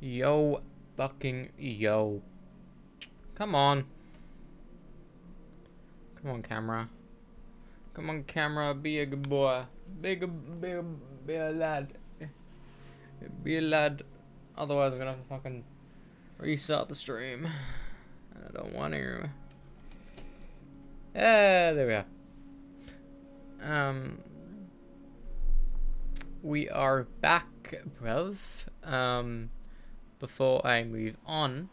Yo, fucking yo. Come on. Come on, camera. Come on, camera. Be a good boy. Be a lad. Be a lad. Otherwise, I'm gonna fucking restart the stream. And I don't want to. Yeah, there we are. We are back, bruv. Before I move on,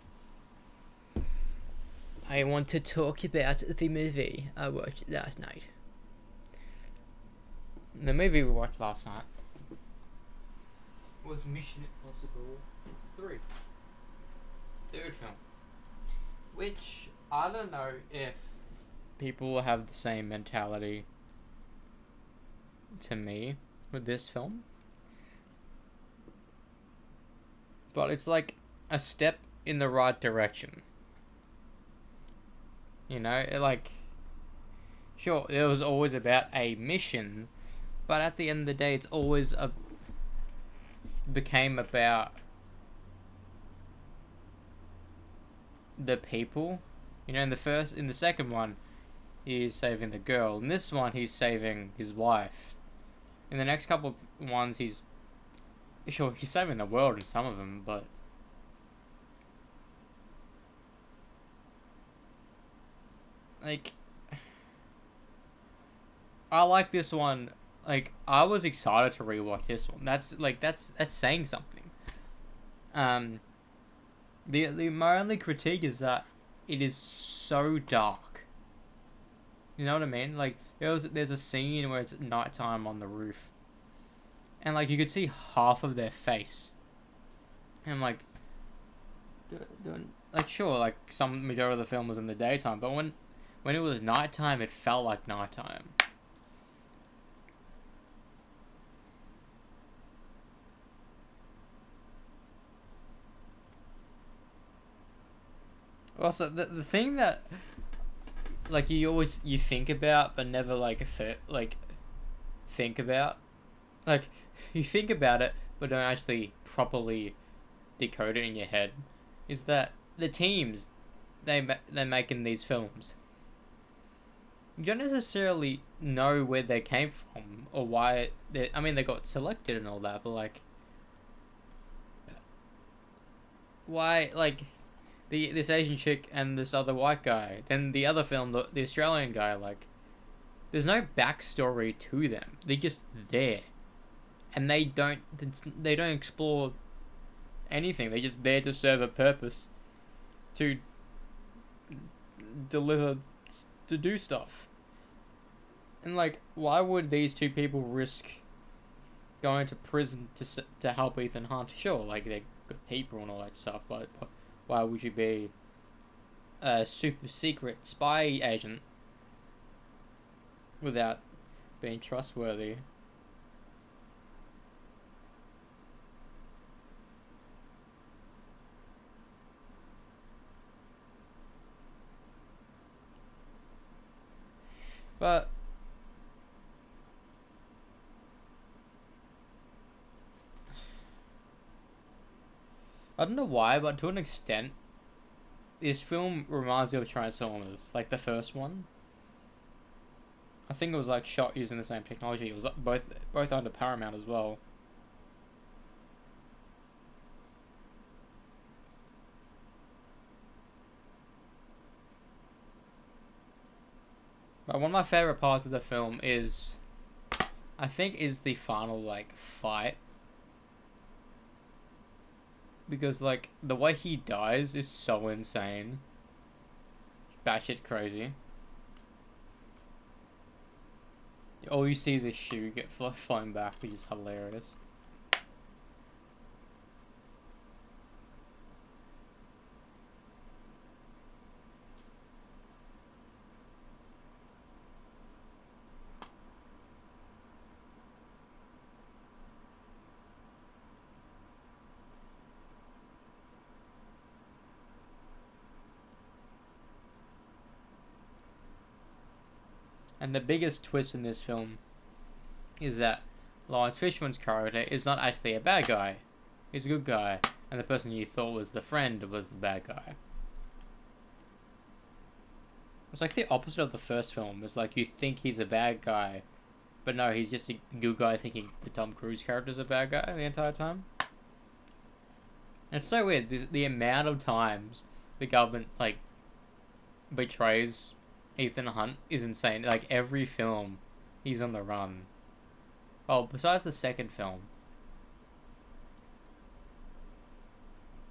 I want to talk about the movie I watched last night. The movie we watched last night was Mission Impossible 3. Third film. Which, I don't know if people have the same mentality to me with this film. But it's like a step in the right direction. You know, sure, it was always about a mission, but at the end of the day, became about the people. You know, in the second one, he's saving the girl. In this one, he's saving his wife. In the next couple of ones, he's saving the world in some of them, but like, I like this one. Like, I was excited to rewatch this one. That's saying something. My only critique is that it is so dark. You know what I mean? Like, there's a scene where it's nighttime on the roof, and like you could see half of their face. And like, sure, like some majority of the film was in the daytime, but when it was nighttime, it felt like nighttime. Also, the thing that like you think about but never think about, like you think about it but don't actually properly decode it in your head, is that the teams they make in these films, you don't necessarily know where they came from or why they got selected and all that, but like why, like this Asian chick and this other white guy, then the other film, the Australian guy, like there's no backstory to them. They're just there, and they don't explore anything. They're just there to serve a purpose, to do stuff. And like, why would these two people risk going to prison to help Ethan Hunt? Sure, like they're good people and all that stuff, but why would you be a super secret spy agent without being trustworthy? But I don't know why, but to an extent, this film reminds me of Transformers, like the first one. I think it was like shot using the same technology. It was both under Paramount as well. But one of my favorite parts of the film is the final like fight. Because like the way he dies is so insane. It's batshit crazy. All you see is his shoe get flying back, which is hilarious. And the biggest twist in this film is that Lawrence Fishburne's character is not actually a bad guy. He's a good guy. and the person you thought was the friend was the bad guy. It's like the opposite of the first film. It's like you think he's a bad guy, but no, he's just a good guy thinking the Tom Cruise character's a bad guy the entire time. And it's so weird. The amount of times the government, like, betrays Ethan Hunt is insane. Like, every film, he's on the run. Oh, besides the second film.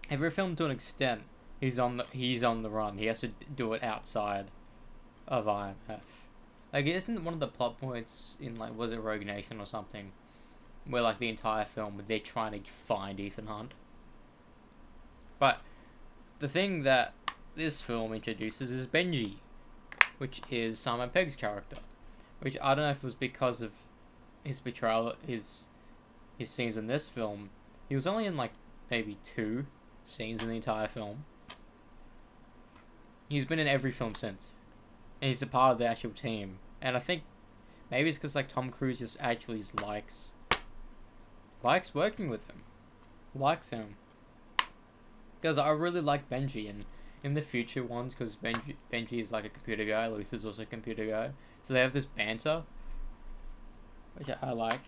Every film, to an extent, he's on the run. He has to do it outside of IMF. Like, it isn't one of the plot points in, like, was it Rogue Nation or something, where, like, the entire film, they're trying to find Ethan Hunt. But the thing that this film introduces is Benji, which is Simon Pegg's character, which I don't know if it was because of his betrayal, his scenes in this film. He was only in, like, maybe 2 scenes in the entire film. He's been in every film since. And he's a part of the actual team. And I think maybe it's because, like, Tom Cruise just actually likes working with him. Likes him. Because I really like Benji, and in the future ones, because Benji is like a computer guy, Luther's also a computer guy. So they have this banter, which I like.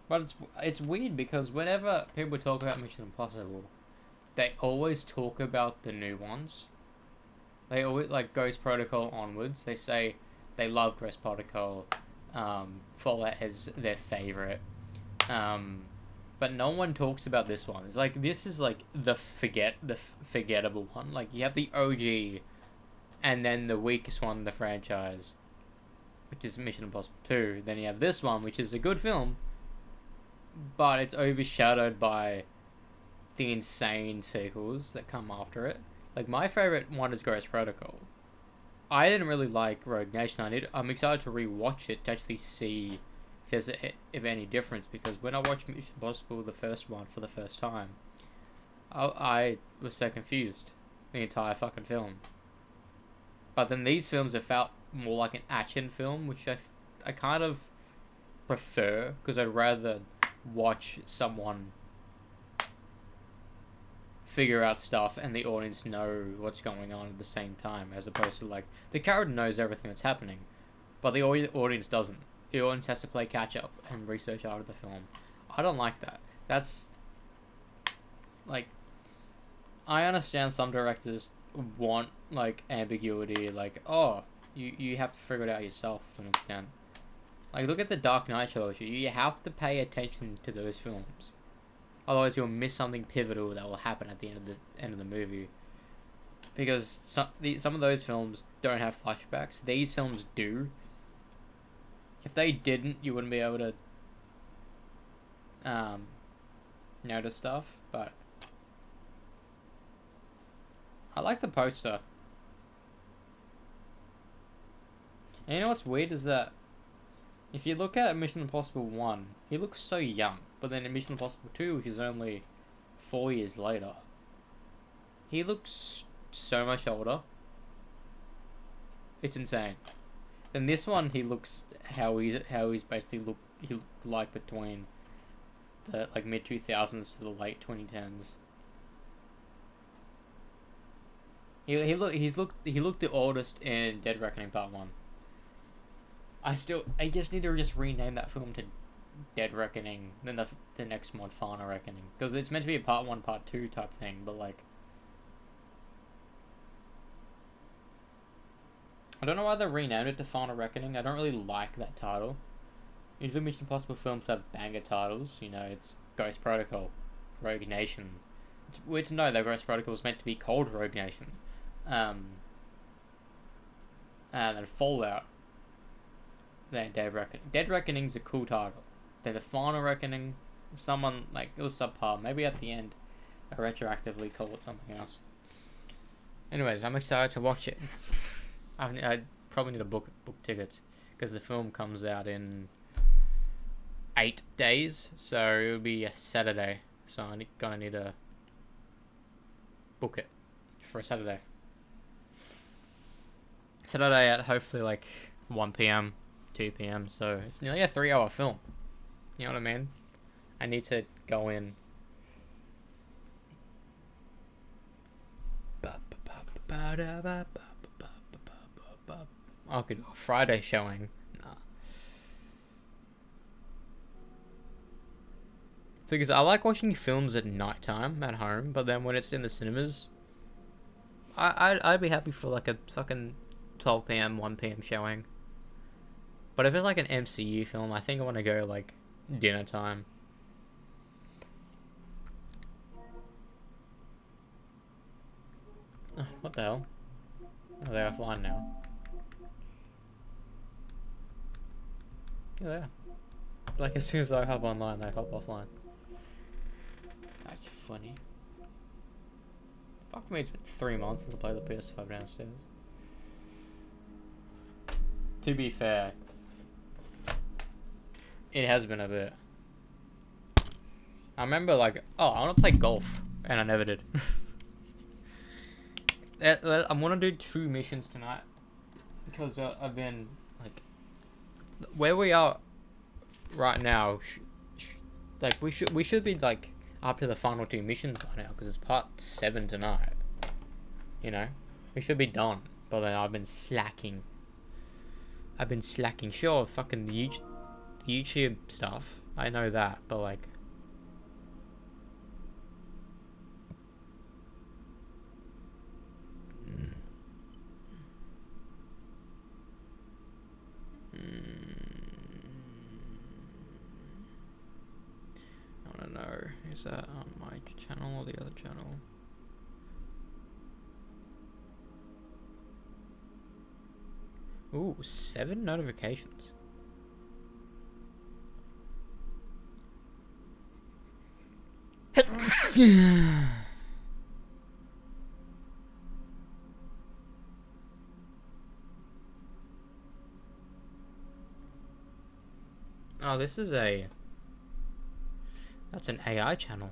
But it's weird because whenever people talk about Mission Impossible, they always talk about the new ones. They always, like, Ghost Protocol onwards, they say they love Ghost Protocol. Fallout is their favorite. But no one talks about this one. It's like, this is like the forgettable one. Like, you have the OG, and then the weakest one in the franchise, which is Mission Impossible 2. Then you have this one, which is a good film, but it's overshadowed by the insane sequels that come after it. Like, my favorite one is Ghost Protocol. I didn't really like Rogue Nation. I'm excited to rewatch it to actually see if there's any difference, because when I watched Mission Impossible, the first one, for the first time, I was so confused the entire fucking film. But then these films have felt more like an action film, which I kind of prefer, because I'd rather watch someone figure out stuff and the audience know what's going on at the same time, as opposed to, like, the character knows everything that's happening, but the audience doesn't. The audience has to play catch up and research out of the film. I don't like that. That's, like, I understand some directors want, like, ambiguity, like, oh, you have to figure it out yourself to an extent. Like, look at the Dark Knight trilogy. You have to pay attention to those films. Otherwise, you'll miss something pivotal that will happen at the end of the movie. Because some of those films don't have flashbacks. These films do. If they didn't, you wouldn't be able to notice stuff. But I like the poster. And you know what's weird is that if you look at Mission Impossible 1, he looks so young. But then in Mission Impossible 2, which is only 4 years later, he looks so much older. It's insane. Then this one, he looks how he's basically he looked like between the, like, mid 2000s to the late 2010s. He looked the oldest in Dead Reckoning Part 1. I just need to rename that film to Dead Reckoning, then the next one, Final Reckoning, because it's meant to be a Part 1, Part 2 type thing, but, like, I don't know why they renamed it to Final Reckoning. I don't really like that title. Usually Mission Impossible films have banger titles. You know, it's Ghost Protocol, Rogue Nation. It's weird to know that Ghost Protocol was meant to be called Rogue Nation. And then Fallout. Then Dead Reckoning. Dead Reckoning's a cool title. Then the Final Reckoning, someone, like, it was subpar. Maybe at the end, I retroactively call it something else. Anyways, I'm excited to watch it. I probably need to book tickets, because the film comes out in 8 days, so it would be a Saturday. So I'm gonna need to book it for a Saturday. Saturday at hopefully like 1 p.m., 2 p.m. So it's nearly a 3-hour film. You know what I mean? I need to go in. I could do a Friday showing. Nah. Thing is, I like watching films at nighttime at home, but then when it's in the cinemas, I'd be happy for like a fucking 12 p.m., 1 p.m. showing. But if it's like an MCU film, I think I want to go like dinner time. Oh, what the hell? Oh, they're offline now. Yeah, they are. Like as soon as I hop online, they hop offline. That's funny. Fuck me, it's been 3 months since I played the PS5 downstairs. To be fair, it has been a bit. I remember like, oh, I want to play golf, and I never did. I want to do 2 missions tonight because I've been like, where we are right now. Like we should be like up to the final 2 missions by now because it's part 7 tonight. You know, we should be done. But then I've been slacking. Sure, fucking the YouTube stuff. I know that, but like. I don't know. Is that on my channel or the other channel? Ooh, 7 notifications. Oh, this is that's an AI channel.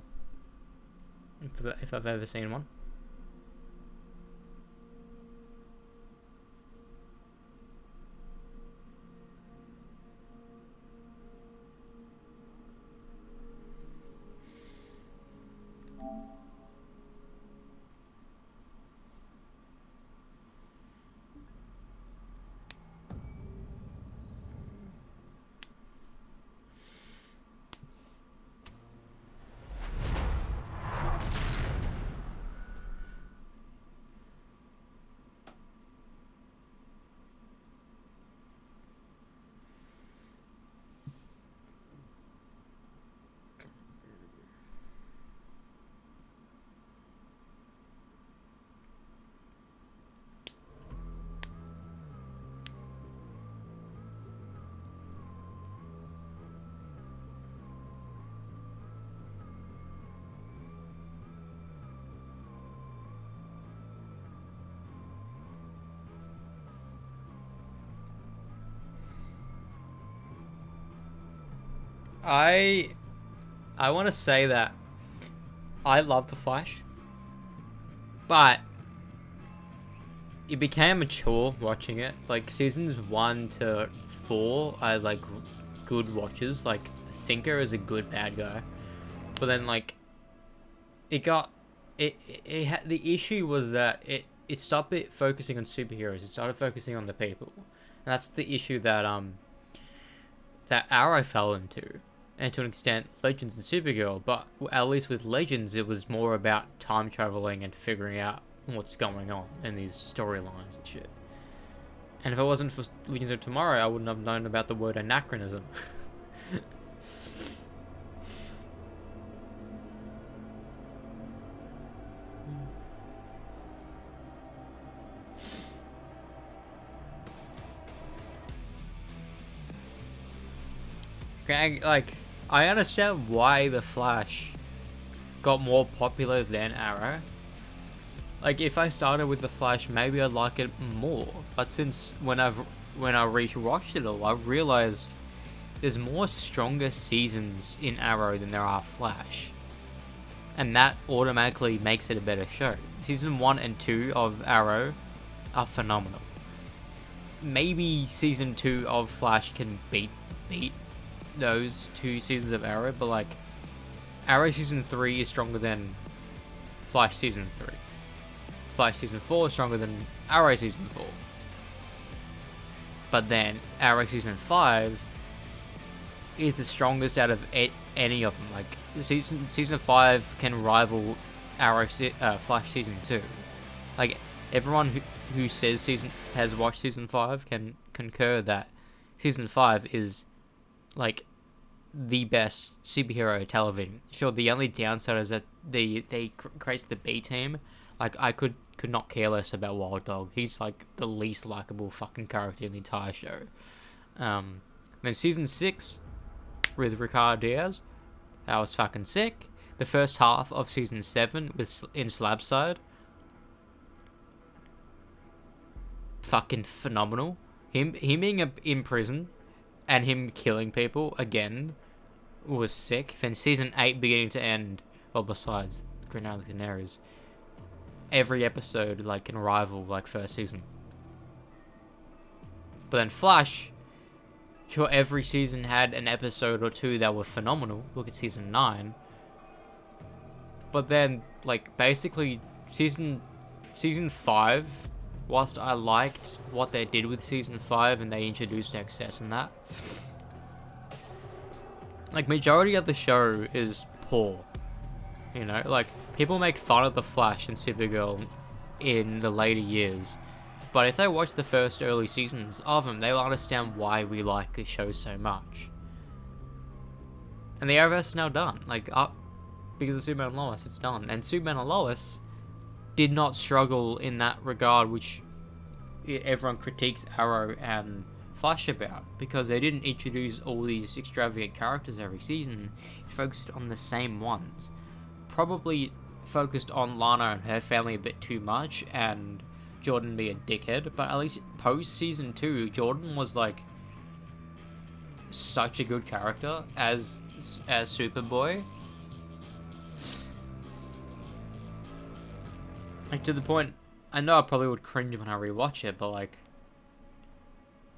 If I've ever seen one. I want to say that I love The Flash, but it became mature watching it. Like seasons 1 to 4 are like good watches. Like the Thinker is a good bad guy, but then like it got the issue was that it stopped focusing on superheroes. It started focusing on the people, and that's the issue that that Arrow fell into. And to an extent, Legends and Supergirl, but at least with Legends, it was more about time traveling and figuring out what's going on in these storylines and shit. And if it wasn't for Legends of Tomorrow, I wouldn't have known about the word anachronism. Like, I understand why the Flash got more popular than Arrow. Like, if I started with the Flash, maybe I'd like it more. But since when I rewatched it all, I realized there's more stronger seasons in Arrow than there are Flash, and that automatically makes it a better show. Season 1 and 2 of Arrow are phenomenal. maybe season 2 of Flash can beat those 2 seasons of Arrow, but like Arrow season 3 is stronger than Flash season 3. Flash season 4 is stronger than Arrow season 4. But then Arrow season 5 is the strongest out of any of them. Like season 5 can rival Flash season 2. Like everyone who says has watched season 5 can concur that season 5 is like the best superhero television. Sure, the only downside is that they create the B team. Like I could not care less about Wild Dog. He's like the least likable fucking character in the entire show. Then season 6 with Ricardo Diaz, that was fucking sick. The first half of season 7 with in Slabside, fucking phenomenal. Him being in prison and him killing people again was sick. Then season 8 beginning to end, well, besides Green Island Canaries, every episode like can rival like first season. But then Flash, sure, every season had an episode or two that were phenomenal. Look at season 9. But then like basically season 5, whilst I liked what they did with season 5 and they introduced excess and that, like majority of the show is poor. You know, like people make fun of the Flash and Supergirl in the later years, but if they watch the first early seasons of them, they will understand why we like this show so much. And the Arrowverse is now done, like up because of Superman and Lois, it's done. And Superman and Lois did not struggle in that regard, which everyone critiques Arrow and Flash about, because they didn't introduce all these extravagant characters every season. It focused on the same ones. Probably focused on Lana and her family a bit too much, and Jordan be a dickhead, but at least post season 2, Jordan was like such a good character as Superboy. Like to the point, I know I probably would cringe when I rewatch it, but like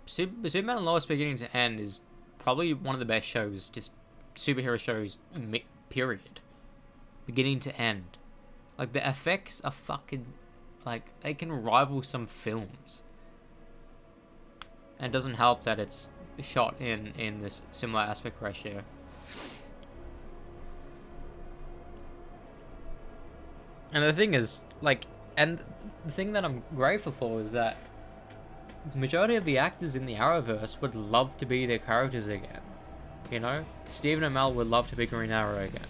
Superman and Lois beginning to end is probably one of the best shows, just superhero shows, period. Beginning to end. Like the effects are fucking, like they can rival some films. And it doesn't help that it's shot in this similar aspect ratio. And the thing is, like, and the thing that I'm grateful for is that the majority of the actors in the Arrowverse would love to be their characters again. You know? Stephen Amell would love to be Green Arrow again.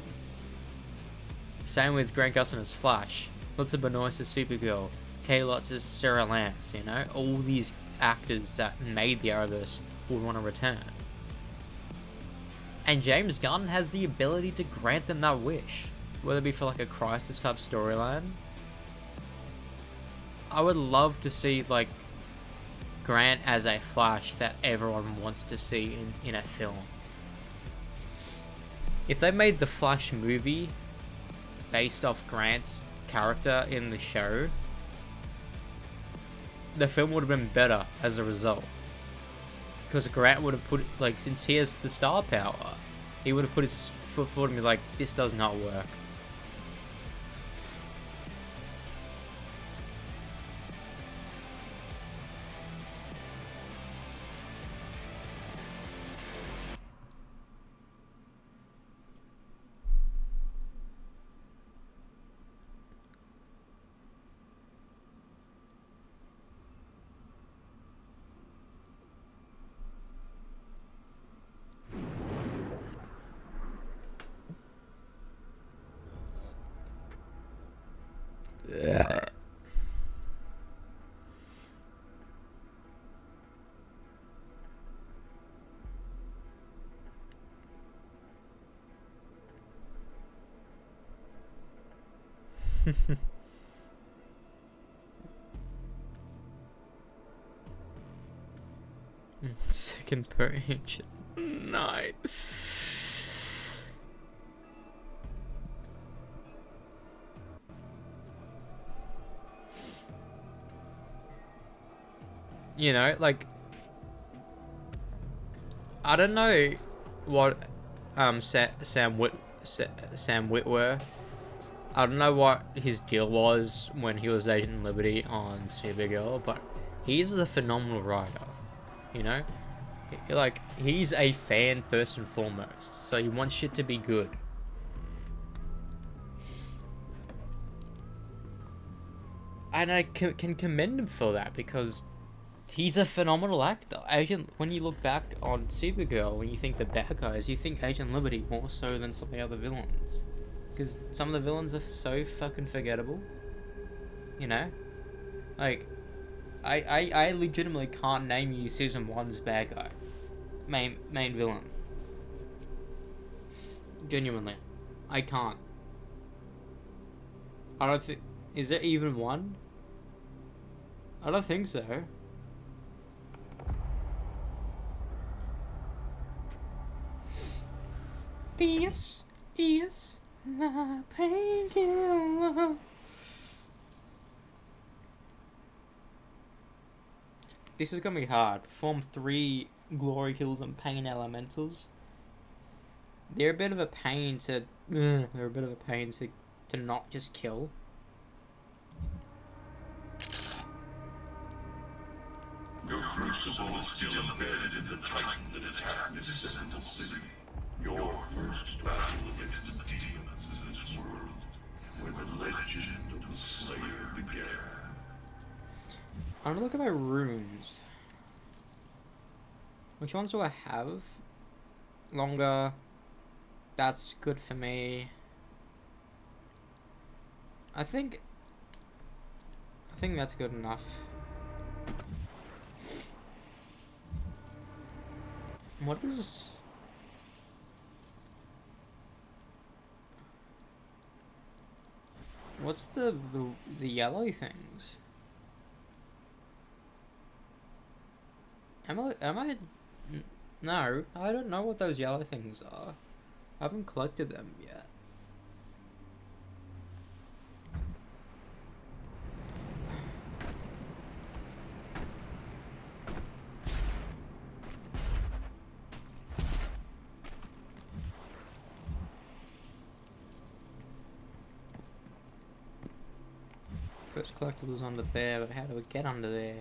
Same with Grant Gustin as Flash, Luther Benoist as Supergirl, Kay Lotz as Sarah Lance, you know? All these actors that made the Arrowverse would want to return. And James Gunn has the ability to grant them that wish. Whether it be for like a Crisis type storyline. I would love to see like Grant as a Flash that everyone wants to see in a film. If they made the Flash movie based off Grant's character in the show, the film would have been better as a result. Because Grant would have put, like, since he has the star power, he would have put his foot forward and be like, this does not work. Second per inch night. You know, like, I don't know what Sam Witwer. I don't know what his deal was when he was Agent Liberty on Supergirl, but he's a phenomenal writer. You know, like, he's a fan first and foremost, so he wants shit to be good. And I can commend him for that, because he's a phenomenal actor. When you look back on Supergirl, when you think the bad guys, you think Agent Liberty more so than some of the other villains. Because some of the villains are so fucking forgettable. You know? Like, I legitimately can't name you Season 1's bad guy. Main villain. Genuinely. I can't. I don't think... Is there even one? I don't think so. This is my painkiller. This is gonna be hard. Form 3 glory kills and pain elementals. They're a bit of a pain to... to not just kill. Your crucible is still embedded in the titan that attacked this Sentinel city. Your first battle against the demons in this world, where the legend of the Slayer began. I'm gonna look at my runes. Which ones do I have? Longer. That's good for me. I think that's good enough. What is... What's the yellow things? Am I... No, I don't know what those yellow things are. I haven't collected them yet. First collectible was under there, but how do we get under there?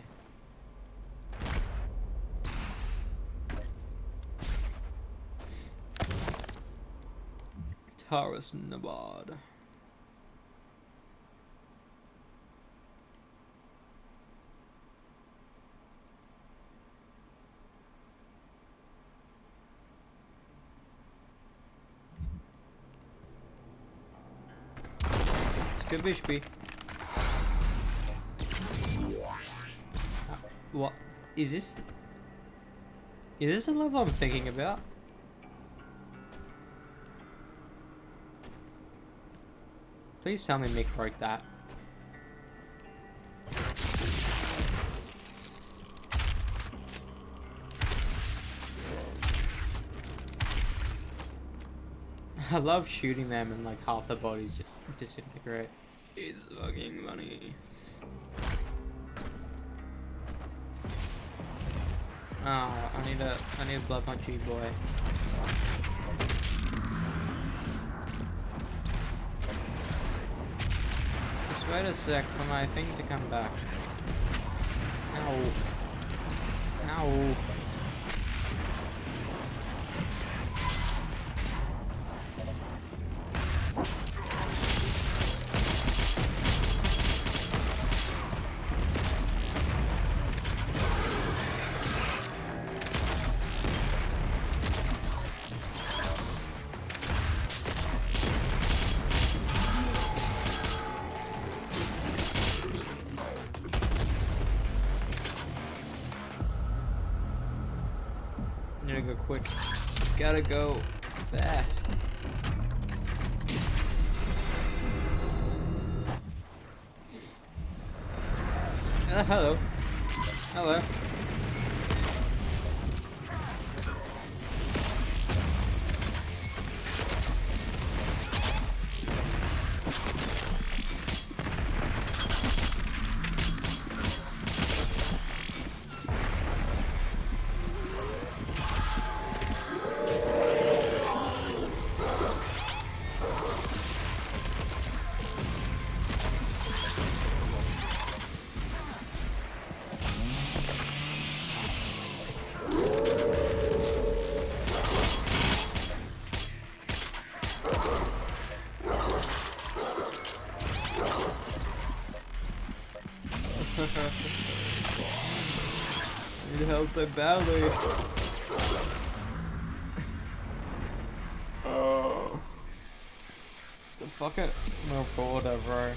Taurus Nabad. Skibishby. What is this? Is this a level I'm thinking about? Please tell me Mick broke that. I love shooting them and like half their bodies just disintegrate. It's fucking funny. Oh, I need a blood punch you, boy. Just wait a sec for my thing to come back. Ow. Ow. Gotta go quick. Gotta go fast. Hello. Hello. Need help so badly. Oh. The fuck it. No border, bro.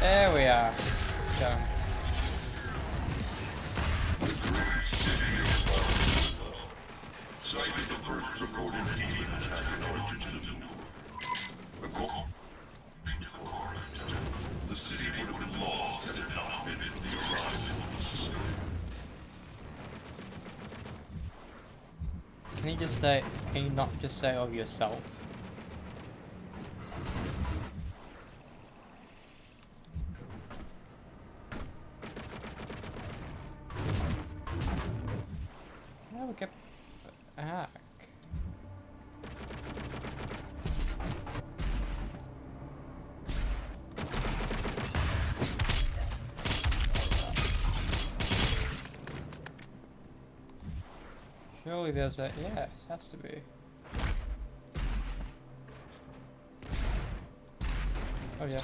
There we are. Done. Cited the first recorded demon attack in origins of the North. According to correct, the city would have been lost had it not been for the arrival of the slave. Can you not just say of yourself? How do we get back? Surely there's a... yeah, it has to be. Oh yeah.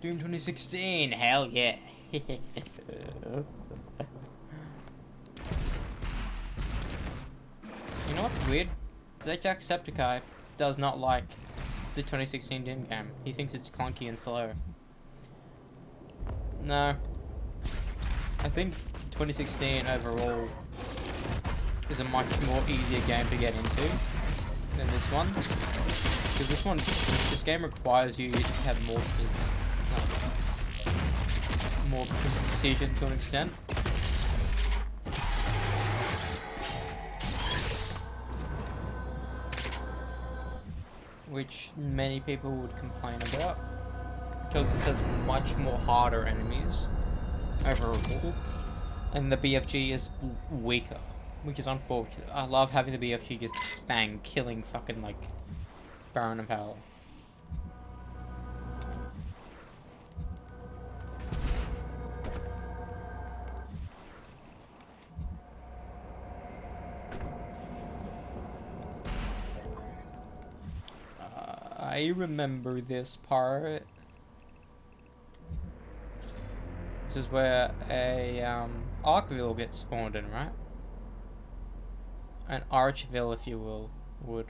Doom 2016, hell yeah. You know what's weird? Jacksepticeye does not like the 2016 Doom game. He thinks it's clunky and slow. No. I think 2016 overall is a much more easier game to get into than this one. Because this game requires you to have more precision to an extent. Which many people would complain about. Because this has much more harder enemies overall. And the BFG is weaker. Which is unfortunate. I love having the BFG just bang, killing fucking like Baron of Hell. I remember this part. This is where a Arkville gets spawned in, right? An Archville, if you will, would.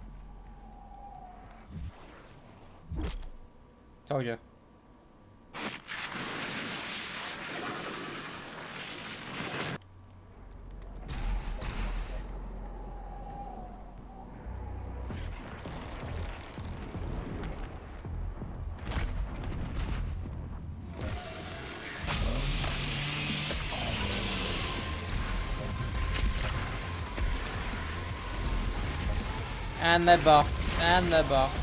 Told you. And they're buffed. And they're buffed.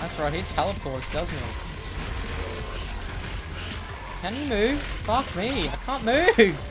That's right, he teleports, doesn't he? Can you move? Fuck me, I can't move!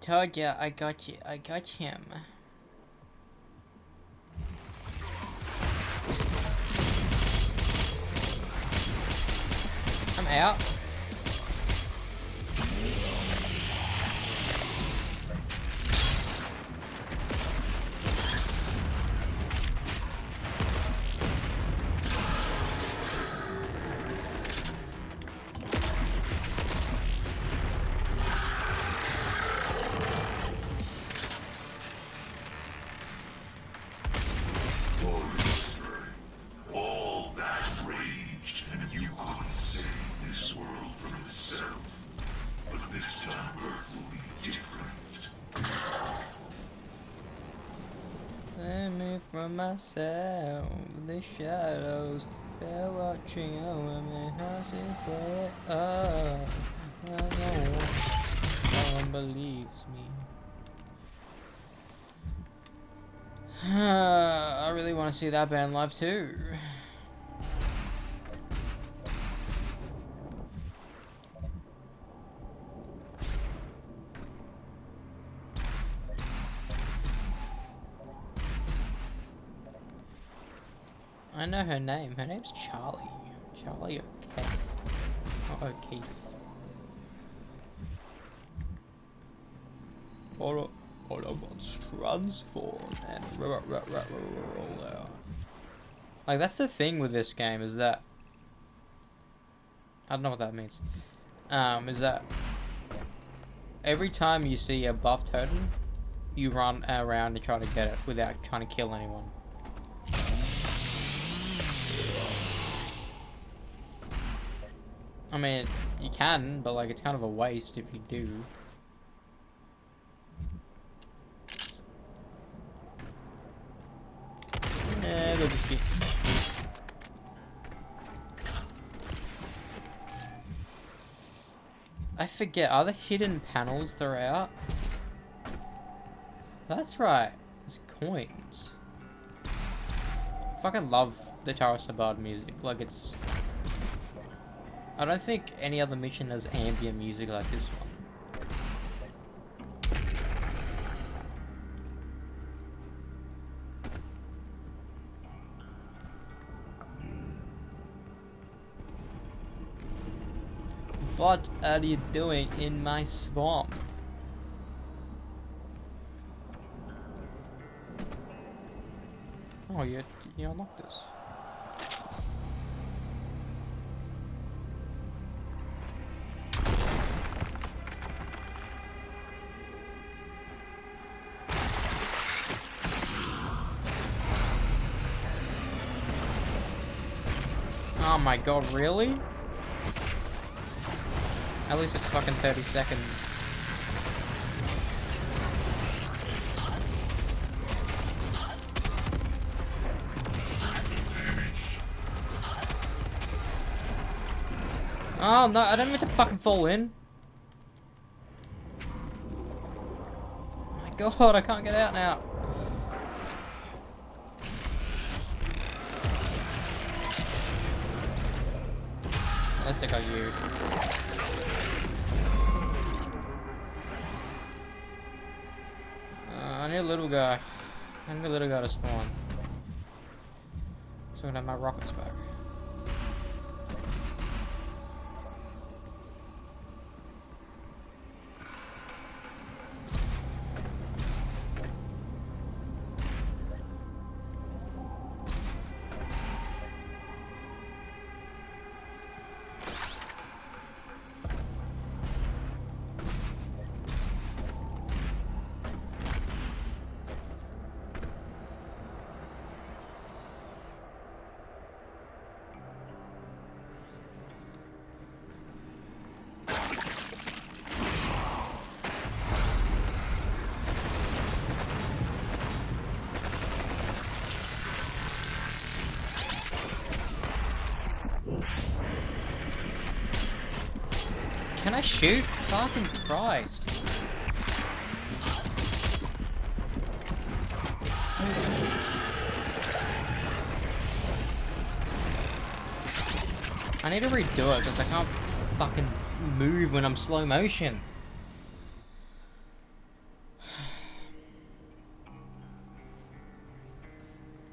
Told ya, I got you, I got him. I'm out. All that rage, and you couldn't save this world from itself. But this time Earth will be different. Save me from myself, the shadows, they're watching over me, I see for it all. I know no one believes me. I really want to see that band live too. I know her name. Her name's Charlie. Charlie O'Keefe. Not O'Keefe. Autobots transform and roll out. Like, that's the thing with this game, is that I don't know what that means. Is that every time you see a buff totem, you run around and try to get it without trying to kill anyone. I mean, you can, but like, it's kind of a waste if you do. They'll just be... I forget, are there hidden panels throughout? That's right, there's coins. I fucking love the Taros Abad music, like it's... I don't think any other mission has ambient music like this one. What are you doing in my swamp? Oh, you unlocked this. Oh my god, really? At least it's fucking 30 seconds. Oh no, I don't mean to fucking fall in. Oh my god, I can't get out now. Let's take out you. I need a little guy. I need a little guy to spawn. So I'm gonna have my rockets back. Can I shoot? Fucking Christ. I need to redo it because I can't fucking move when I'm slow motion.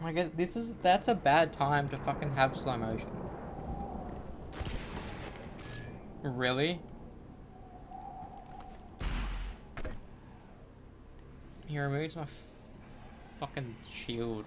I guess that's a bad time to fucking have slow motion. Really? He removes my fucking shield.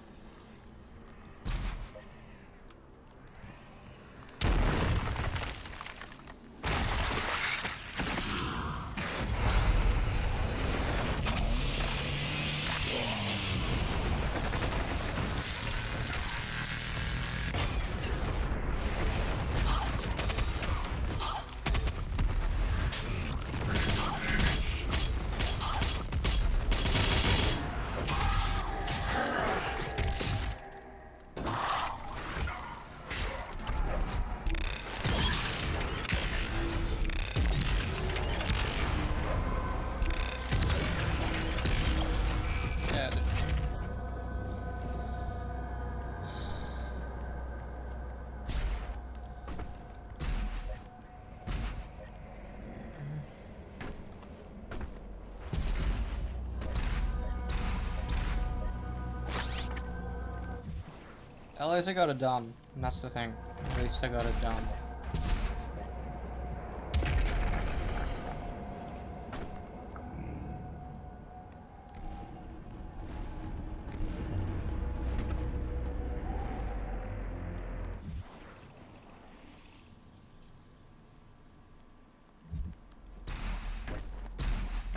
At least I got it done. And that's the thing. At least I got it done.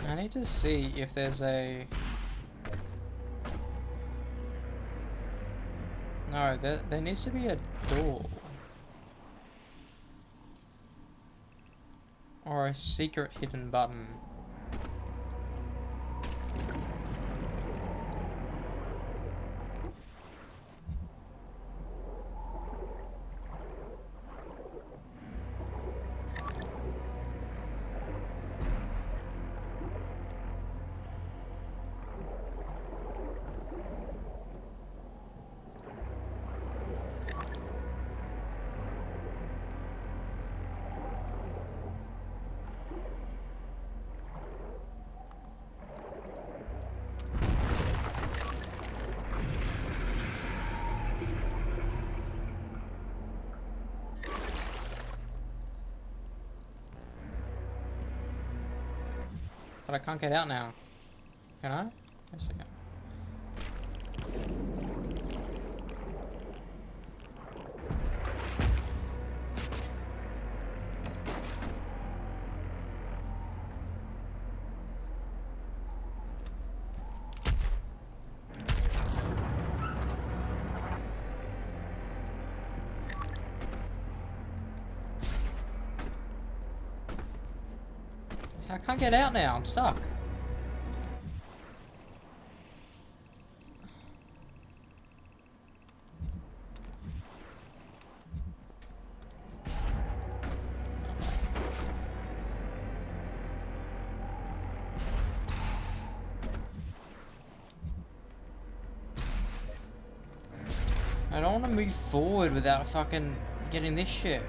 I need to see if there's a... No, there needs to be a door. Or a secret hidden button. But I can't get out now. Can I? Yes, I can. I can't get out now, I'm stuck. I don't want to move forward without fucking getting this shit.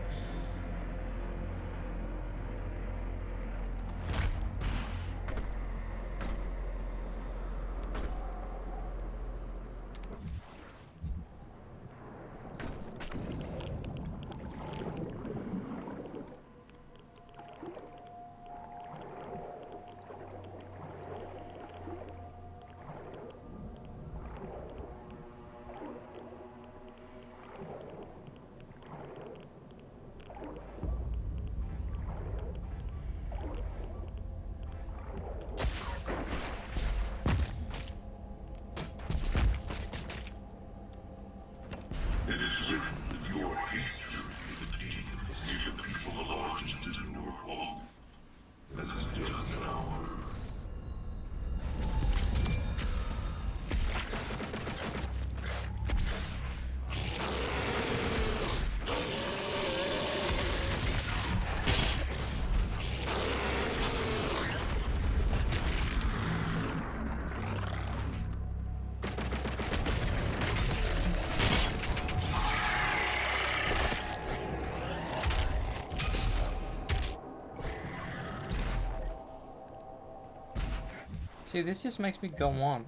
See, this just makes me go on.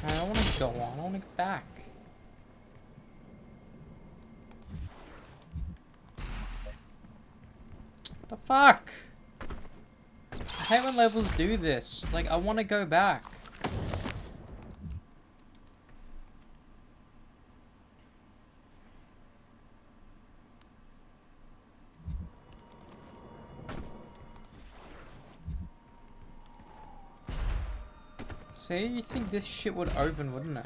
I don't want to go on, I want to go back. The fuck? I hate when levels do this. Like, I want to go back. See, you think this shit would open, wouldn't it?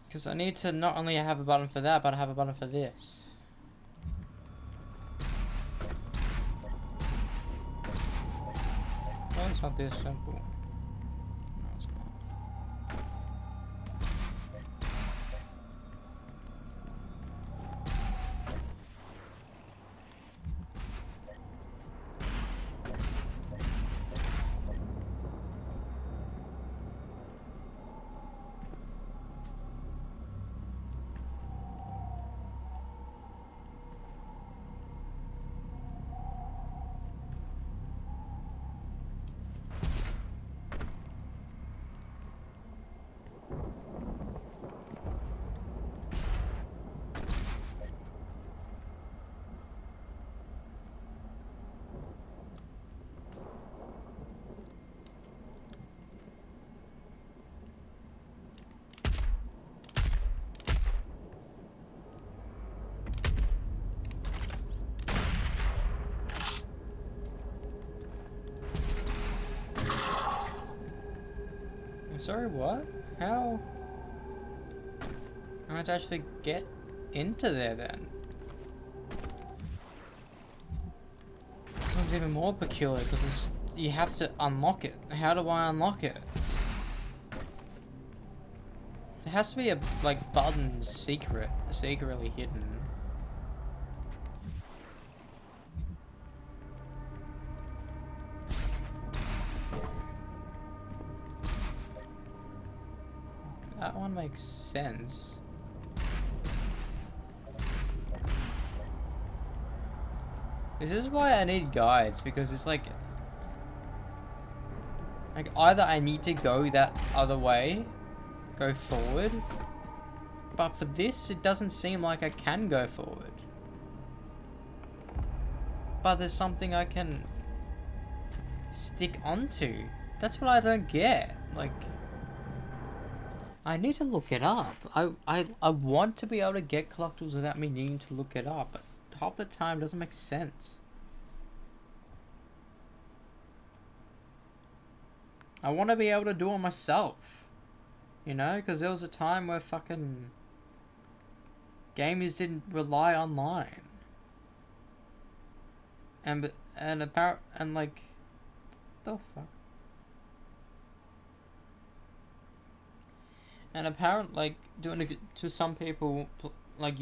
Because I need to not only have a button for that, but I have a button for this. No, it's not this simple. No, it's not. I'm sorry, what? How? I have to actually get into there then. This one's even more peculiar because you have to unlock it. How do I unlock it? There has to be a button secretly hidden. That one makes sense. This is why I need guides, because it's like either I need to go that other way, go forward, but for this it doesn't seem like I can go forward. But there's something I can stick onto. That's what I don't get. Like, I need to look it up. I want to be able to get collectibles without me needing to look it up, but half the time it doesn't make sense. I want to be able to do it myself. You know, because there was a time where fucking gamers didn't rely online. And like, the fuck? And apparently, like, doing it to some people, like,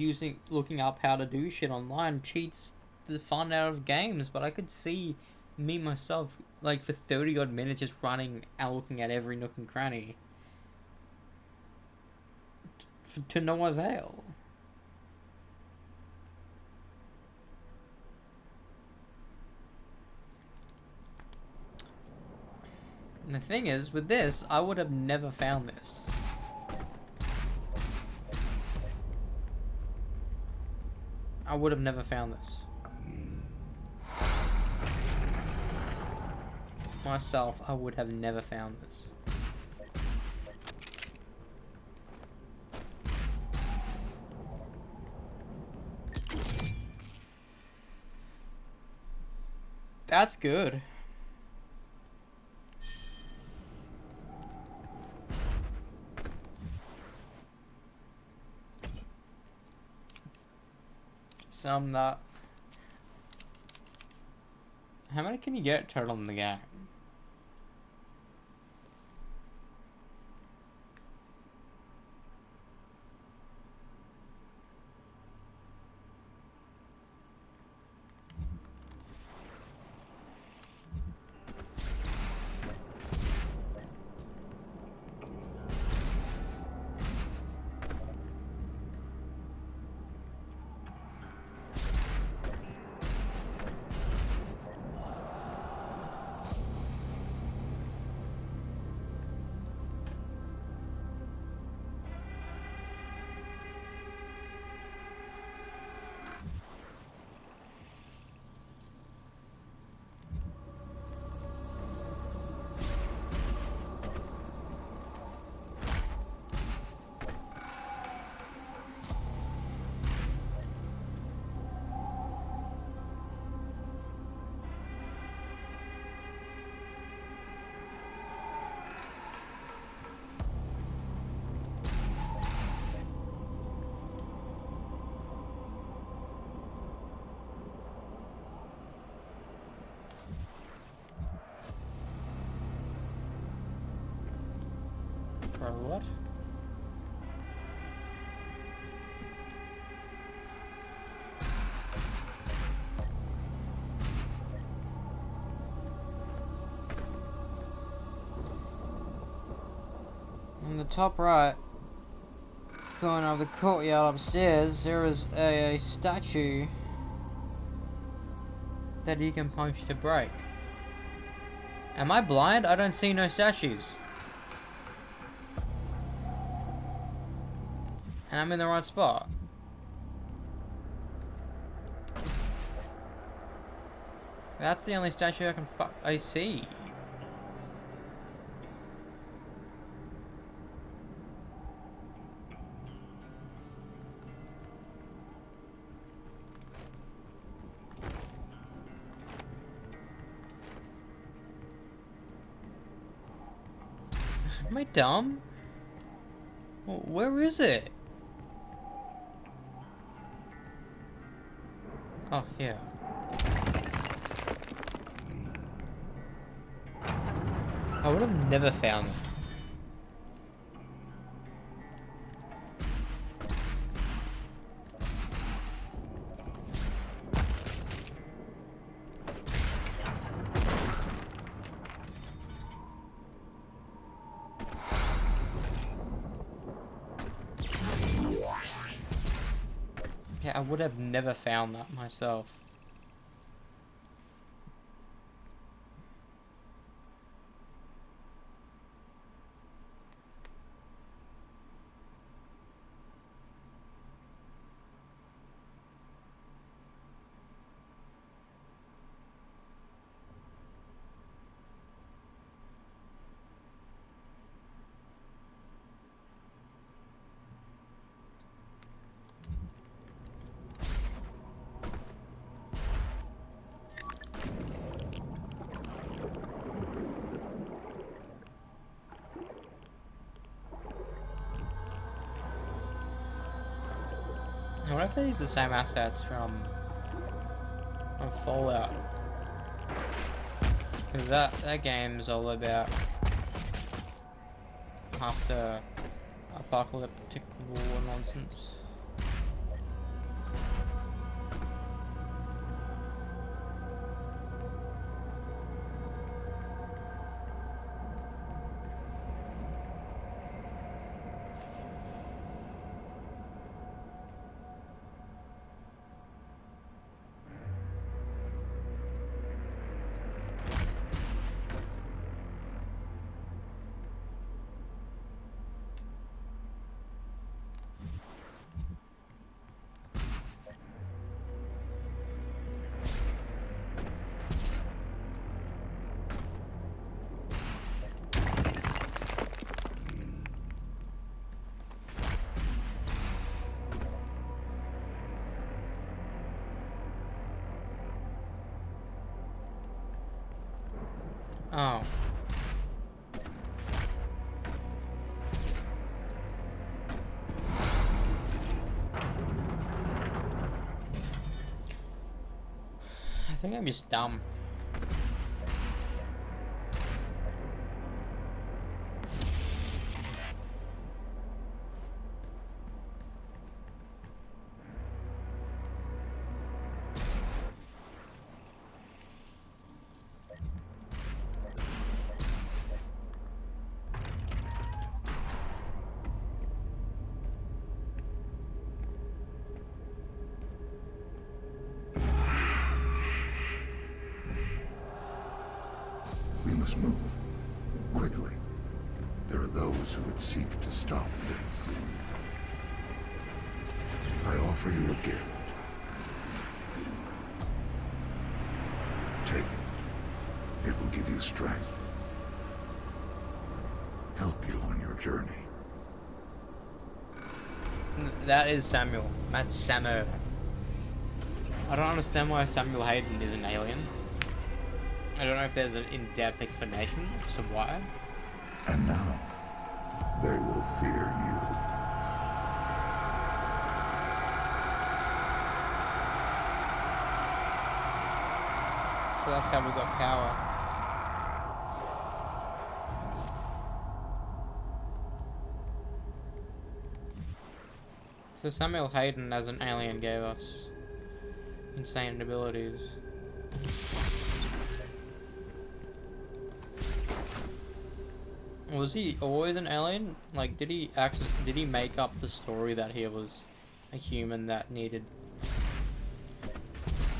looking up how to do shit online cheats the fun out of games. But I could see me myself, like, for 30 odd minutes just running and looking at every nook and cranny. To no avail. And the thing is, with this, I would have never found this. I would have never found this. Myself, I would have never found this. That's good. some that. How many can you get total in the game? For what? In the top right corner of the courtyard upstairs, there is a statue that you can punch to break. Am I blind? I don't see no statues. And I'm in the right spot. That's the only statue I see. Am I dumb? Where is it? Oh, here. I would have never found it. Yeah, I would have never found that myself. I wonder if they use the same assets from Fallout. Because that game's all about after apocalyptic war nonsense. Oh. think I'm just dumb. We must move. Quickly. There are those who would seek to stop this. I offer you a gift. Take it. It will give you strength. Help you on your journey. That is Samuel. That's Samuel. I don't understand why Samuel Hayden is an alien. I don't know if there's an in-depth explanation as to why. And now, they will fear you. So that's how we got power. So Samuel Hayden as an alien gave us insane abilities. Was he always an alien? Like, did he make up the story that he was a human that needed...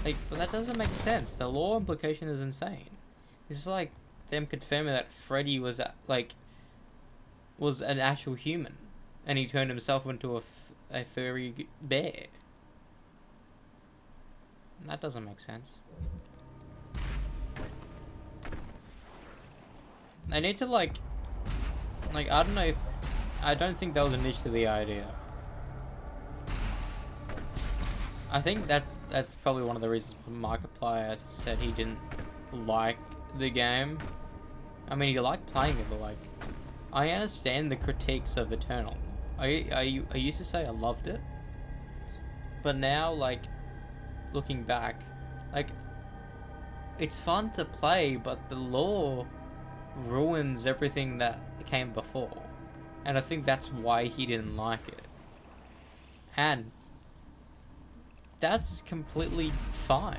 Like, but that doesn't make sense. The lore implication is insane. It's like them confirming that Freddy was, was an actual human. And he turned himself into a furry bear. That doesn't make sense. They need to, like, I don't know if... I don't think that was initially the idea. I think that's probably one of the reasons Markiplier said he didn't like the game. I mean, he liked playing it, but, like... I understand the critiques of Eternal. I used to say I loved it. But now, like, looking back, like, it's fun to play, but the lore ruins everything that came before. And I think that's why he didn't like it. And that's completely fine.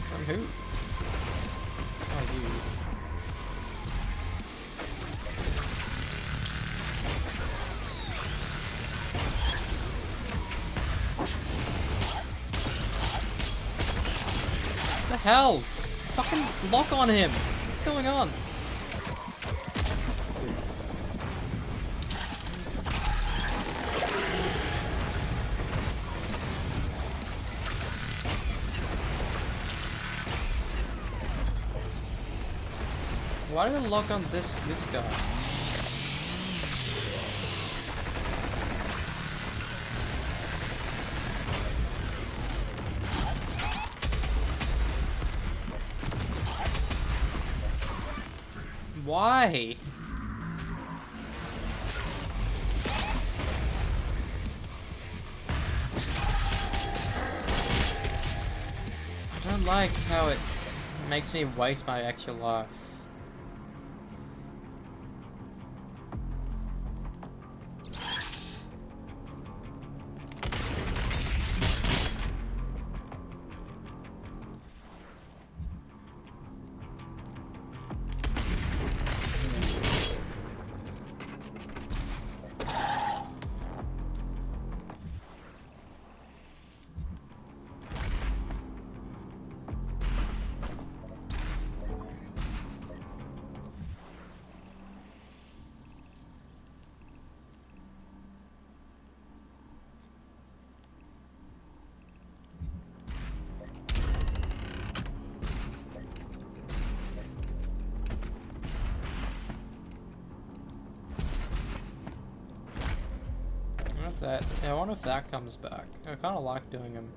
From who? Oh, you. What the hell? Fucking lock on him! What's going on? Why did it lock on this guy? Why? I don't like how it makes me waste my extra life. I wonder if that comes back. I kind of like doing them.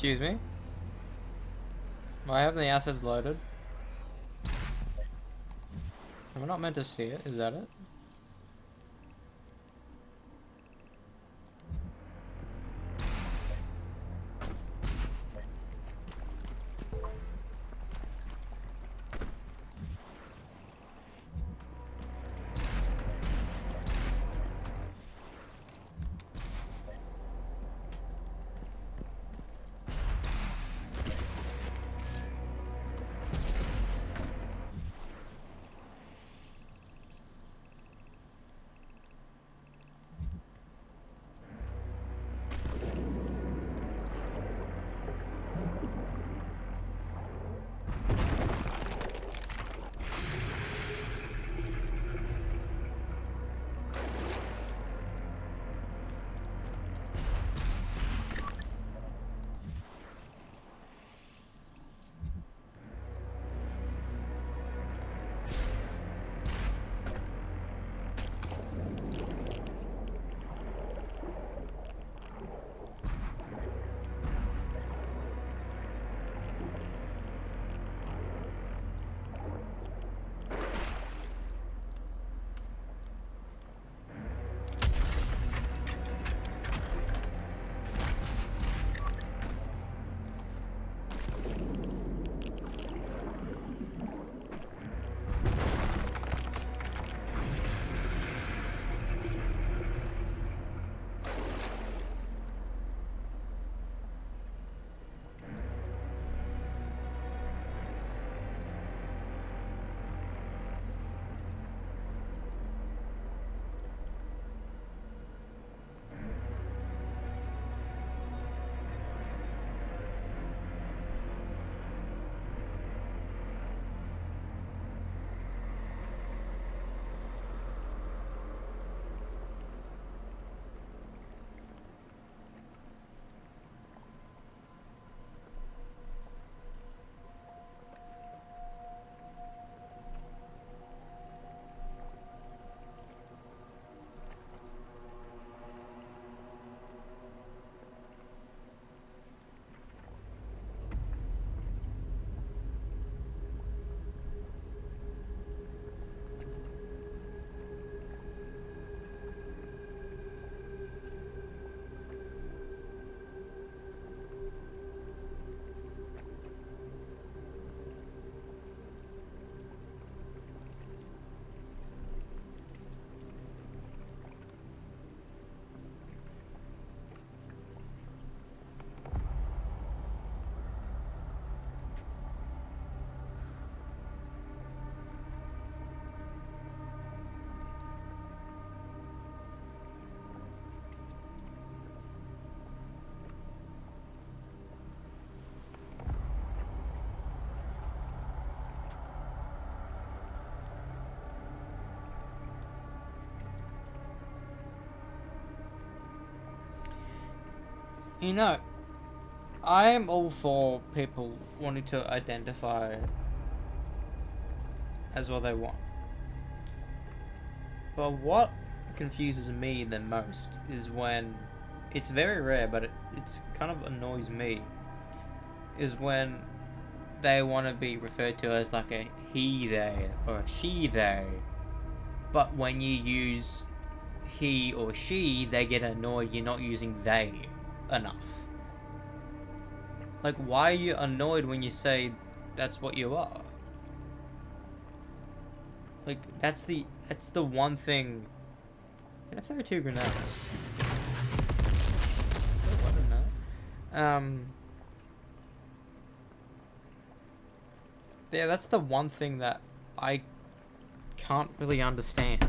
Excuse me? Why haven't the assets loaded? Am I not meant to see it? Is that it? You know, I am all for people wanting to identify as what they want. But what confuses me the most is when it's very rare, but it's kind of annoys me. Is when they want to be referred to as like a he they or a she they, but when you use he or she, they get annoyed you're not using they enough. Like, why are you annoyed when you say that's what you are? Like, that's the one thing. Can I throw 2 grenades? Oh, I don't know. Yeah, that's the one thing that I can't really understand.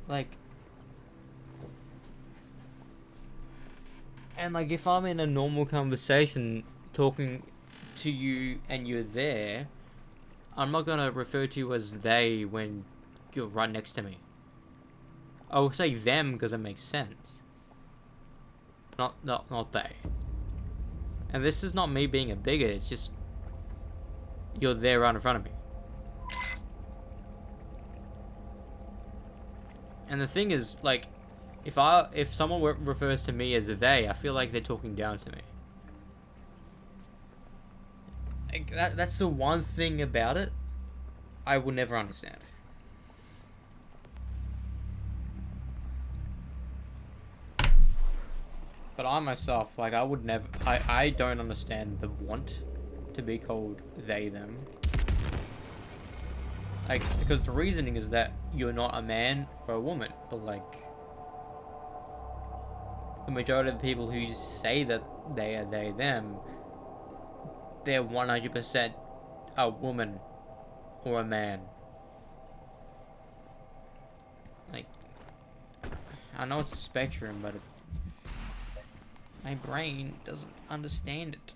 Like, and like, if I'm in a normal conversation talking to you and you're there, I'm not gonna refer to you as they when you're right next to me. I will say them because it makes sense. Not they. And this is not me being a bigot, it's just you're there right in front of me. And the thing is, like, if someone refers to me as they, I feel like they're talking down to me. Like, that's the one thing about it I will never understand. But I myself, like, I would never... I don't understand the want to be called they, them. Like, because the reasoning is that you're not a man or a woman. But, like, the majority of the people who say that they are they, them, they're 100% a woman or a man. Like, I know it's a spectrum, but my brain doesn't understand it.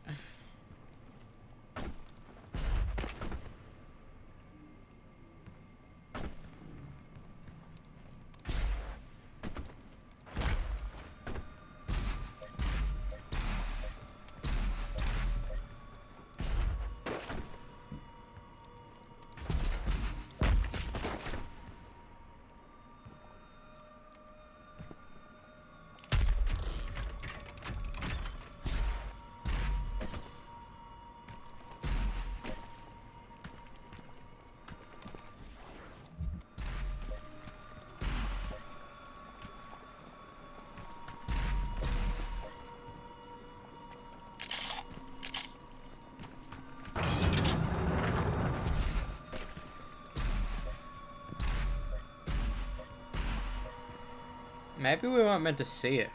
Maybe we weren't meant to see it.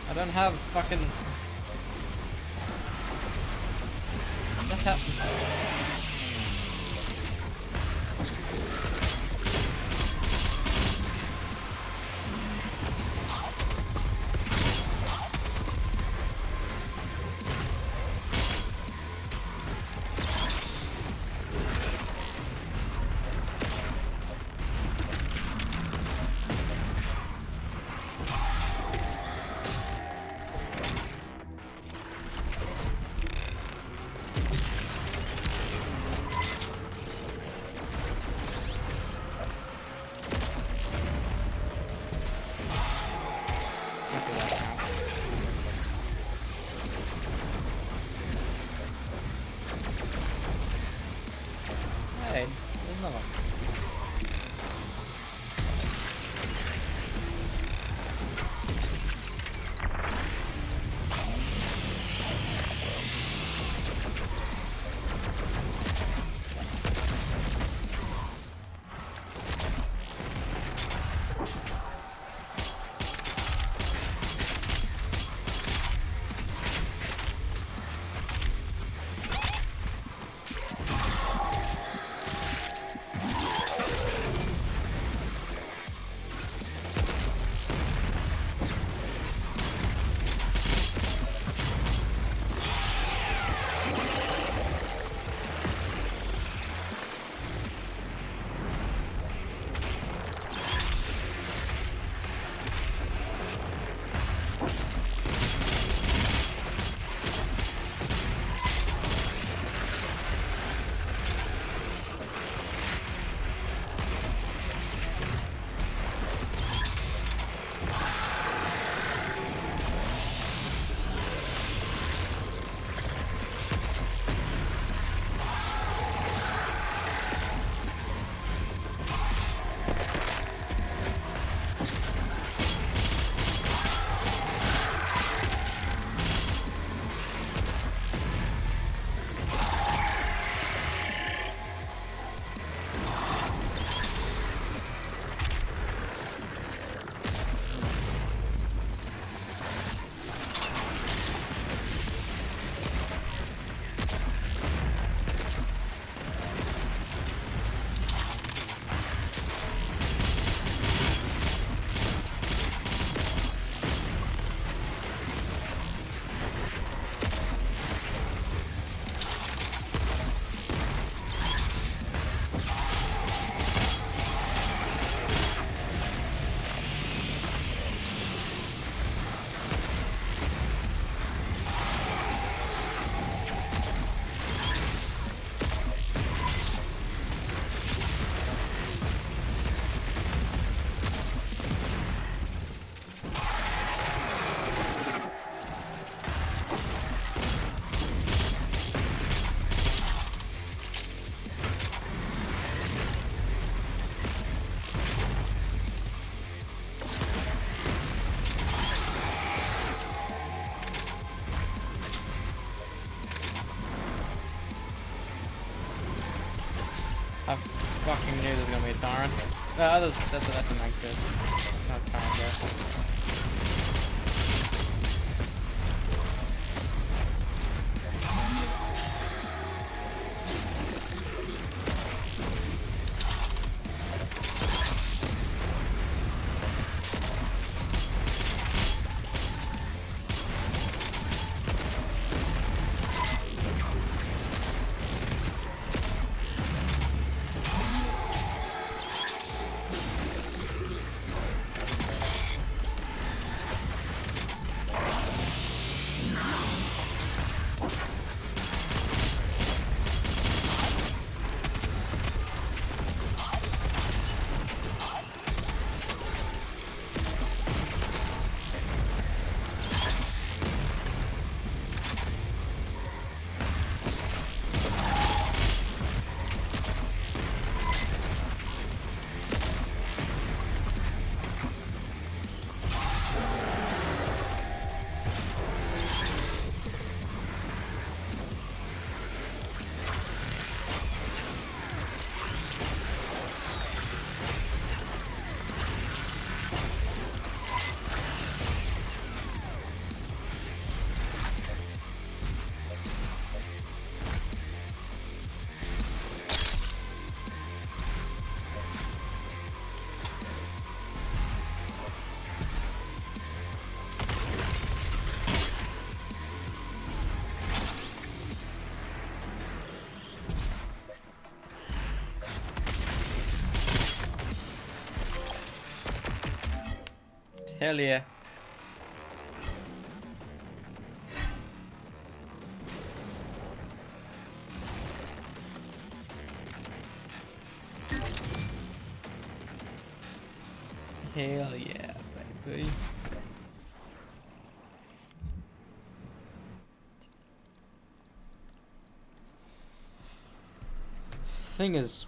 I don't have fucking... What happened? Hey, there's another one. fucking knew there was gonna be a Tyrant. That's a Mantis. It's not a Tyrant, bro. Hell yeah. Hell yeah, baby. Thing is,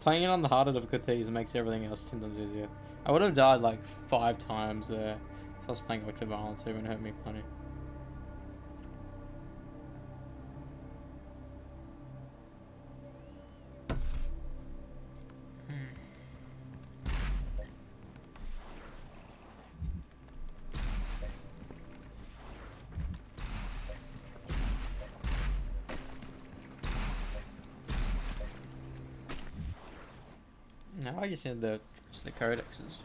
playing it on the harder difficulties makes everything else 10 times easier. I would have died like 5 times there if I was playing Ultra Violence. It would hurt me plenty. Now I just need the codexes.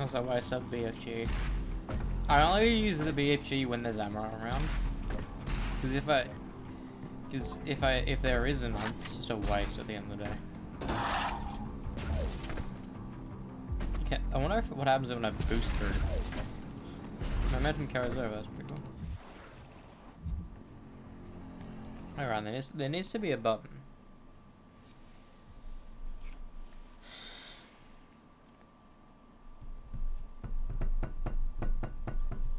Also, I sub BFG. I only use the BFG when there's ammo around. If there isn't, it's just a waste at the end of the day. Okay, I wonder what happens when I boost through. Momentum carries over. That's pretty cool. Alright, there needs to be a button.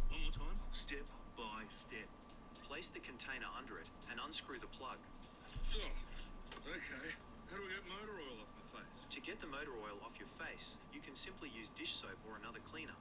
One more time. Step by step. Place the container under it and unscrew the plug. Oh, okay. How do we get motor oil off my face? To get the motor oil off your face, you can simply use dish soap or another cleaner.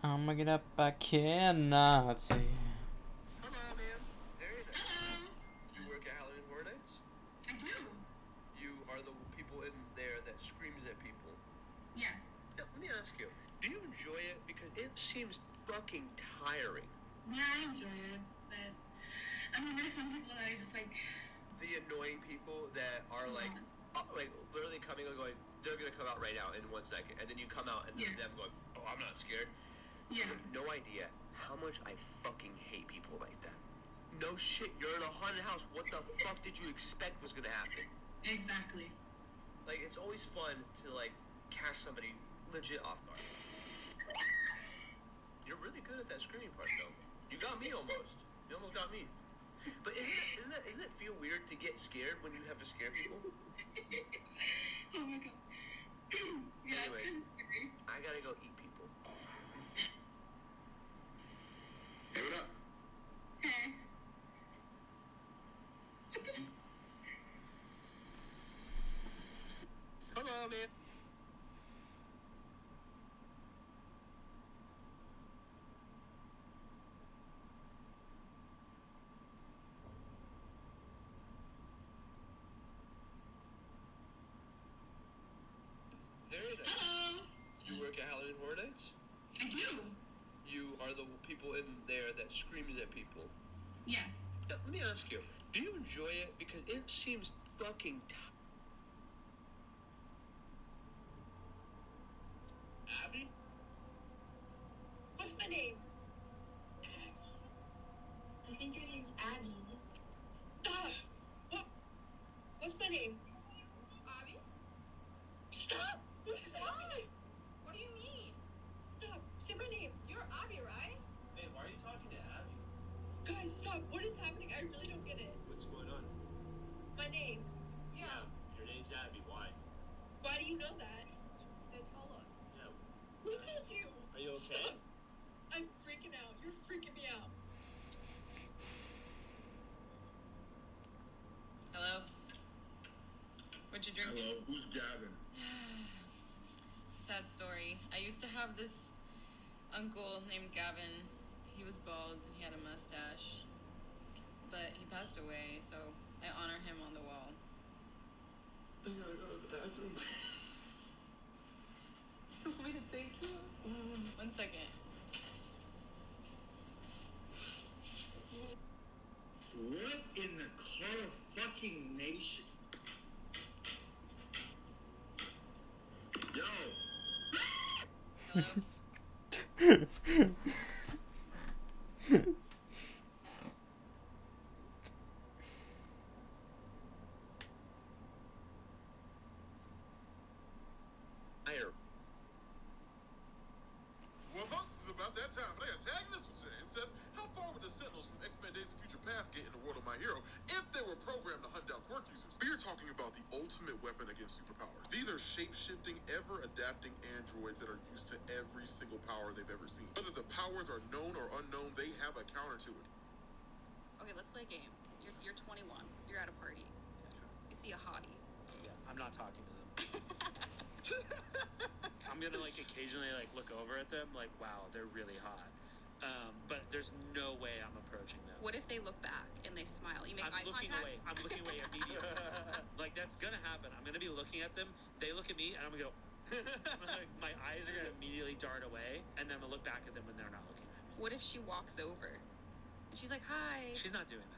I'ma get up, I cannot see. Hello, ma'am. There it is. You work at Halloween Horror Nights? I do. You are the people in there that screams at people. Yeah. Now, let me ask you, do you enjoy it? Because it seems fucking tiring. Yeah, I enjoy it, but I mean, there's some people that I just like. The annoying people that are like literally coming and going, they're gonna come out right now in 1 second, and then you come out and Yeah. them going, oh, I'm not scared. Yeah. You have no idea how much I fucking hate people like that. No shit, you're in a haunted house. What the fuck did you expect was gonna happen? Exactly. Like, it's always fun to like catch somebody legit off guard. You're really good at that screaming part, though. You got me almost. You almost got me. But isn't it feel weird to get scared when you have to scare people? Oh my god. Yeah, Anyways, it's kind of scary. I gotta go eat people. Hey, what up? Hey. What the? Hello, man. There it is. Hello. You work at Halloween Horror Nights? I do. You are the people in there that screams at people. Yeah. Now, let me ask you, do you enjoy it? Because it seems fucking Abby? What's my name? I think your name's Abby. Stop. What's my name? Abby? Stop. What is Why? What do you mean? Stop. Say my name. You're Abby, right? Hey, why are you talking to Abby? Guys, stop. What is happening? I really don't get it. What's going on? My name. Yeah. Your name's Abby. Why? Why do you know that? They told us. Yeah. Who told you? Are you okay? Stop. I'm freaking out. You're freaking me out. Hello? What you drinking? Hello, who's Gavin? Sad story. I used to have this uncle named Gavin. He was bald. He had a mustache. But he passed away, so I honor him on the wall. I gotta go to the bathroom. You want me to take you? 1 second. What in the car fucking nation? Yo! Hello? Higher. Well, folks, it's about that time. But I got tagged this one today. It says, how far would the Sentinels from X-Men Days of Future Past get in the world of My Hero if they were ultimate weapon against superpowers. These are shape-shifting, ever-adapting androids that are used to every single power they've ever seen. Whether the powers are known or unknown, they have a counter to it. Okay, let's play a game. You're 21. You're at a party. You see a hottie. Yeah, I'm not talking to them. I'm gonna like occasionally like look over at them like, wow, they're really hot. But there's no way I'm approaching them. What if they look back and they smile? You make eye looking contact? away. I'm looking away immediately. Like that's gonna happen. I'm gonna be looking at them. They look at me, and I'm gonna go. Like, my eyes are gonna immediately dart away, and then I'm gonna look back at them when they're not looking at me. What if she walks over and she's like, "Hi"? She's not doing that.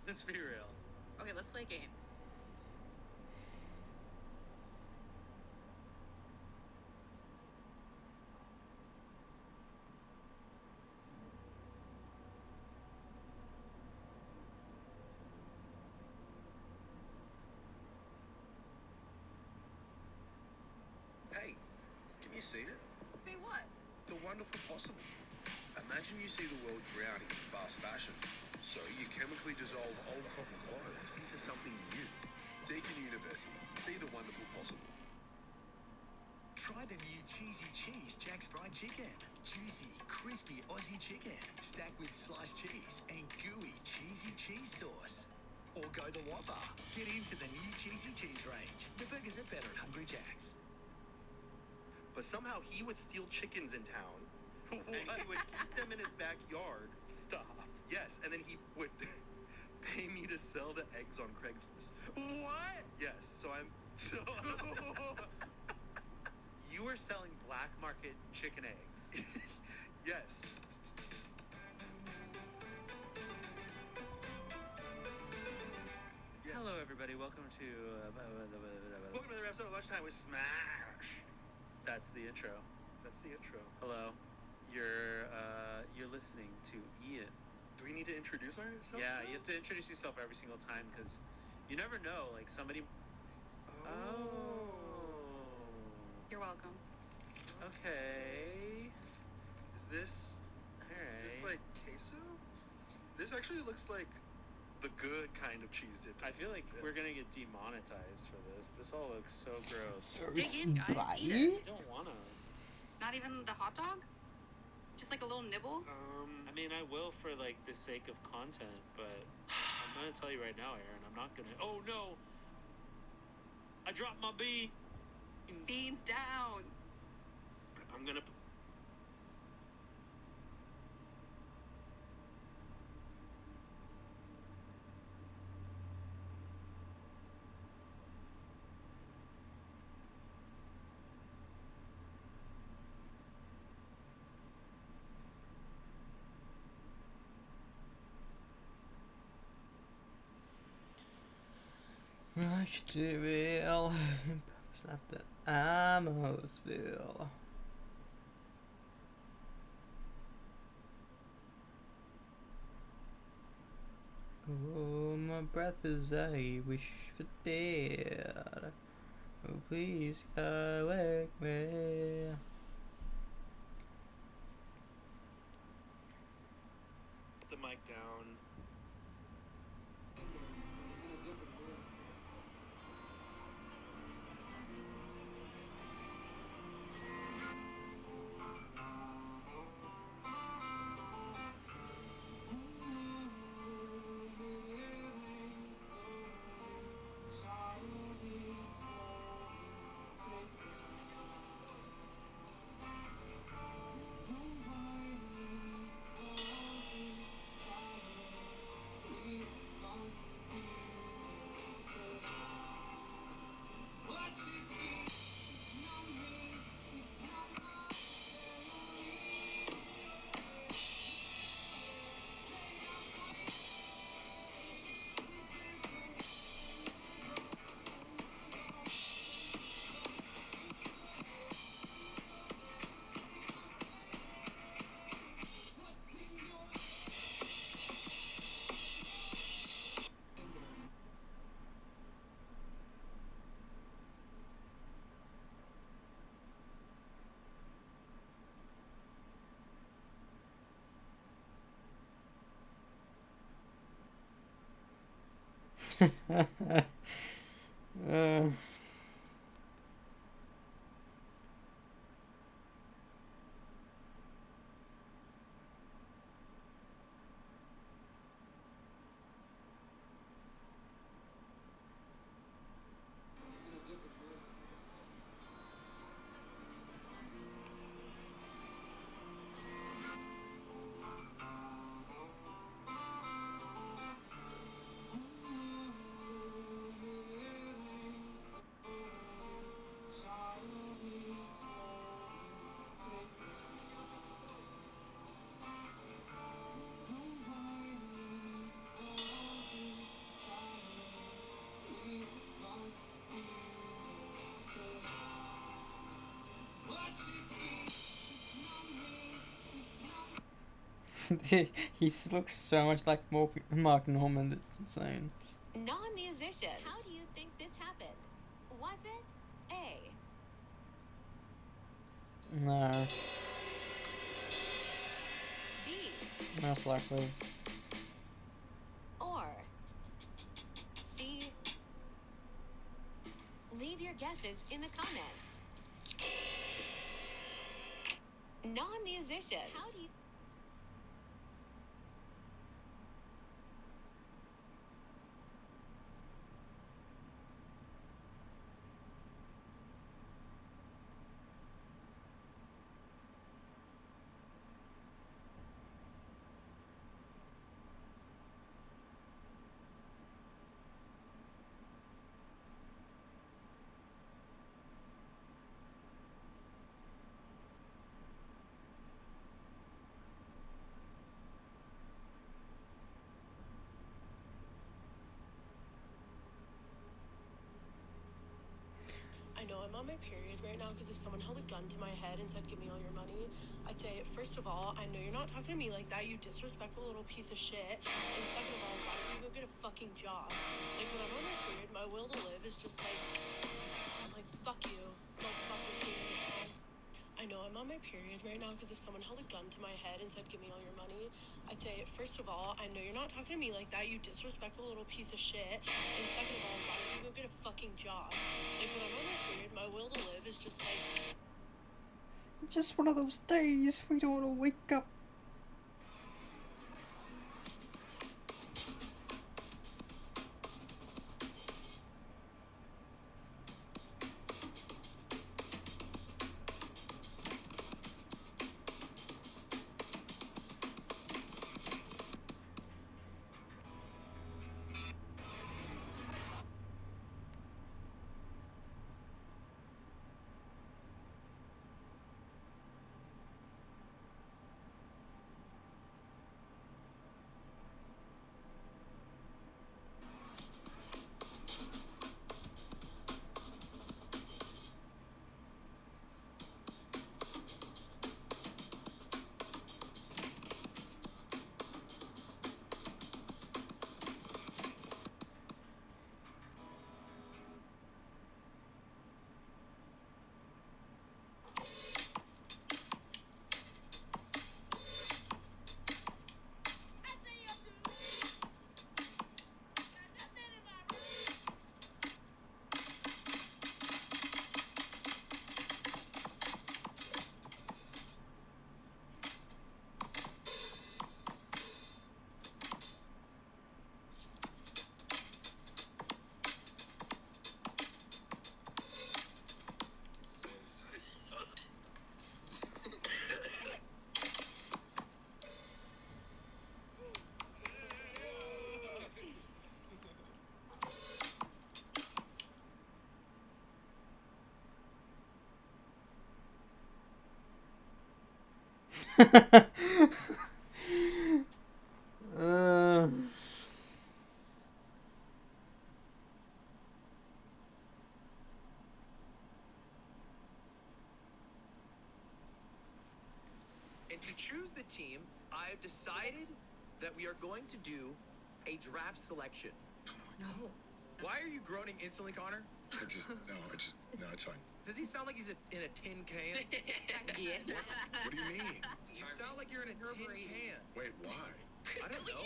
Let's be real. Okay, let's play a game. Hey, can you see it? See what? The wonderful possible. Imagine you see the world drowning in fast fashion. So you chemically dissolve old cotton clothes into something new. Deakin University. See the wonderful possible. Try the new Cheesy Cheese Jack's Fried Chicken. Juicy, crispy Aussie chicken stacked with sliced cheese and gooey cheesy cheese sauce. Or go the Whopper. Get into the new Cheesy Cheese range. The burgers are better at Hungry Jack's. But somehow he would steal chickens in town. And he would keep them in his backyard. Stop. Yes, and then he would pay me to sell the eggs on Craigslist. What? Yes, so I'm... So... You were selling black market chicken eggs. Yes. Hello, everybody. Welcome to Welcome to another episode of Lunchtime with Smash. That's the intro. That's the intro. Hello. You're listening to Ian. Do we need to introduce ourselves? Yeah, now? you have to introduce yourself every single time because you never know. Like somebody. Oh. You're welcome. Okay. Is this like queso? This actually looks like the good kind of cheese dip. I feel like we're gonna get demonetized for this. This all looks so gross. Dig in, guys. Eat it. I don't wanna. Not even the hot dog? Just like a little nibble? I mean, I will for like the sake of content, but I'm gonna tell you right now, Aaron. I'm not gonna. Oh no! I dropped my beans. Beans down. I'm gonna. Much too real. Slap the atmosphere. Oh, my breath is a wish for dead. Oh, please go wake me. Put the mic down. uh, he looks so much like Mark Norman. It's insane. Non-musicians. How do you think this happened? Was it A, No, B, most likely. or C? Leave your guesses in the comments. Non-musicians. How do you... I know I'm on my period right now because if someone held a gun to my head and said, give me all your money, I'd say, first of all, I know you're not talking to me like that, you disrespectful little piece of shit. And second of all, why don't you go get a fucking job? Like, when I'm on my period, my will to live is just like, fuck you. Don't fuck with me. I know I'm on my period right now because if someone held a gun to my head and said, give me all your money, I'd say, first of all, I know you're not talking to me like that, you disrespectful little piece of shit. And second of all, why don't you go get a fucking job? Like, when I'm on my period, my will to live is just like... Just one of those days we don't want to wake up. uh... And to choose the team, I've decided that we are going to do a draft selection. No. Why are you groaning instantly, Connor? No, it's fine. Does he sound like he's in a tin can? Yes. What do you mean? You sound like you're in a tin can. Wait, why? I don't know.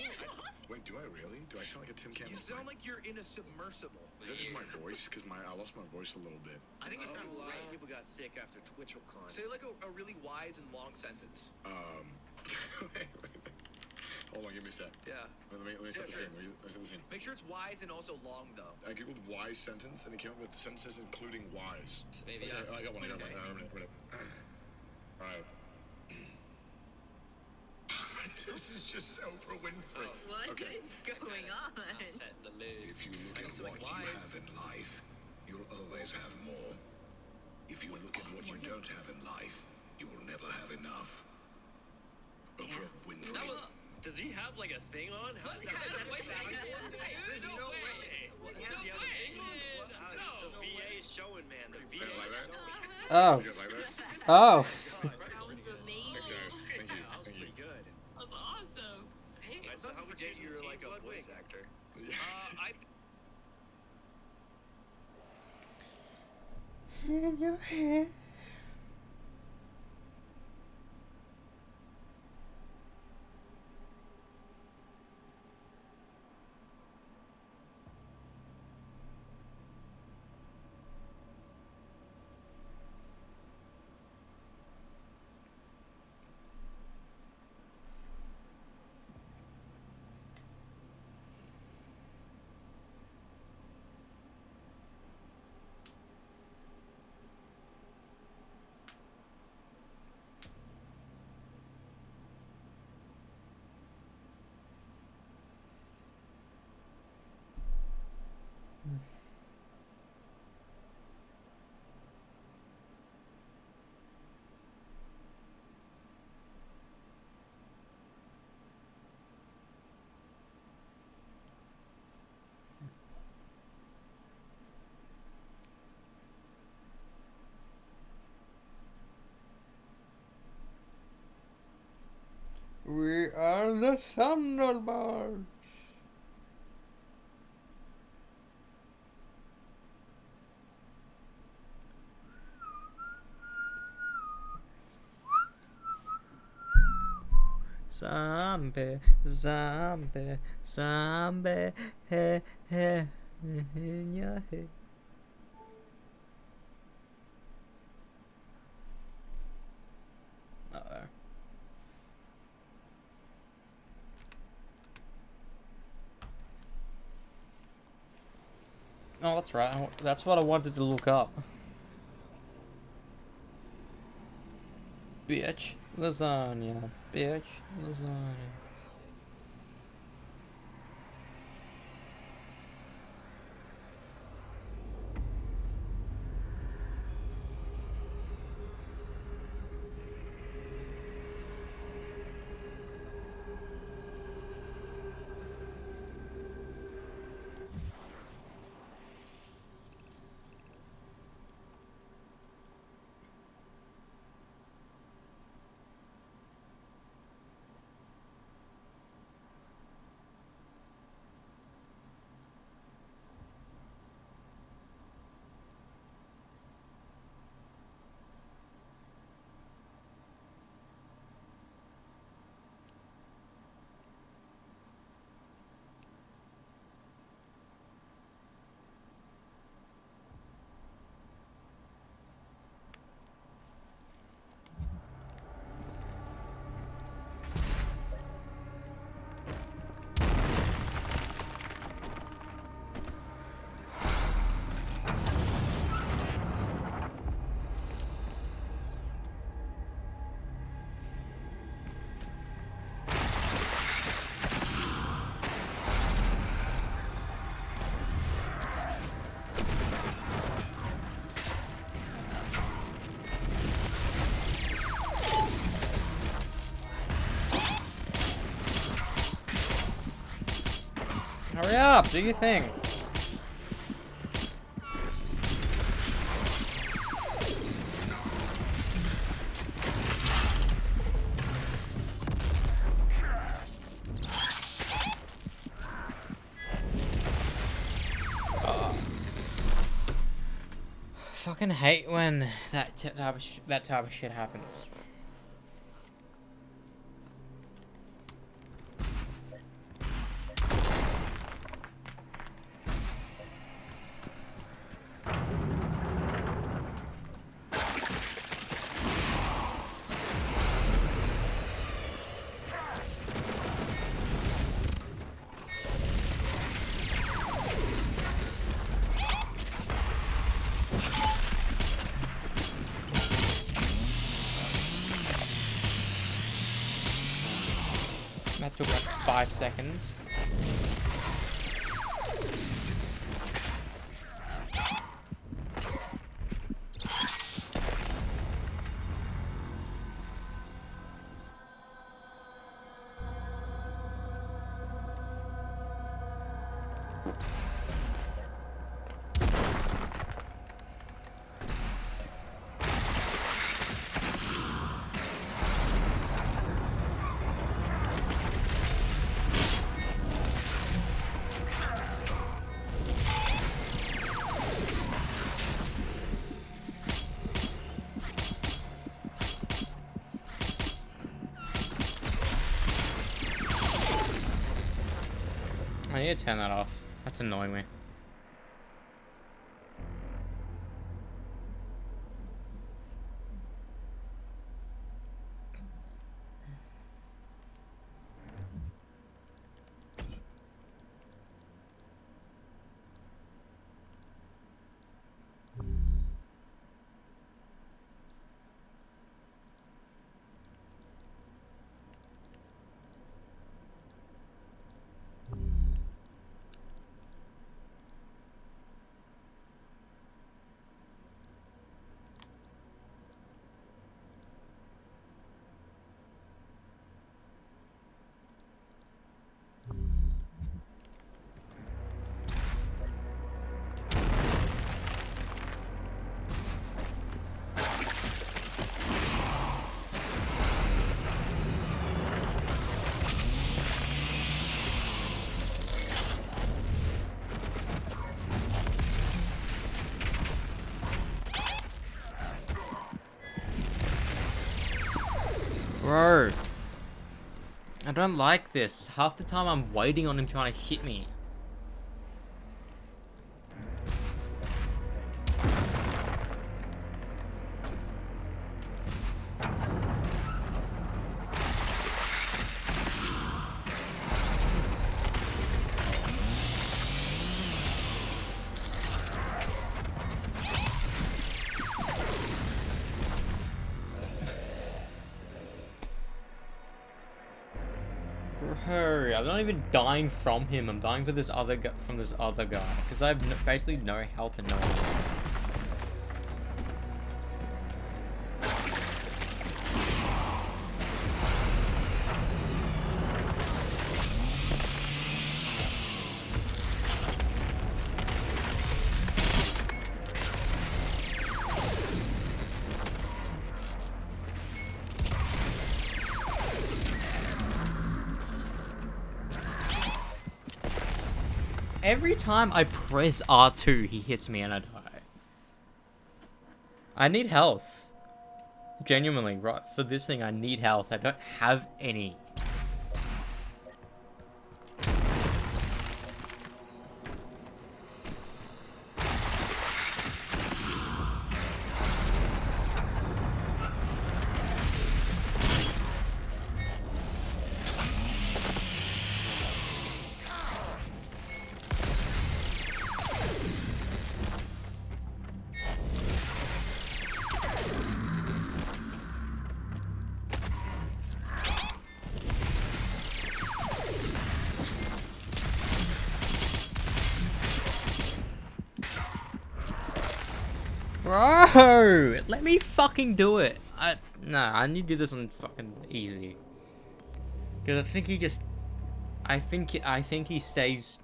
Wait, do I really? Do I sound like a Tim Campbell? You sound like you're in a submersible. Is that just my voice? Because I lost my voice a little bit. I think it's kind of right. People got sick after TwitchCon. Say like a really wise and long sentence. Wait. Hold on, give me a sec. Yeah. Let me set the scene. Let me set the scene. Make sure it's wise and also long though. I googled wise sentence and it came up with sentences including wise. Maybe okay, I got one. All right. This is just Oprah Winfrey. What Okay. is going on? Set the mood. If you look at what you have in life, you'll always have more. If you look at what you don't have in life, you will never have enough. Oprah Winfrey. Does he have like a thing on? How did that There's no way. No. The VA is showing, man. The VA is showing. Oh. You guys like that? Oh. That was amazing. Thanks, guys. Thank you. That was pretty good. That was awesome. So how would you You're like a voice actor. In your head. We are the Thunderbirds. Zombie, zombie, zombie, hey, hey, in your head. Uh-oh. Oh, that's right. That's what I wanted to look up. Bitch, lasagna. Bitch, lasagna. Hurry up, do your thing. Fucking hate when that type of shit happens. That took like 5 seconds. I need to turn that off. That's annoying me. Bro, I don't like this. Half the time I'm waiting on him trying to hit me. Bro, I'm not even dying from him. I'm dying for this other from this other guy because I have basically no health and no ammo. Every time I press R2, he hits me and I die. I need health. Genuinely, right? For this thing, I need health. I don't have any. Bro, let me fucking do it. I need to do this on fucking easy. Because I think he just, I think he stays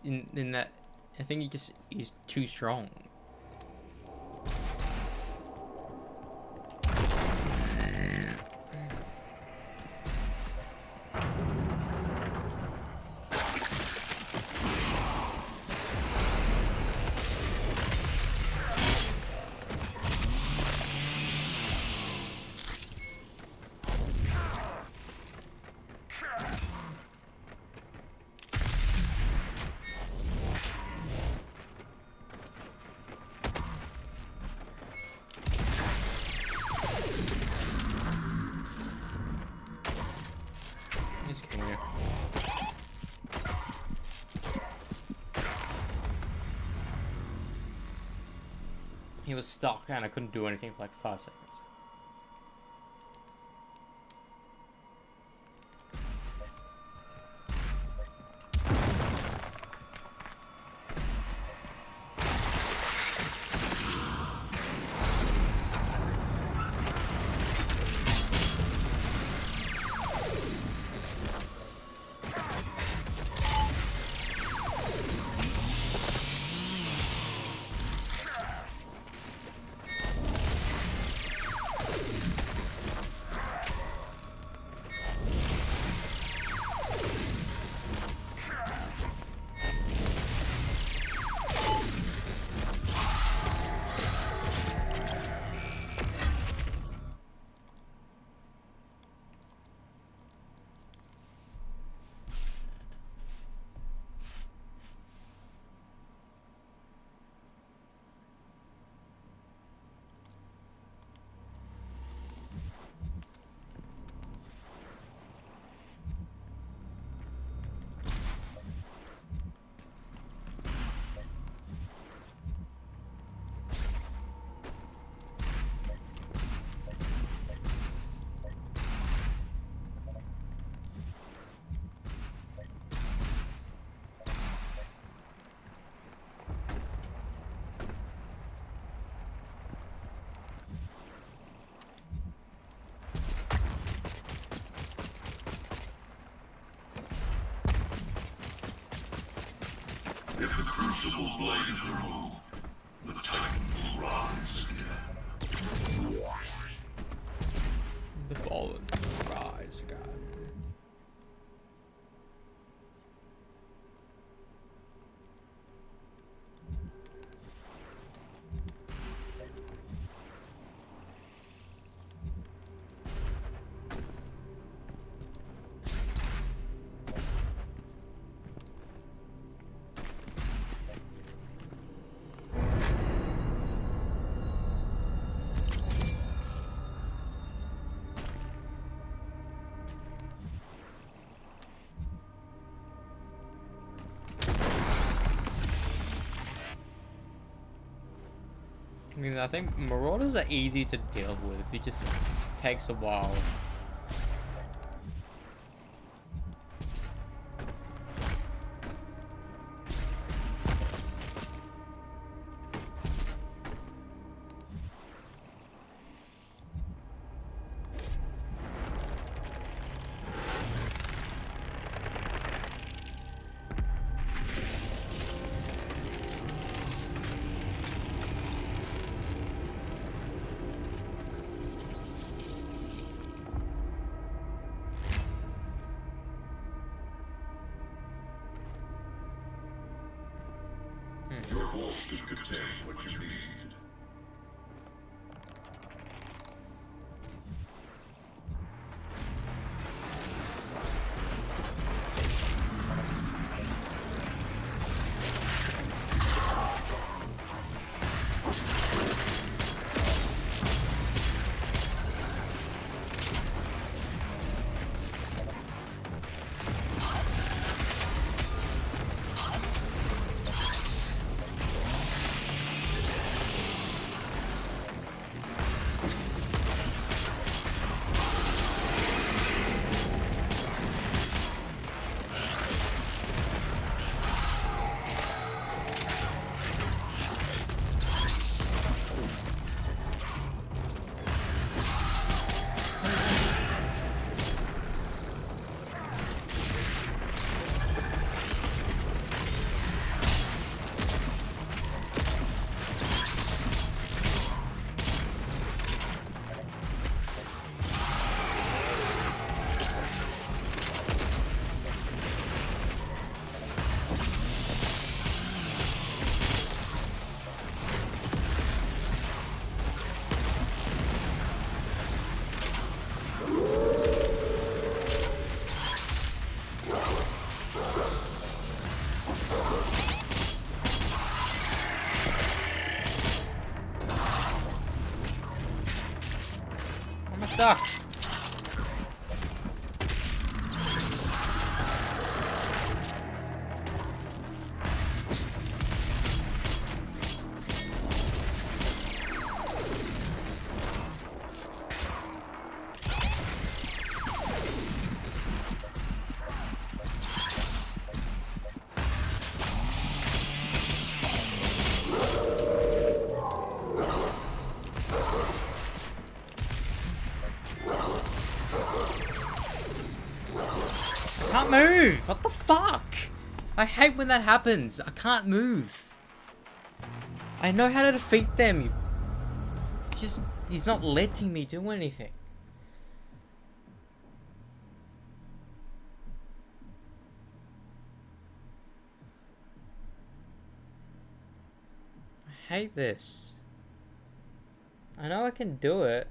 in that. I think he's too strong. He was stuck and I couldn't do anything for like 5 seconds. crucible blades removed, the Titan will rise again. The fallen rise again. I mean, I think Marauders are easy to deal with. It just takes a while. Your vault should contain what you need. I'm stuck. I can't move! What the fuck? I hate when that happens. I can't move. I know how to defeat them. It's just, he's not letting me do anything. I hate this. I know I can do it.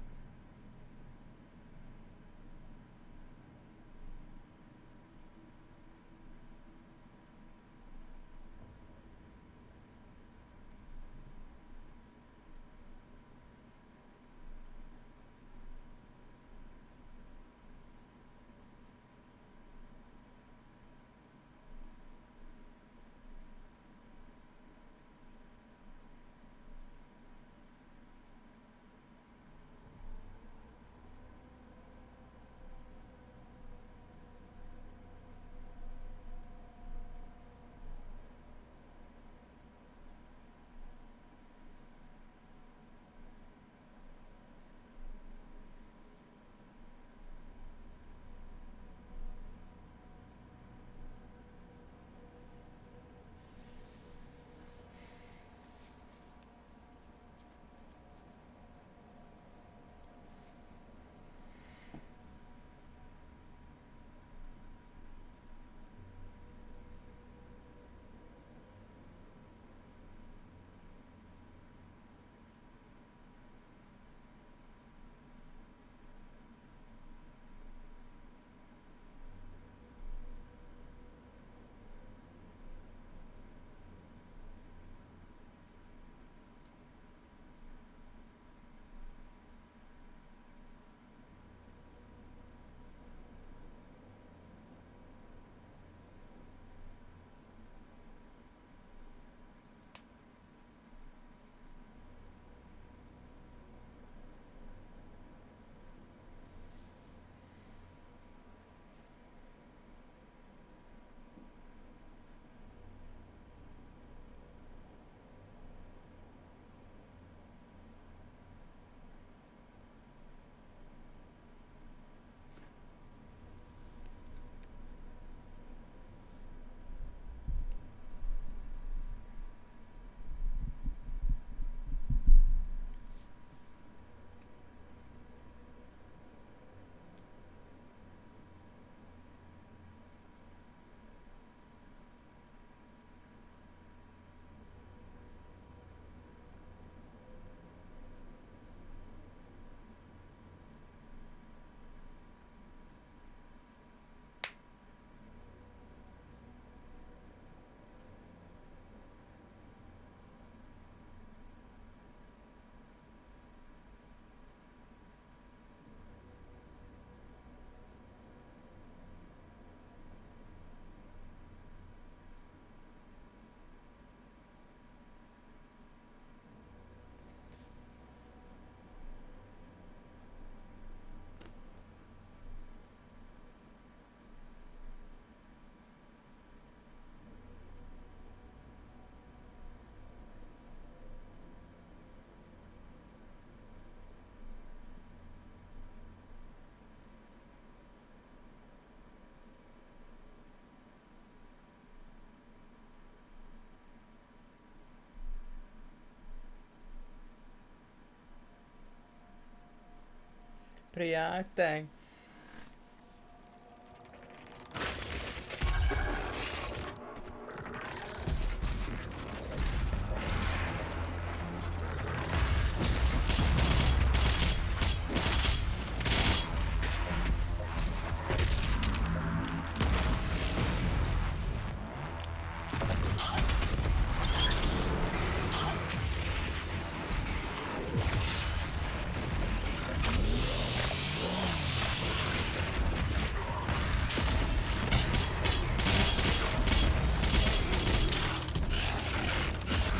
Priate.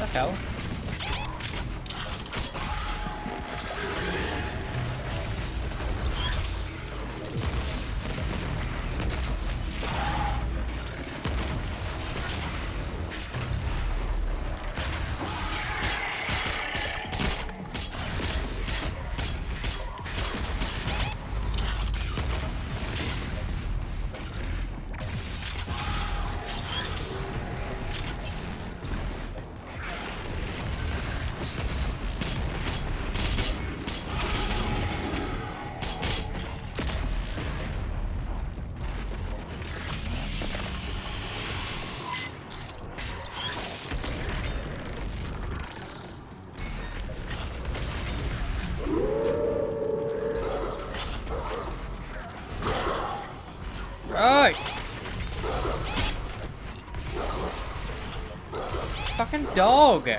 The hell? Right. Fucking dog.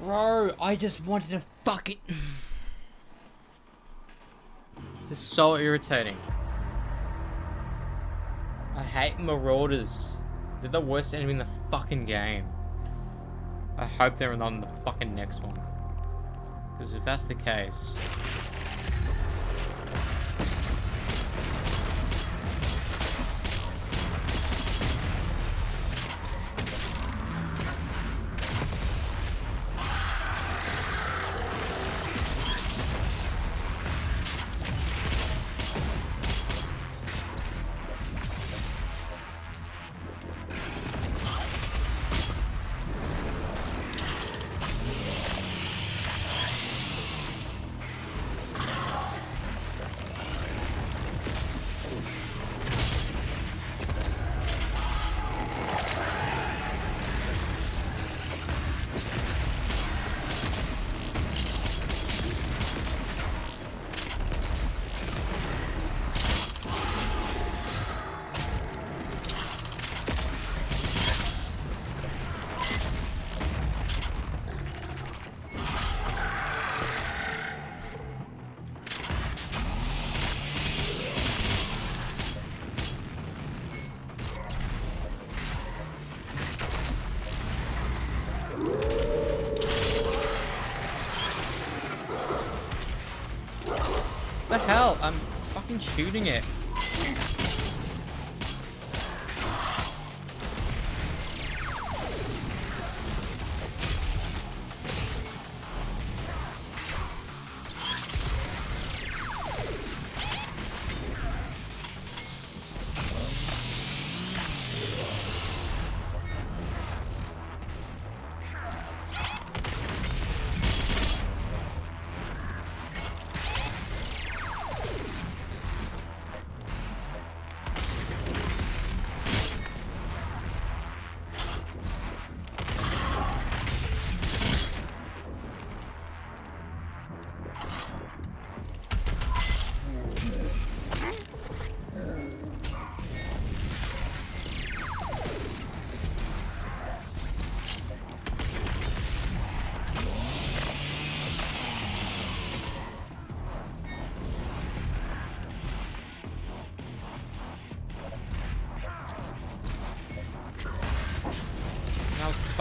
Bro, I just wanted to fucking... This is so irritating. I hate Marauders. They're the worst enemy in the fucking game. I hope they're not in the fucking next one. Because if that's the case... What the hell? I'm fucking shooting it.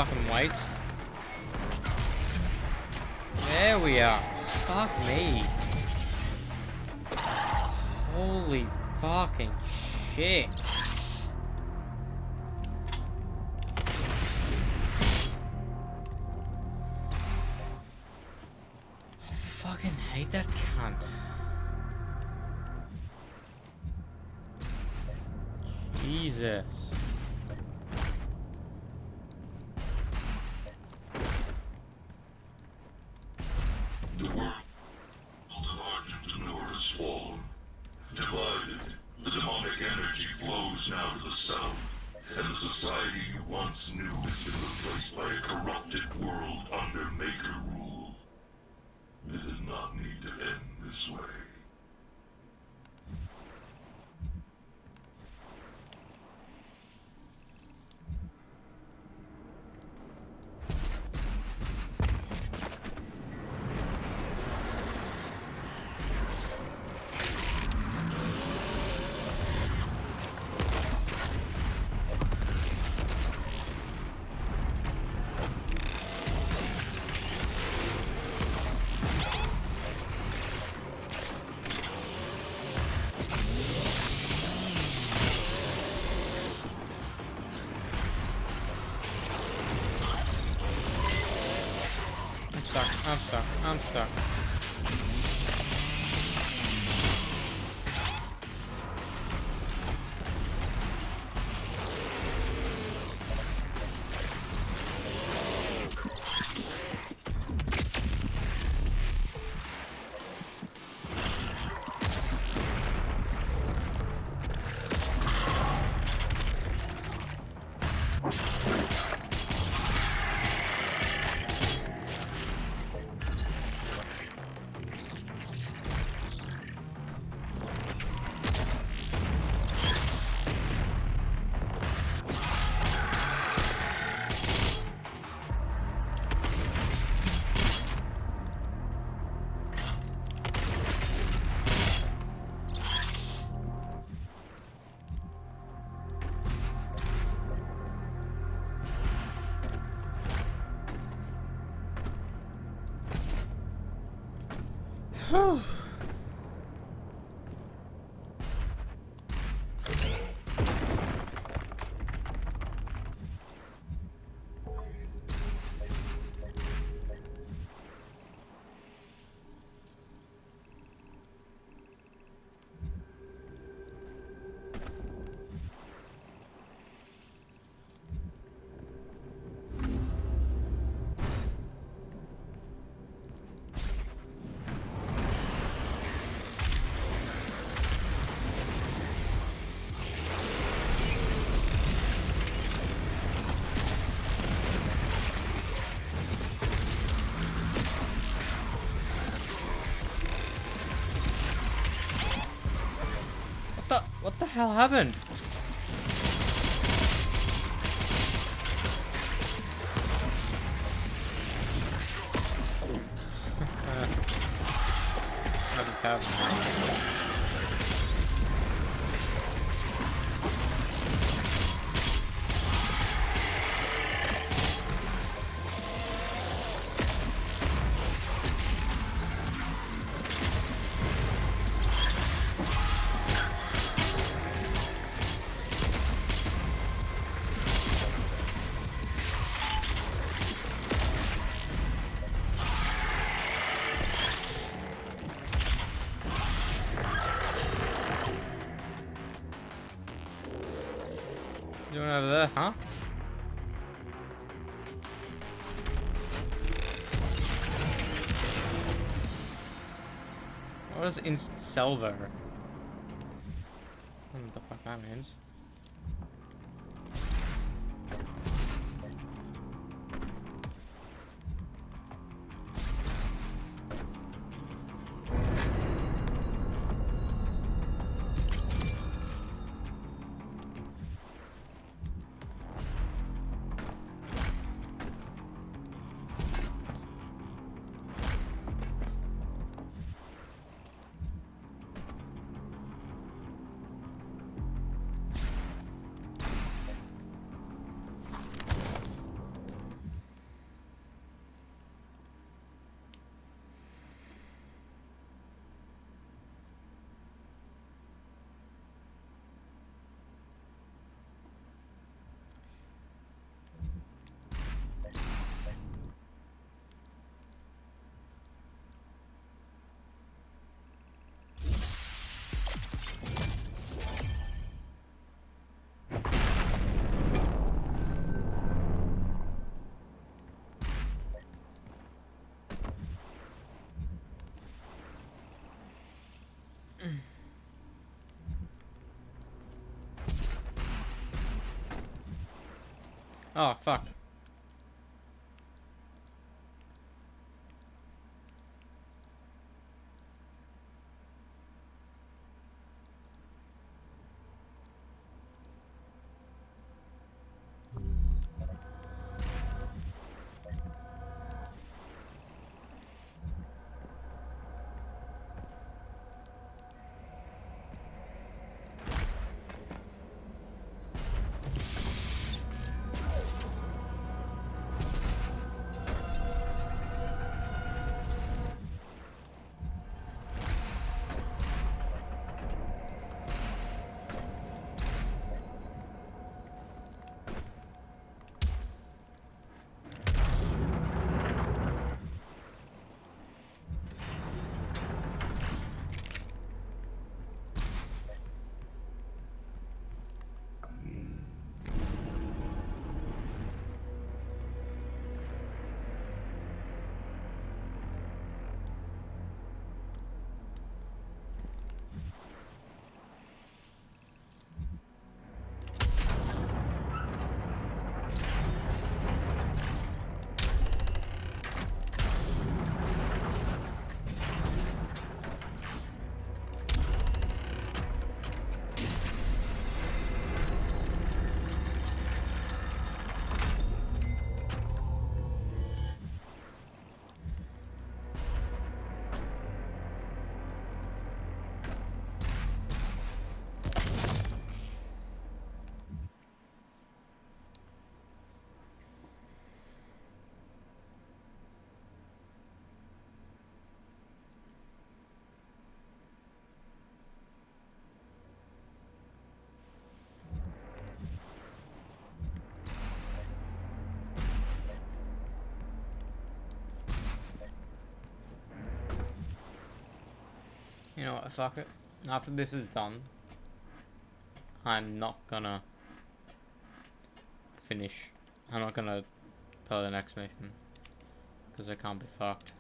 fucking waste. There we are. Fuck me. Holy fucking shit. I fucking hate that cunt. Jesus. The world of Argentinor has fallen. Divided, the demonic energy flows now to the south, and the society you once knew has been replaced by a corrupted world under Maker rule. It did not need to end this way. I'm stuck. Whew. What the hell happened? Nothing happened. Doing over there, huh? What is instant salvo? I don't know what the fuck that means. Oh, fuck. You know what, fuck it. After this is done, I'm not gonna finish. I'm not gonna play the next mission, because I can't be fucked.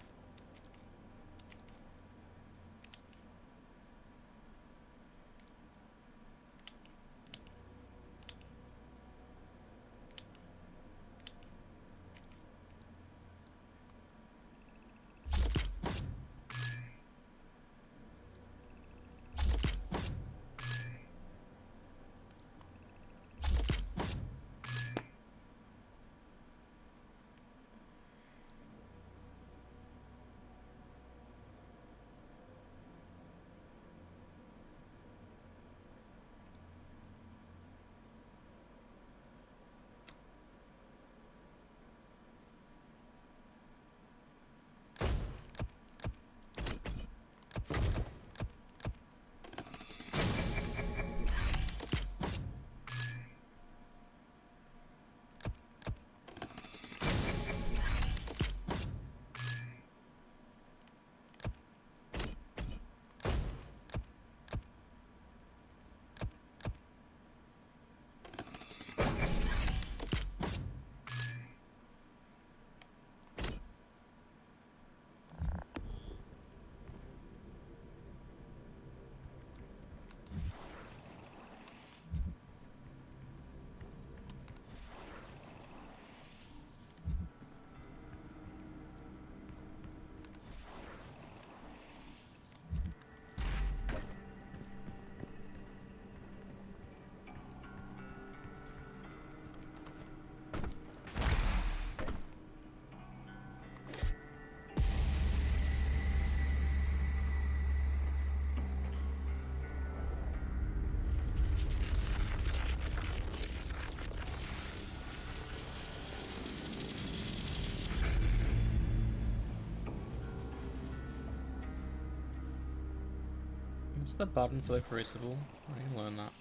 What's the button for the crucible? I didn't learn that.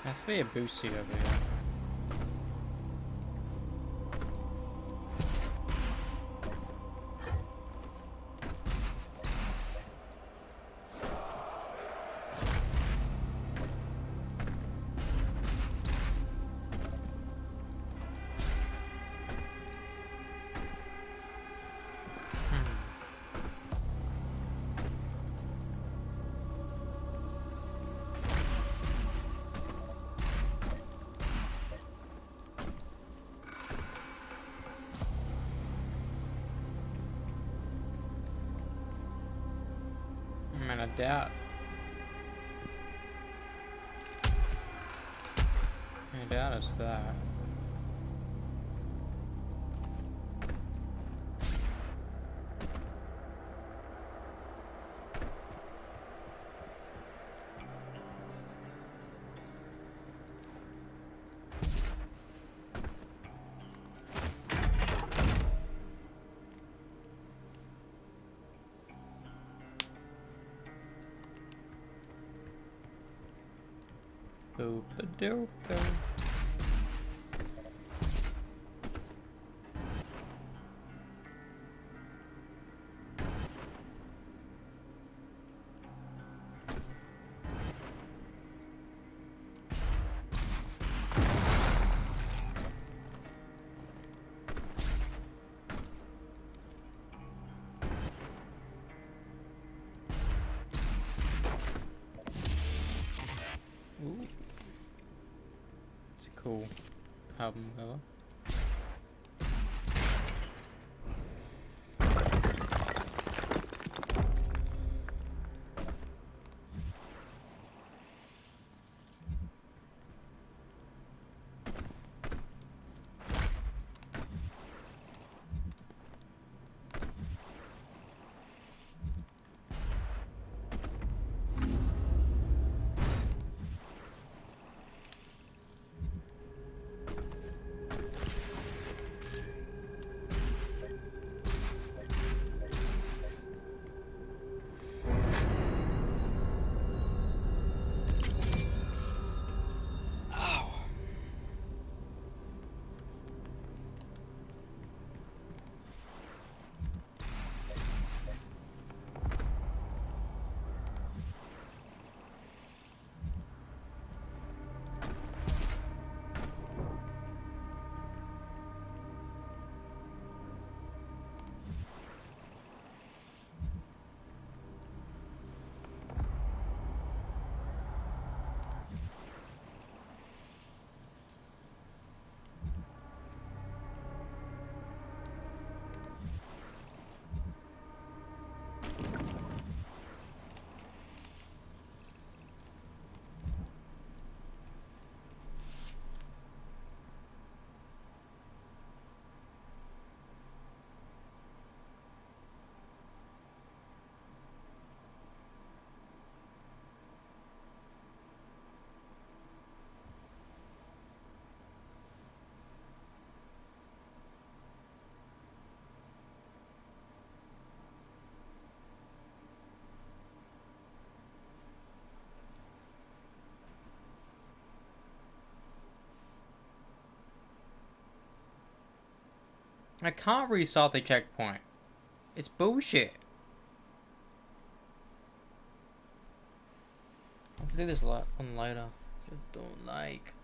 Has to be a boost seat over here. Man, I doubt. I doubt it's that. Boop-a-doop-a. Ooh. It's a cool album cover. I can't restart the checkpoint. It's bullshit. I'll do this one later. Just don't like.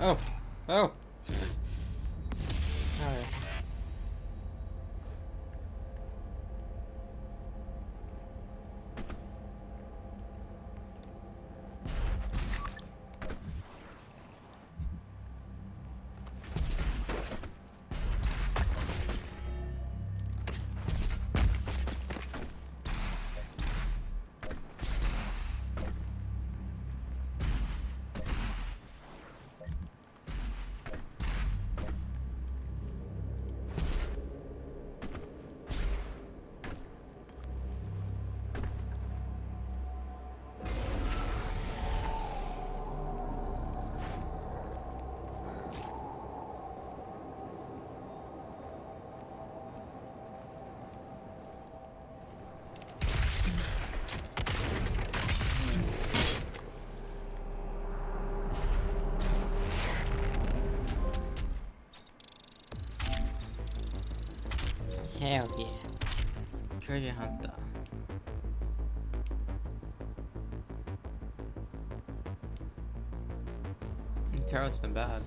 Oh. Oh. Alright. Hell yeah. Treasure hunter. Turrets are bad.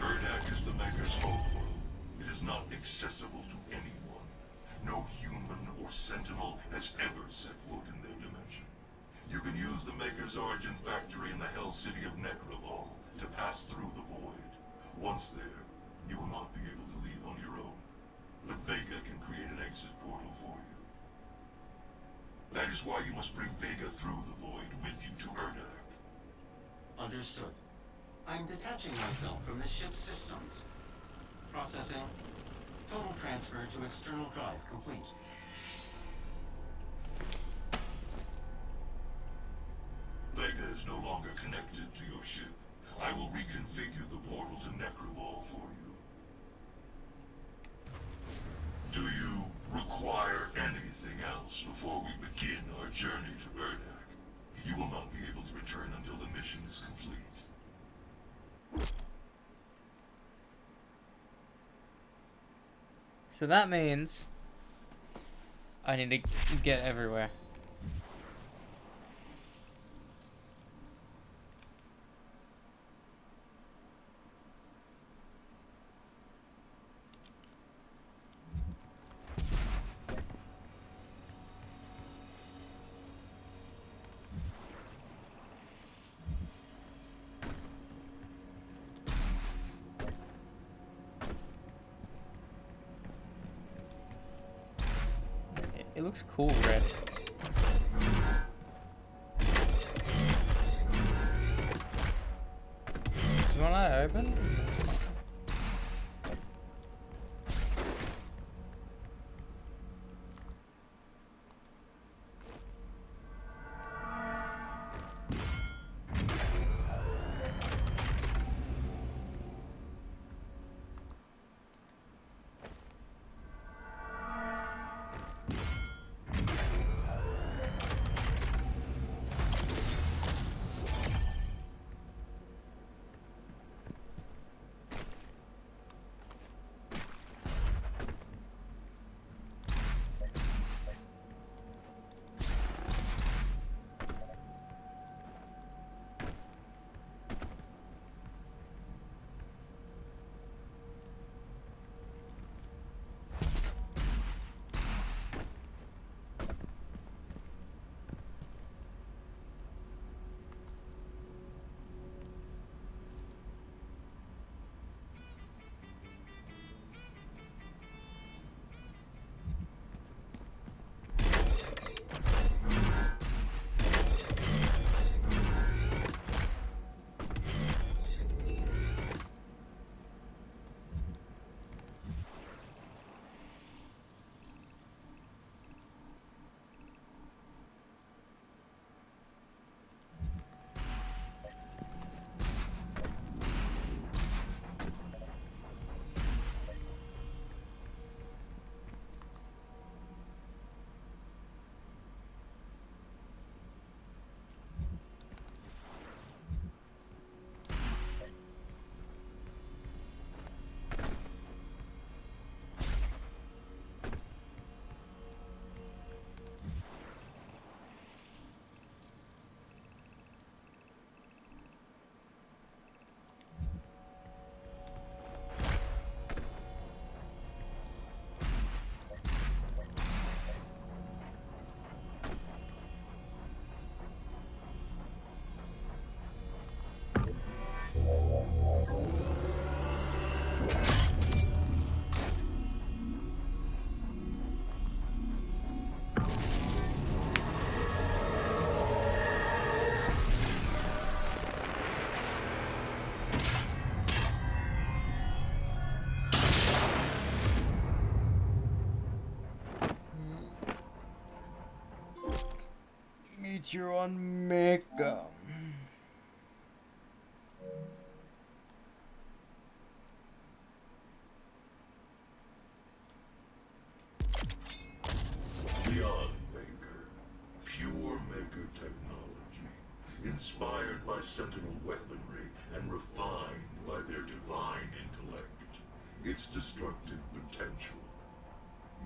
Erdak is the Maker's homeworld. It is not accessible to anyone. No human or sentinel has ever set foot in their dimension. You can use the Maker's origin factory in the Hell City of Necravol to pass through the void. Once there, you will not be able to leave on your own. But Vega can create an exit portal for you. That is why you must bring Vega through the void with you to Erdak. Understood. I'm detaching myself from the ship's systems. Processing. Total transfer to external drive complete. Vega is no longer connected to your ship. I will reconfigure the portal to Necravol for you. Do you require anything else before we begin our journey to Erdak? You will not be able to return until the mission is complete. So that means I need to get everywhere. It looks cool, red. open? Meteor on Mega. Beyond Maker. Pure Maker technology. Inspired by Sentinel weaponry and refined by their divine intellect. Its destructive potential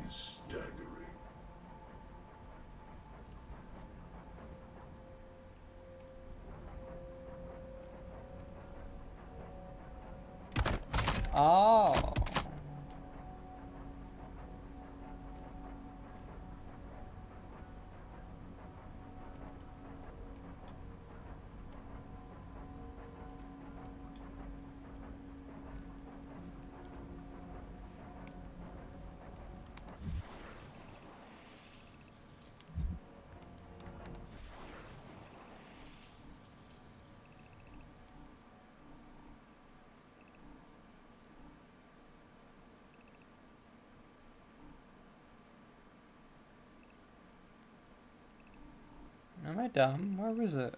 is staggering. Oh. Am I dumb? Where is it?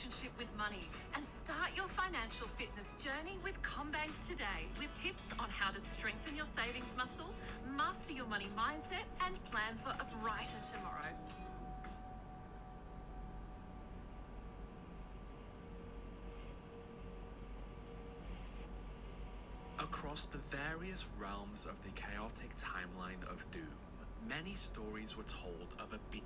relationship with money and start your financial fitness journey with CommBank today, with tips on how to strengthen your savings muscle, master your money mindset, and plan for a brighter tomorrow. Across the various realms of the chaotic timeline of doom, many stories were told of a being.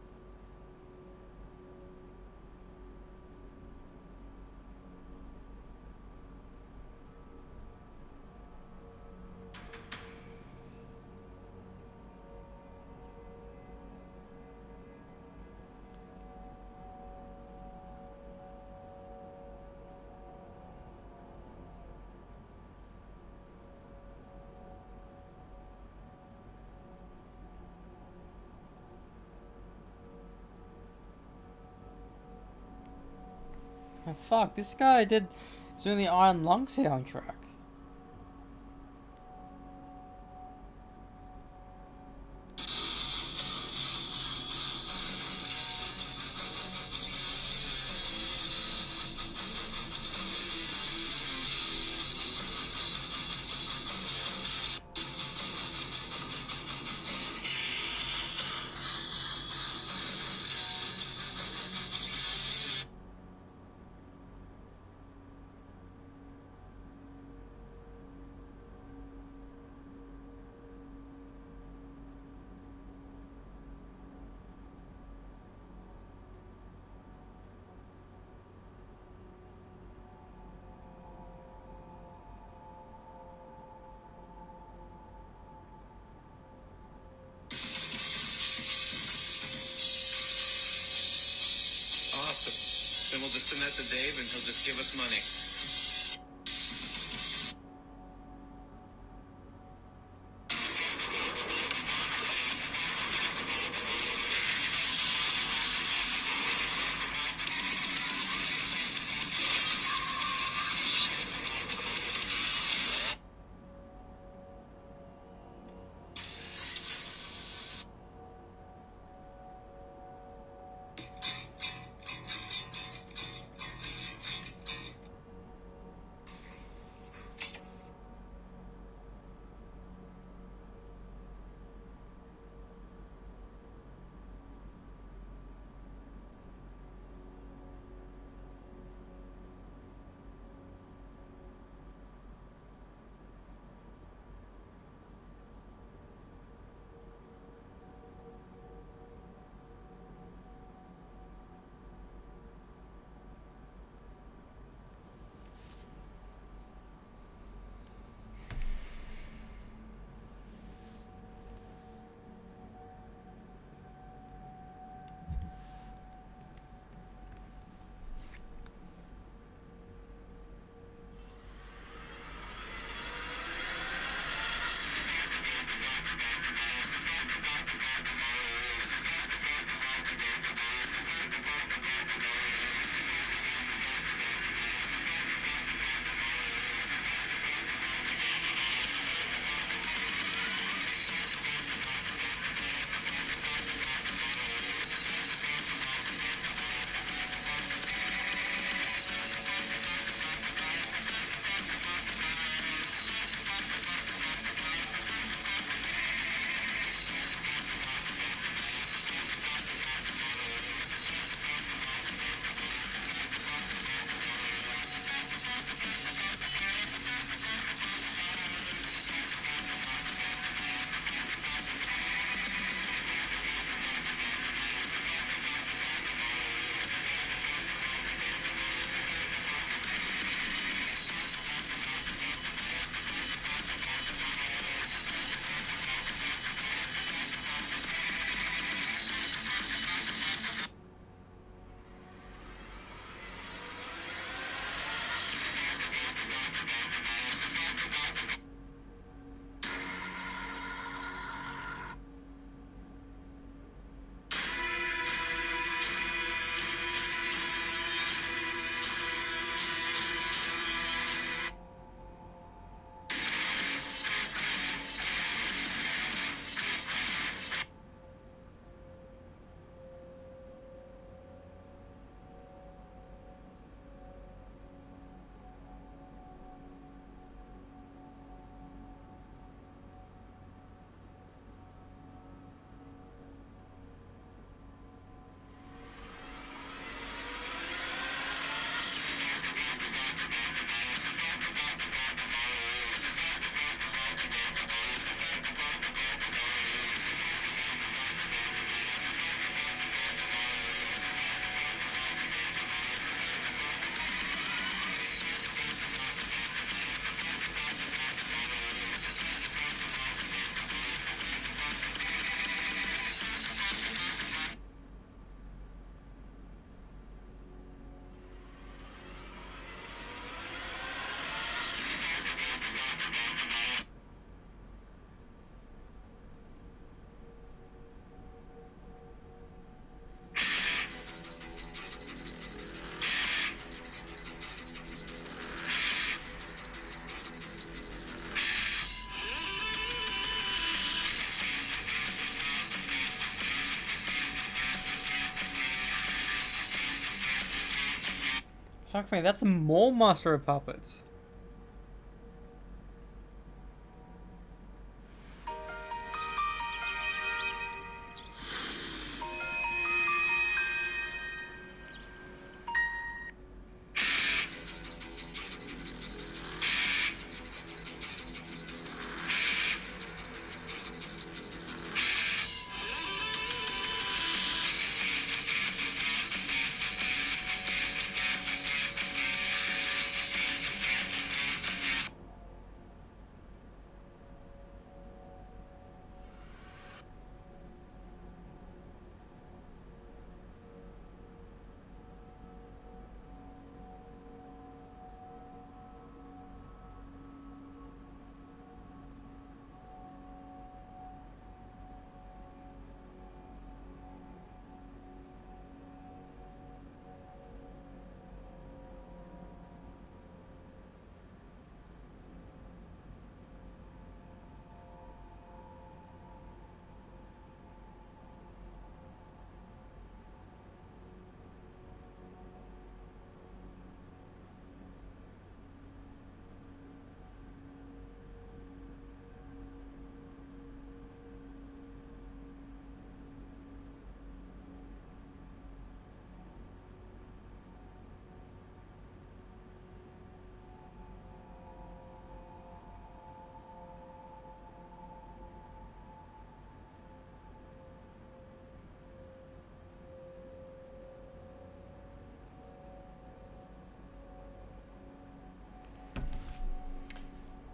Oh, fuck, this guy did. He's doing the Iron Lung soundtrack. Awesome. Then we'll just send that to Dave and he'll just give us money. Fuck me, that's more Master of Puppets.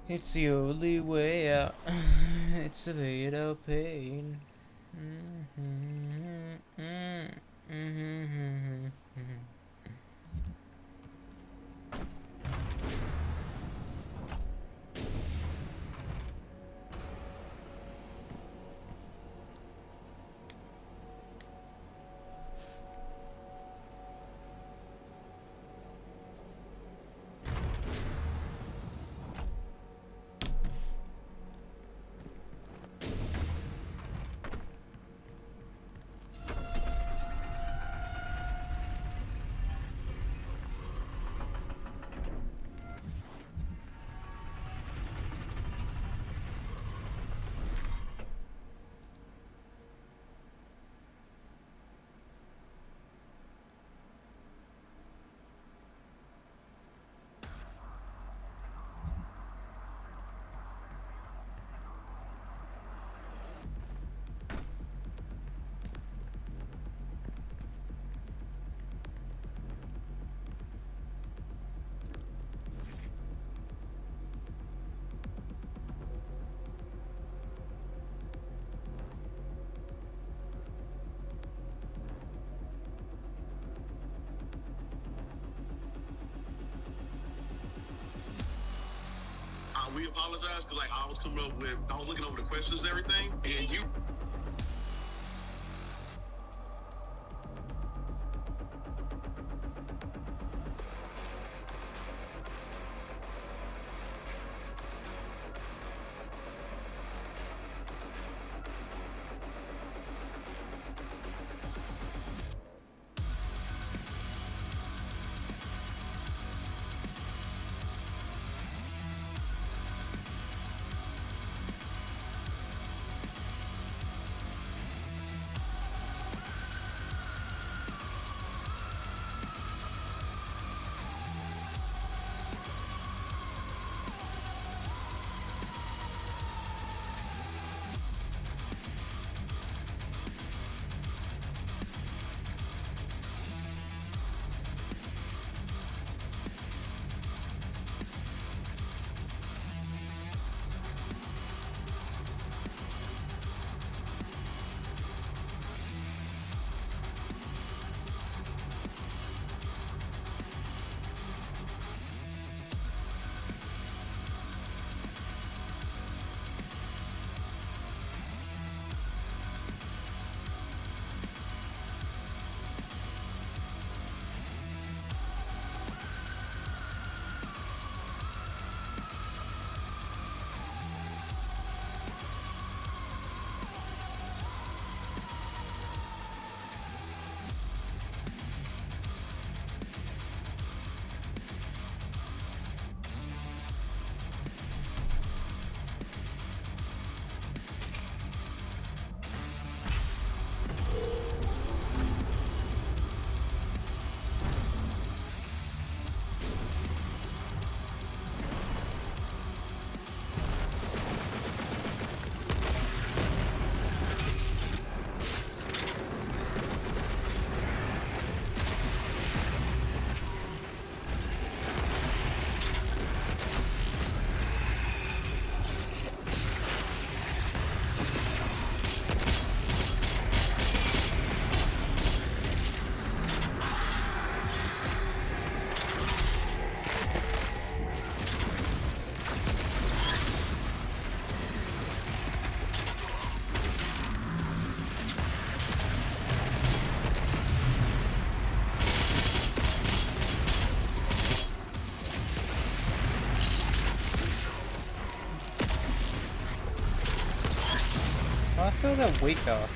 It's the only way out. It's a bit of pain. We apologize because like I was coming up with, I was looking over the questions and everything, and you. feel they're weaker.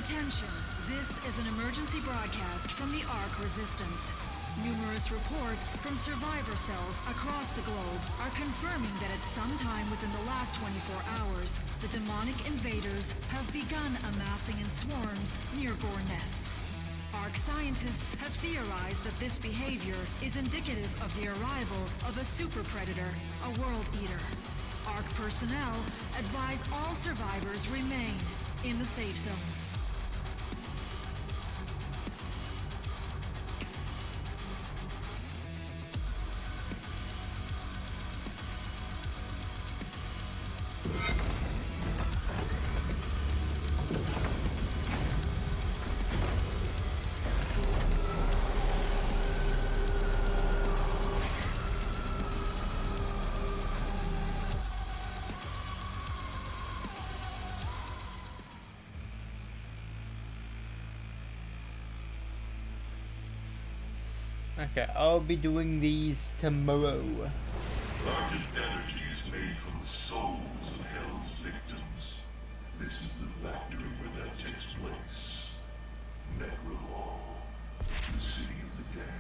Attention, this is an emergency broadcast from the Ark Resistance. Numerous reports from survivor cells across the globe are confirming that at some time within the last 24 hours, the demonic invaders have begun amassing in swarms near Boar nests. Ark scientists have theorized that this behavior is indicative of the arrival of a super predator, a world eater. Ark personnel advise all survivors remain in the safe zones. Okay, I'll be doing these tomorrow. Darkened energy is made from the souls of Hell's victims. This is the factory where that takes place. Necrolol, the city of the damned.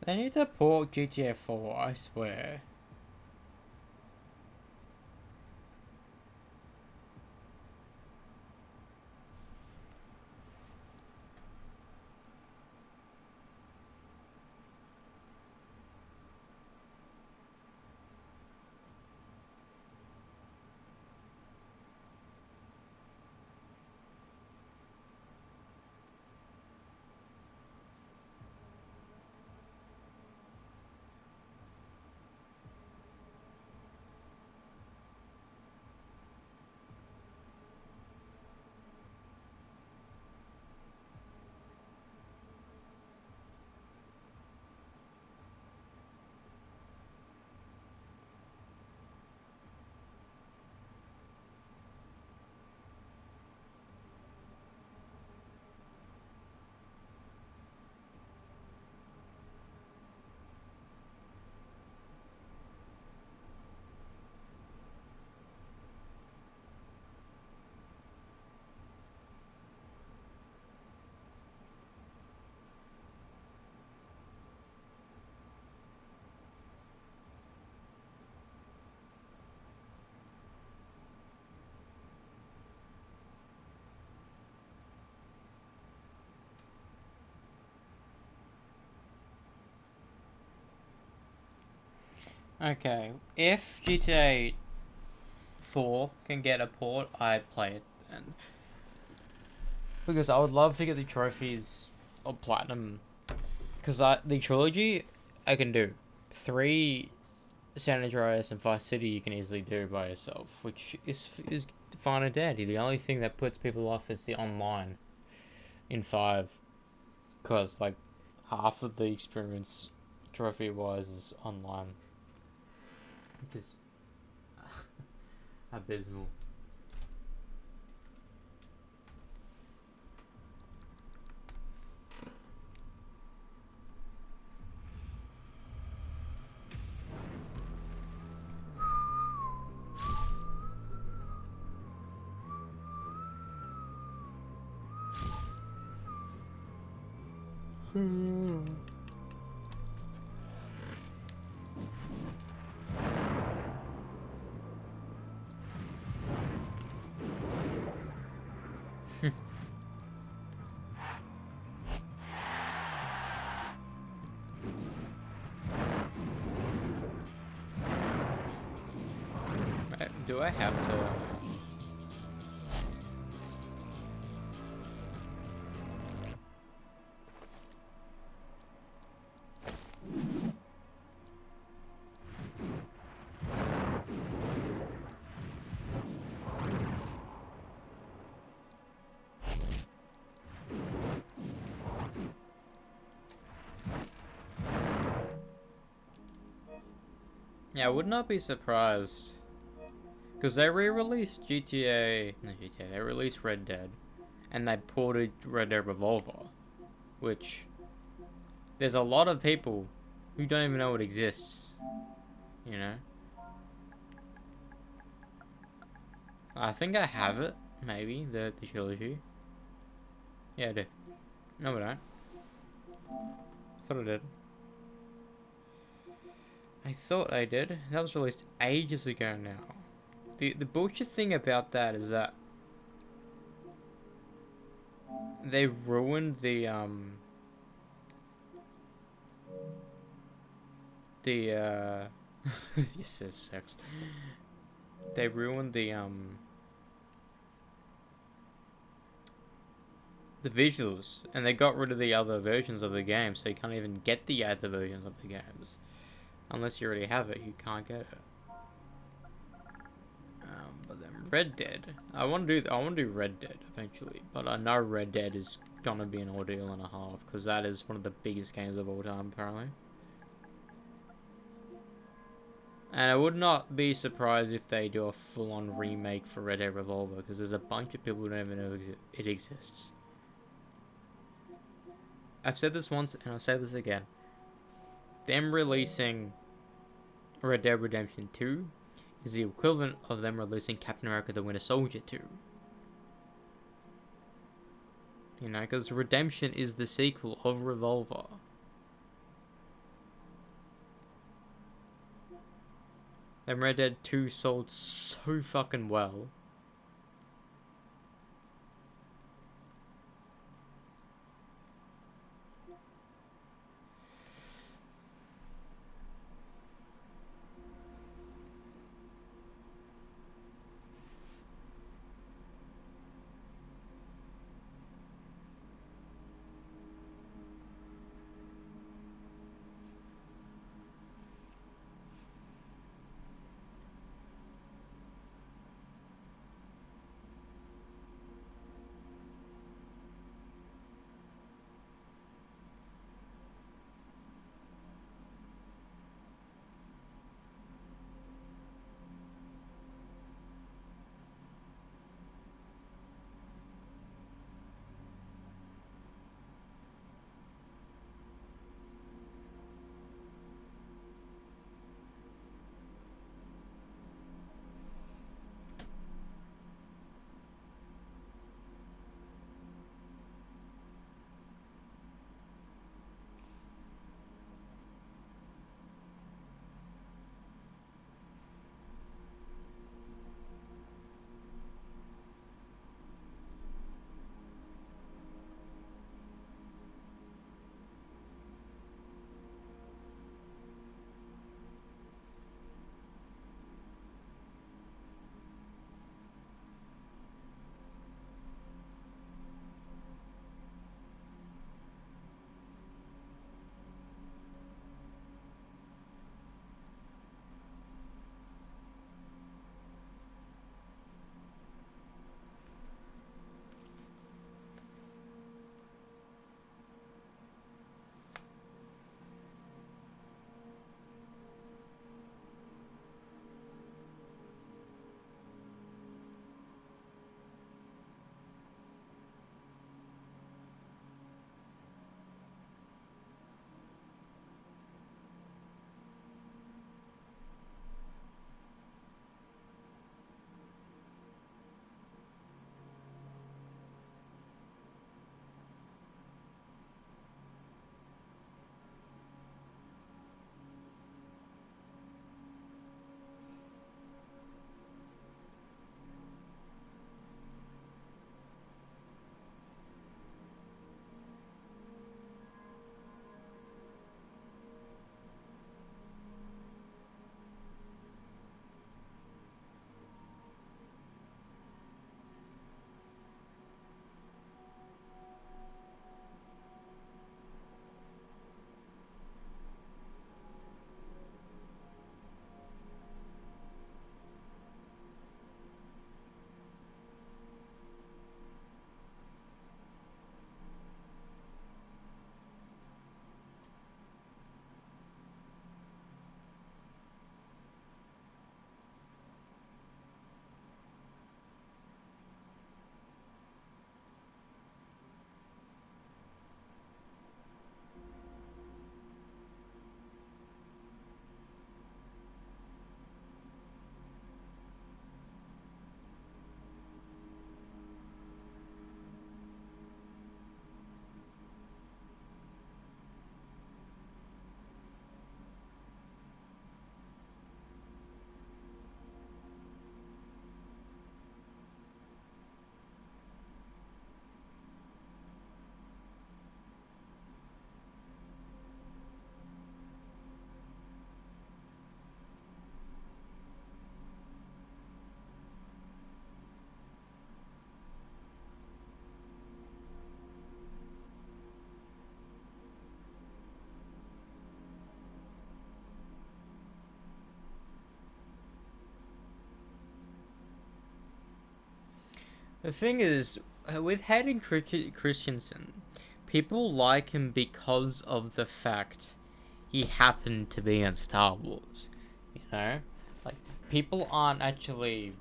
They need to port GTA 4, I swear. Okay, if GTA 4 can get a port, I'd play it then. Because I would love to get the trophies of platinum. Because the trilogy I can do. 3 San Andreas and Vice City you can easily do by yourself, which is fine and dandy. The only thing that puts people off is the online in 5, because like half of the experience trophy wise is online, which is abysmal. Do I have to? Yeah, I would not be surprised. Because they re-released GTA... No, GTA. They released Red Dead. And they ported Red Dead Revolver. Which... There's a lot of people who don't even know it exists. You know? I think I have it. Maybe. The trilogy. Yeah, I do. No, I don't. I thought I did. I thought I did. That was released ages ago now. The bullshit thing about that is that they ruined the you said sex. They ruined the visuals, and they got rid of the other versions of the game, so you can't even get the other versions of the games. Unless you already have it, you can't get it. But then Red Dead, I want to do Red Dead eventually, but I know Red Dead is gonna be an ordeal and a half, because that is one of the biggest games of all time, apparently. And I would not be surprised if they do a full-on remake for Red Dead Revolver, because there's a bunch of people who don't even know it exists. I've said this once, and I'll say this again. Them releasing Red Dead Redemption 2 is the equivalent of them releasing Captain America the Winter Soldier 2. You know, because Redemption is the sequel of Revolver. And Red Dead 2 sold so fucking well. The thing is, with Hayden Christensen, people like him because of the fact he happened to be in Star Wars. You know? Like, people aren't actually...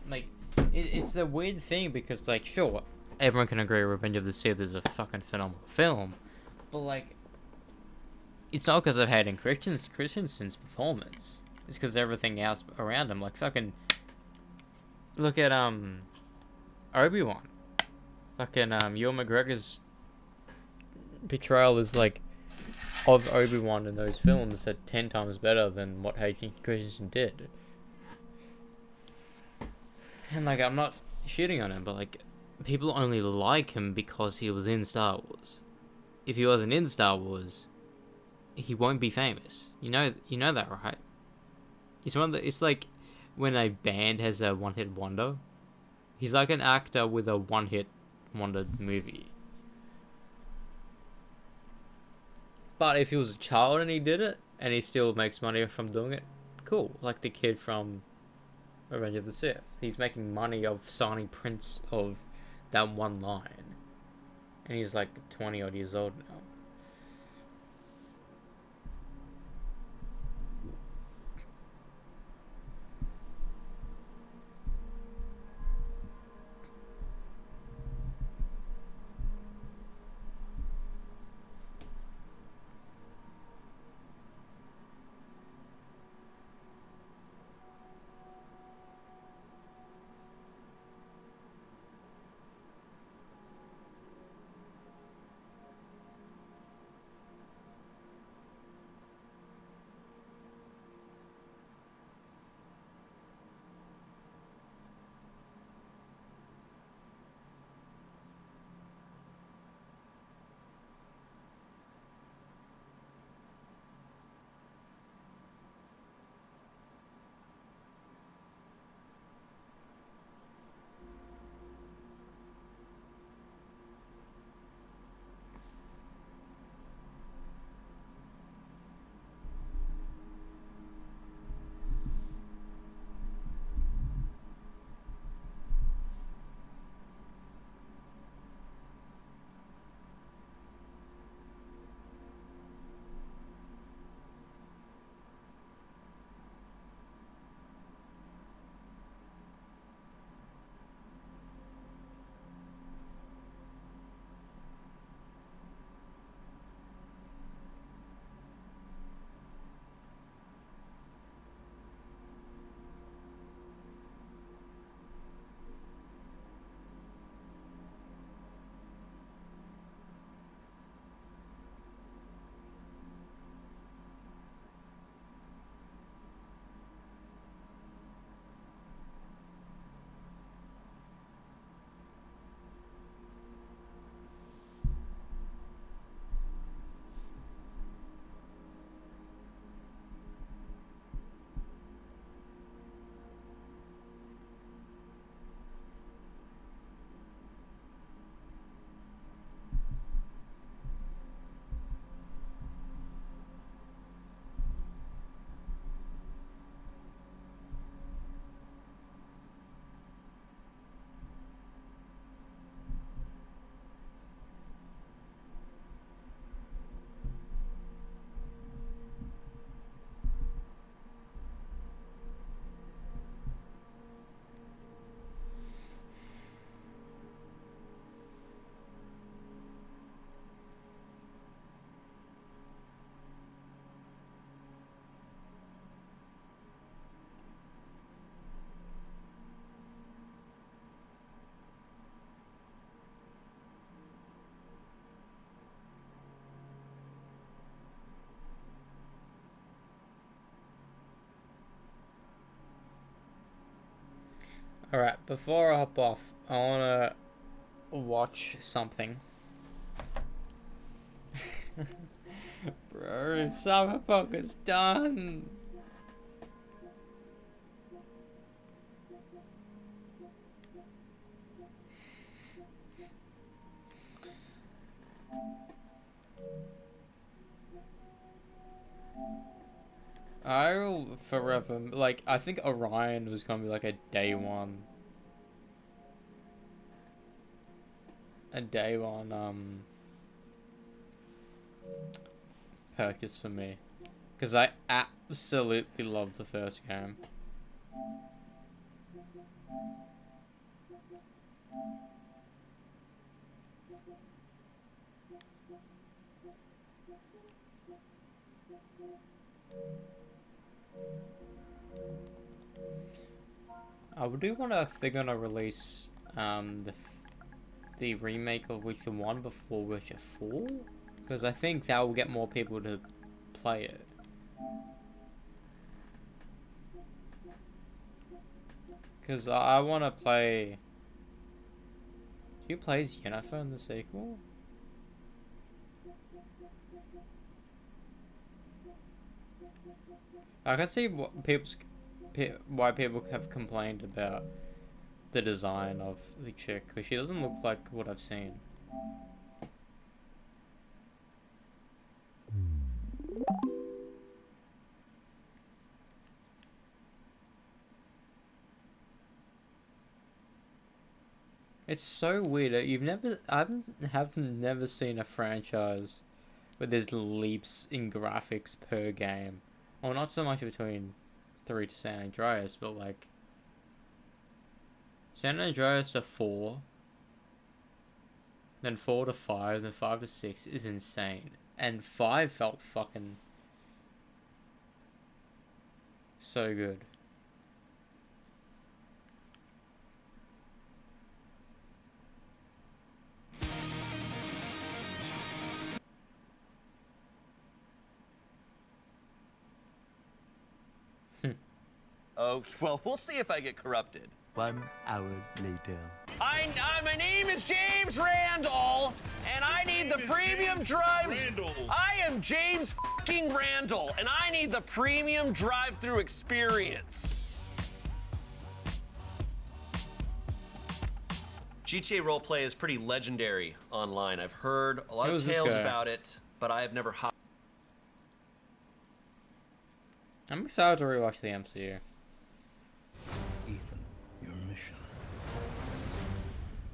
Like, it's the weird thing because, like, sure, everyone can agree Revenge of the Sith is a fucking phenomenal film, but, like, it's not because of Hayden Christensen's performance. It's because everything else around him. Like, fucking... Look at, Obi-Wan. Fucking, Ewan McGregor's portrayal is, like, of Obi-Wan in those films are 10 times better than what Hayden Christensen did. And, like, I'm not shitting on him, but, like, people only like him because he was in Star Wars. If he wasn't in Star Wars, he won't be famous. You know that, right? It's like when a band has a one-hit wonder. He's like an actor with a one-hit wonder movie. But if he was a child and he did it, and he still makes money from doing it, cool. Like the kid from Revenge of the Sith. He's making money of signing prints of that one line. And he's like 20 odd years old now. Alright, before I hop off, I wanna watch something. Bro, Cyberpunk is done! I will forever, like, I think Orion was gonna be like a day one a day one purchase for me, because I absolutely love the first game. I do wonder if they're gonna release the remake of Witcher 1 before Witcher 4, because I think that will get more people to play it. Because I want to play... Who plays Yennefer in the sequel? I can see what why people have complained about the design of the chick, because she doesn't look like what I've seen. It's so weird that I've never seen a franchise where there's leaps in graphics per game. Well, not so much between 3 to San Andreas, but like San Andreas to 4, then 4 to 5, then 5 to 6 is insane. And 5 felt fucking so good. Oh, well, we'll see if I get corrupted. 1 hour later. My name is James Randall, and I need the premium drives. I am James fucking Randall, and I need the premium drive-through experience. GTA roleplay is pretty legendary online. I've heard a lot of tales about it, but I have never I'm excited to rewatch the MCU. Ethan, your mission,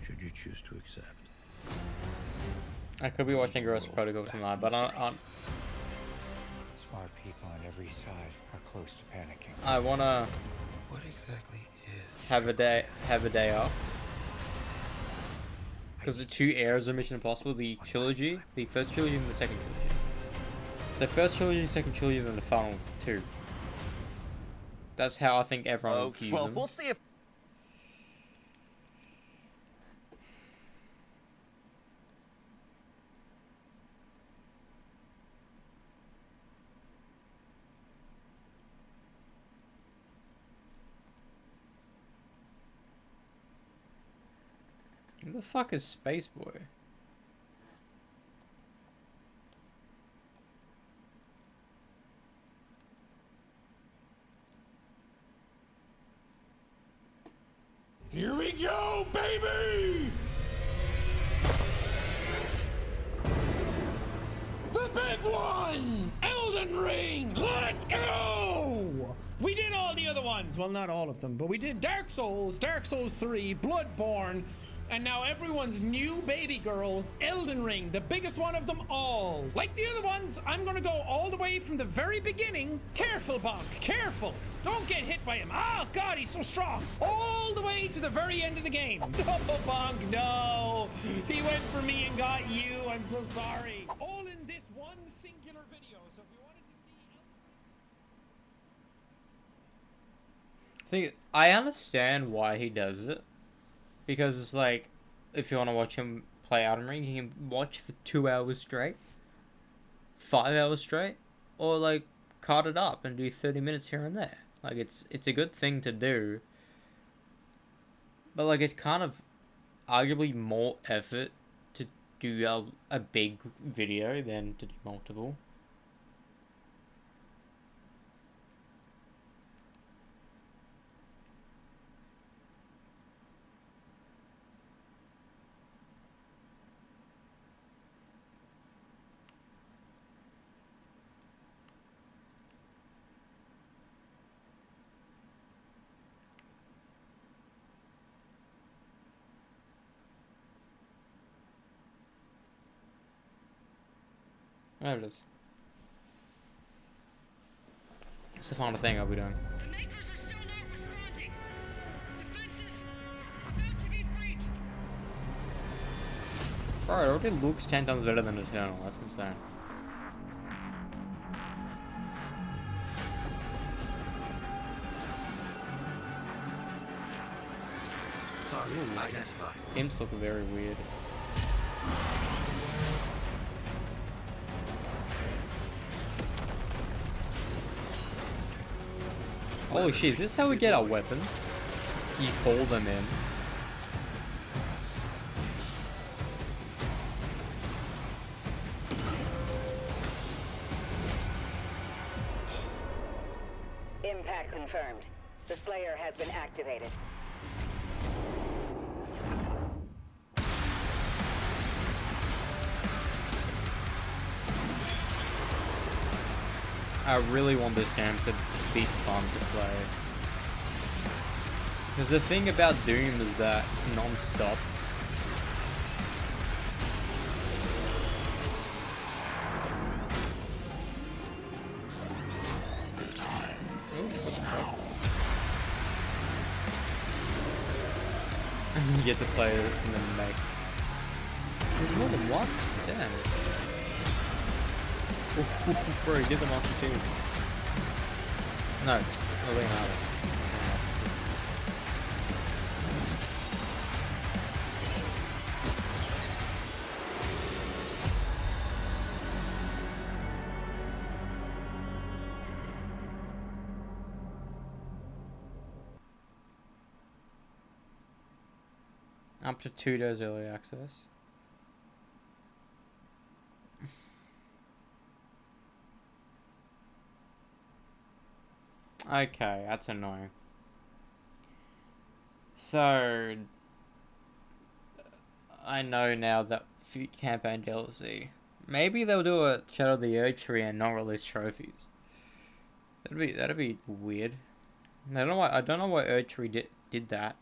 should you choose to accept. I could be watching Ghost Protocol tonight, but on Smart people on every side are close to panicking. I wanna What exactly is have a day off, because the 2 eras of Mission Impossible, the trilogy, the first trilogy and the second trilogy. So first trilogy, second trilogy, then the final 2. That's how I think everyone views them. We'll see if... Who the fuck is Space Boy? Here we go, baby! The big one! Elden Ring! Let's go! We did all the other ones. Well, not all of them, but we did Dark Souls, Dark Souls 3, Bloodborne, and now everyone's new baby girl, Elden Ring, the biggest one of them all. Like the other ones, I'm gonna go all the way from the very beginning. Careful, Bonk, careful. Don't get hit by him. Oh, God, he's so strong. All the way to the very end of the game. Oh, Bonk, no. He went for me and got you. I'm so sorry. All in this one singular video, so if you wanted to see... I understand why he does it. Because it's like, if you want to watch him play Elden Ring, you can watch for 2 hours straight, 5 hours straight, or like cut it up and do 30 minutes here and there. Like it's a good thing to do, but like it's kind of arguably more effort to do a big video than to do multiple. There it is. It's the final thing I'll be doing. Bro, it already looks 10 times better than Eternal. That's insane. Targets identified. Imps look very weird. Holy shit, is this how we get our weapons? You call them in. Impact confirmed. The Slayer has been activated. I really want this game to be fun to play. Because the thing about Doom is that it's non-stop. And you get to play it in the mechs. There's more than one? Damn. Bro, you did the Master Chief. No, Leonardo. Up to 2 days early access. Okay, that's annoying. So, I know now that campaign DLC. Maybe they'll do a Shadow of the Erdtree and not release trophies. That'd be weird. I don't know why Erdtree did that.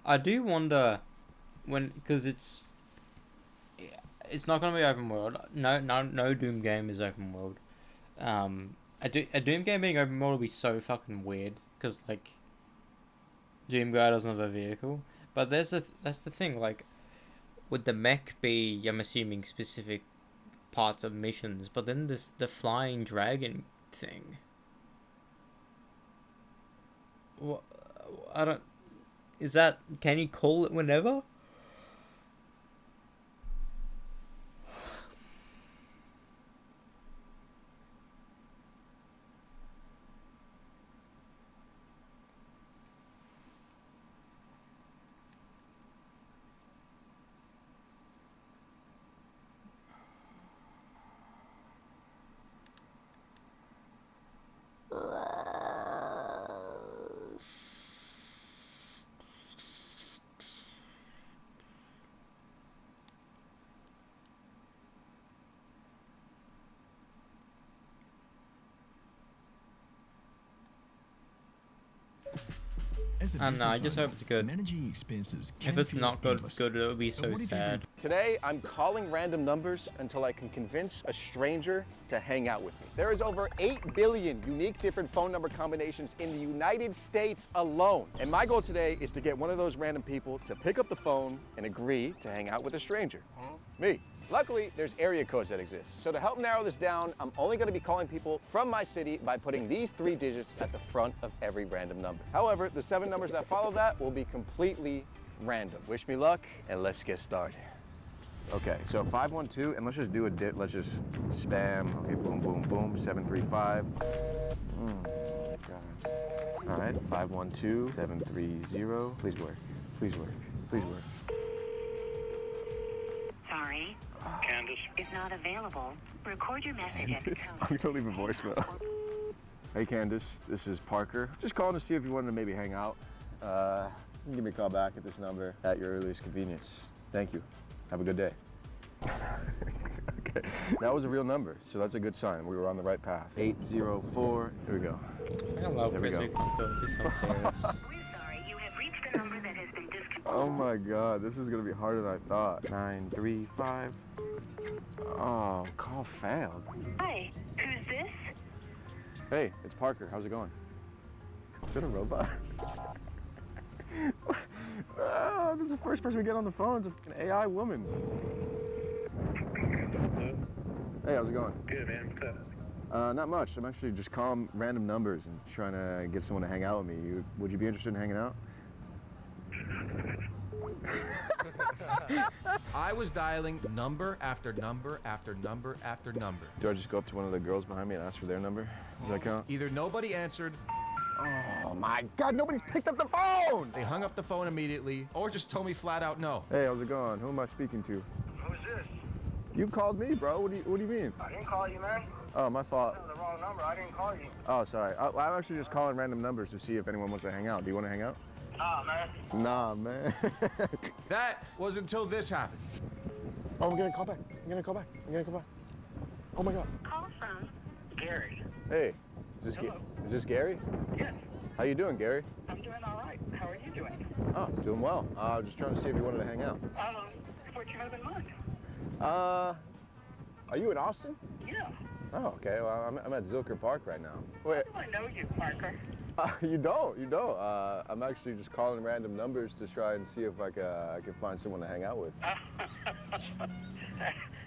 I do wonder because it's not gonna be open world. No Doom game is open world. A Doom game being open world will be so fucking weird because like Doom guy doesn't have a vehicle. But that's the thing. Like, would the mech be? I'm assuming specific parts of missions, but then the flying dragon thing. What? I don't. Is that, can you call it whenever? I don't know, I just hope it's good. Managing expenses If it's not good, it would be so sad. Today, I'm calling random numbers until I can convince a stranger to hang out with me. There is over 8 billion unique different phone number combinations in the United States alone. And my goal today is to get one of those random people to pick up the phone and agree to hang out with a stranger. Me. Luckily, there's area codes that exist. So to help narrow this down, I'm only gonna be calling people from my city by putting these 3 digits at the front of every random number. However, the 7 numbers that follow that will be completely random. Wish me luck, and let's get started. Okay, so 512, and let's just do let's just spam. Okay, boom, boom, boom, 735. God. All right, 512, 730. Please work, please work, please work. Sorry. Candace? is not available. Record your message at the tone. I'm gonna leave a voicemail. Hey Candace, this is Parker. Just calling to see if you wanted to maybe hang out. You can give me a call back at this number at your earliest convenience. Thank you. Have a good day. Okay, that was a real number, so that's a good sign. We were on the right path. 804, here we go. I love There we crispy go. cocktails, it's so hilarious. Oh my God, this is gonna be harder than I thought. 935. Oh, call failed. Hi, who's this? Hey, it's Parker. How's it going? Is it a robot? This is the first person we get on the phone. It's an AI woman. Hey, how's it going? Good, man. What's up? Not much. I'm actually just calling random numbers and trying to get someone to hang out with me. Would you be interested in hanging out? I was dialing number after number after number after number. Do I just go up to one of the girls behind me and ask for their number? Does that count? Either nobody answered. Oh my God, nobody's picked up the phone! They hung up the phone immediately, or just told me flat out no. Hey, how's it going? Who am I speaking to? Who's this? You called me, bro. What do you mean? I didn't call you, man. Oh, my fault. That was the wrong number. I didn't call you. Oh, sorry. I'm actually just calling random numbers to see if anyone wants to hang out. Do you want to hang out? Nah, man. Nah, man. That was until this happened. Oh, I'm gonna call back. Oh my God. Call from Gary. Hey, is this Gary? Yes. How you doing, Gary? I'm doing all right. How are you doing? Oh, doing well. Just trying to see if you wanted to hang out. What you have in mind? Are you in Austin? Yeah. Oh, okay. Well, I'm at Zilker Park right now. Wait. How do I know you, Parker? You don't. I'm actually just calling random numbers to try and see if I can find someone to hang out with.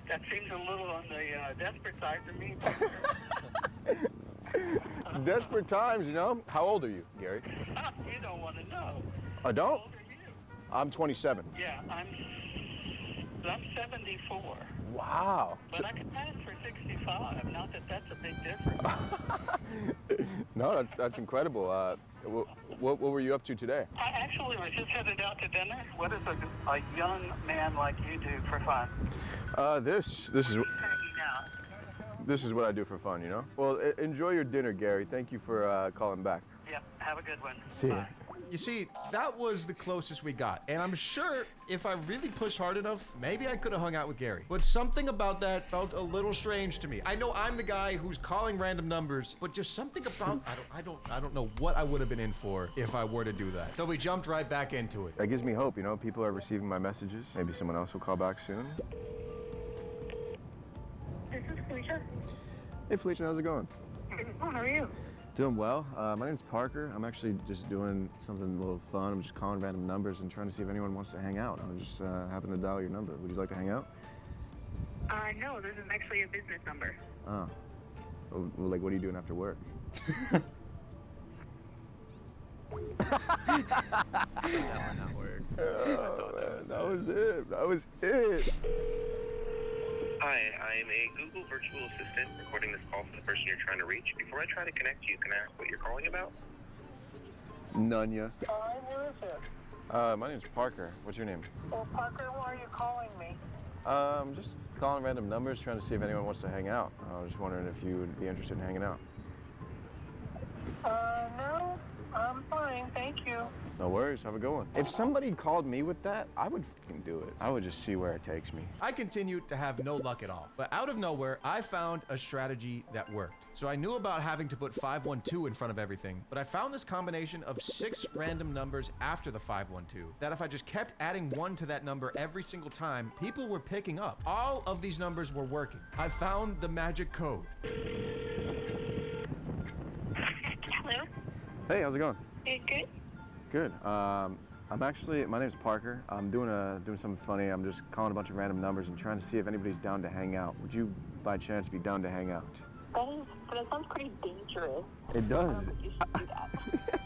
That seems a little on the desperate side for me. Desperate times, you know? How old are you, Gary? You don't want to know. I don't? How old are you? I'm 27. Yeah, I'm 74. Wow. But I could pass for 65. Not that that's a big difference. No, that's incredible. What were you up to today? I actually was just headed out to dinner. What does a young man like you do for fun? This is what I do for fun, you know? Well, enjoy your dinner, Gary. Thank you for calling back. Yeah, have a good one. See ya. You see, that was the closest we got. And I'm sure if I really pushed hard enough, maybe I could have hung out with Gary. But something about that felt a little strange to me. I know I'm the guy who's calling random numbers, but just something about I don't know what I would have been in for if I were to do that. So we jumped right back into it. That gives me hope, you know? People are receiving my messages. Maybe someone else will call back soon. This is Felicia. Hey, Felicia, how's it going? How are you? Doing well. My name's Parker. I'm actually just doing something a little fun. I'm just calling random numbers and trying to see if anyone wants to hang out. I just happened to dial your number. Would you like to hang out? No, this is actually a business number. Oh. Well, like, what are you doing after work? Not work. That was it. Hi, I am a Google virtual assistant recording this call for the person you're trying to reach. Before I try to connect you, can I ask what you're calling about? Nunya. Who is this? My name's Parker. What's your name? Well, Parker, why are you calling me? Just calling random numbers, trying to see if anyone wants to hang out. I was just wondering if you would be interested in hanging out. No, I'm fine, thank you. No worries. Have a good one. If somebody called me with that, I would fucking do it. I would just see where it takes me. I continued to have no luck at all. But out of nowhere, I found a strategy that worked. So I knew about having to put 512 in front of everything, but I found this combination of 6 random numbers after the 512 that if I just kept adding 1 to that number every single time, people were picking up. All of these numbers were working. I found the magic code. Hello? Hey, how's it going? Good? Good. My name's Parker. I'm doing something funny. I'm just calling a bunch of random numbers and trying to see if anybody's down to hang out. Would you, by chance, be down to hang out? That sounds pretty dangerous. It does. I don't think you should do that.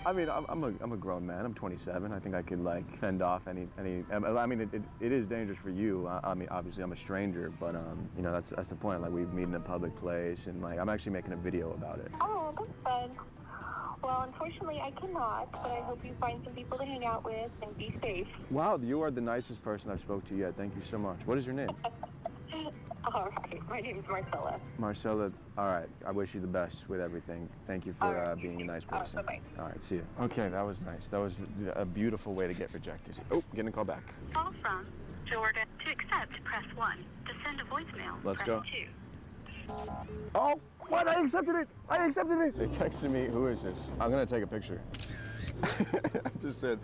I mean, I'm a grown man. I'm 27. I think I could like fend off any. I mean, it is dangerous for you. I mean, obviously I'm a stranger, but you know that's the point. Like we've met in a public place, and like I'm actually making a video about it. Oh, that's fun. Well, unfortunately, I cannot, but I hope you find some people to hang out with and be safe. Wow, you are the nicest person I've spoke to yet. Thank you so much. What is your name? All right. My name is Marcella. Marcella, all right. I wish you the best with everything. Thank you for being a nice person. Bye-bye. All right, see you. Okay, that was nice. That was a beautiful way to get rejected. Oh, getting a call back. Call from Jordan. To accept, press 1. To send a voicemail, Let's press go. 2. Oh, what? I accepted it. I accepted it. They texted me, who is this? I'm going to take a picture. I just said,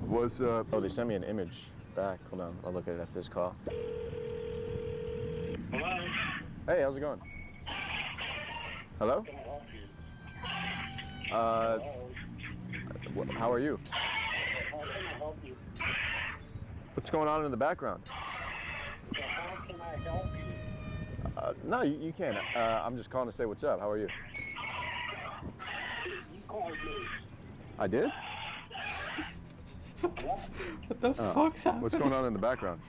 what's up? Oh, they sent me an image back. Hold on. I'll look at it after this call. Hello? Hey, how's it going? Hello? How are you? What's going on in the background? How can I help you? No, you can't. I'm just calling to say what's up. How are you? You called me. I did? What the fuck's happening? What's going on in the background?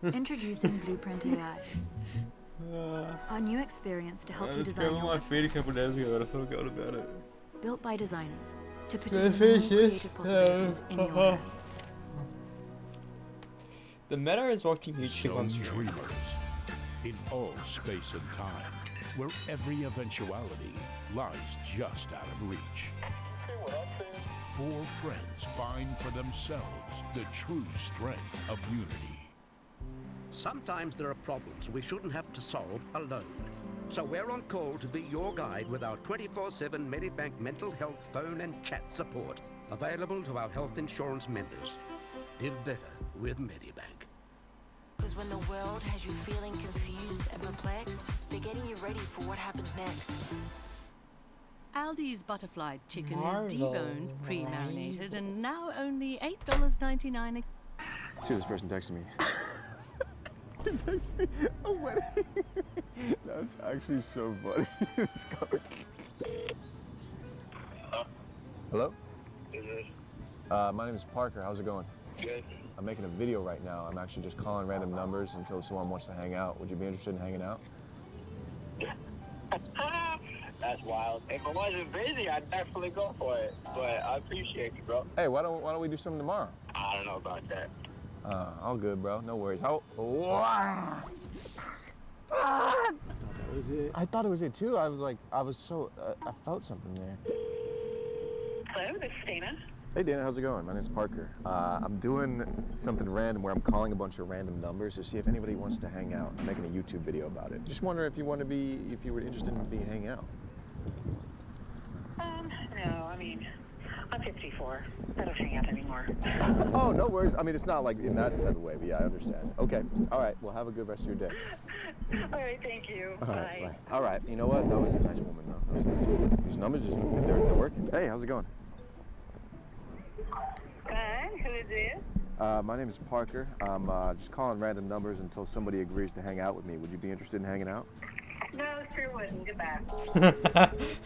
Introducing Blueprint AI. Our new experience to help you design your my website. feed a couple days ago and I forgot about it. Built by designers to put even more creative possibilities in your hands. The meta is watching YouTube on Some stream. dreamers in all space and time, where every eventuality lies just out of reach. Four friends find for themselves the true strength of unity. Sometimes there are problems we shouldn't have to solve alone. So we're on call to be your guide with our 24/7 Medibank mental health phone and chat support. Available to our health insurance members. Live better with Medibank. Because when the world has you feeling confused and perplexed, they're getting you ready for what happens next. Aldi's butterfly chicken Marvel. is deboned, pre-marinated, and now only $8.99 See, this person texted me. He texted me a wedding. That's actually so funny. It's going- Hello? Is this My name is Parker. How's it going? good? I'm making a video right now. I'm actually just calling random numbers until someone wants to hang out. Would you be interested in hanging out? That's wild. If I wasn't busy, I'd definitely go for it. But I appreciate you, bro. Hey, why don't we do something tomorrow? I don't know about that. All good, bro. No worries. How? Wow. That was it. I thought it was it too. I felt something there. Hello, this is Dana. Hey Dana, how's it going? My name's Parker. I'm doing something random where I'm calling a bunch of random numbers to see if anybody wants to hang out. I'm making a YouTube video about it. Just wondering if you were interested in being hanging out. No, I mean, I'm 54. I don't hang out anymore. Oh, no worries. I mean, it's not like in that type of way, but yeah, I understand. Okay. All right. Well, have a good rest of your day. All right, thank you. All Bye. right. Bye. All right. You know what? That was a nice woman, though. That was a nice woman. These numbers, they're working. Hey, how's it going? Good. Who is this? My name is Parker. I'm just calling random numbers until somebody agrees to hang out with me. Would you be interested in hanging out? No, sure wouldn't. Goodbye.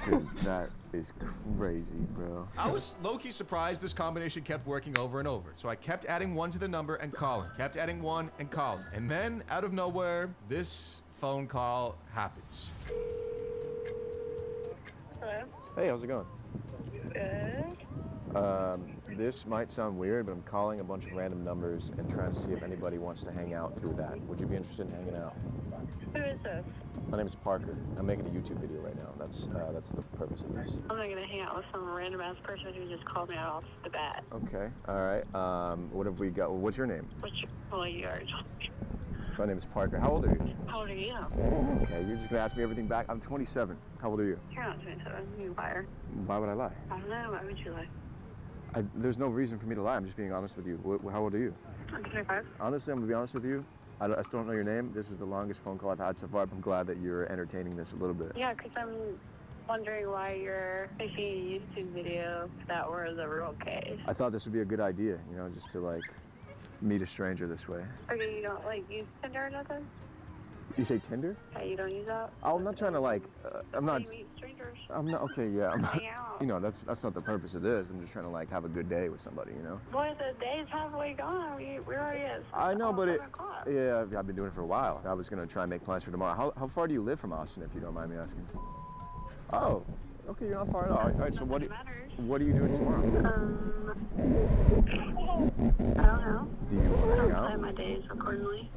Dude, that is crazy, bro. I was low-key surprised this combination kept working over and over. So I kept adding 1 to the number and calling. Kept adding 1 and calling. And then, out of nowhere, this phone call happens. Hello? Hey, how's it going? Good. This might sound weird, but I'm calling a bunch of random numbers and trying to see if anybody wants to hang out through that. Would you be interested in hanging out? Who is this? My name is Parker. I'm making a YouTube video right now. That's the purpose of this. I'm not gonna hang out with some random ass person who just called me out off the bat. Okay. All right. What have we got? What's your name? Well, you already told me. My name is Parker. How old are you? How old are you? Okay, you're just gonna ask me everything back. I'm 27. How old are you? You're not 27. You're a liar. Why would I lie? I don't know. Why would you lie? There's no reason for me to lie. I'm just being honest with you. How old are you? I'm 25. Honestly, I'm gonna be honest with you. I still don't know your name. This is the longest phone call I've had so far. But I'm glad that you're entertaining this a little bit. Yeah, because I'm wondering why you're making a YouTube video if that were the real case. I thought this would be a good idea, you know, just to like meet a stranger this way. Okay, you don't like use Tinder or nothing? You say Tinder? Okay, you don't use that? Oh, I'm not trying to like. I'm not. You meet strangers. I'm not. Okay, yeah. I'm not. Hang out. You know, that's not the purpose of this. I'm just trying to like have a good day with somebody, you know. Boy, the day's halfway gone. We're already at I know, but 7 o'clock. yeah, I've been doing it for a while. I was gonna try and make plans for tomorrow. How far do you live from Austin, if you don't mind me asking? Oh, okay, you're not far at all. All right, so what are you doing tomorrow? I don't know. Do you want to I hang don't out? plan my days accordingly.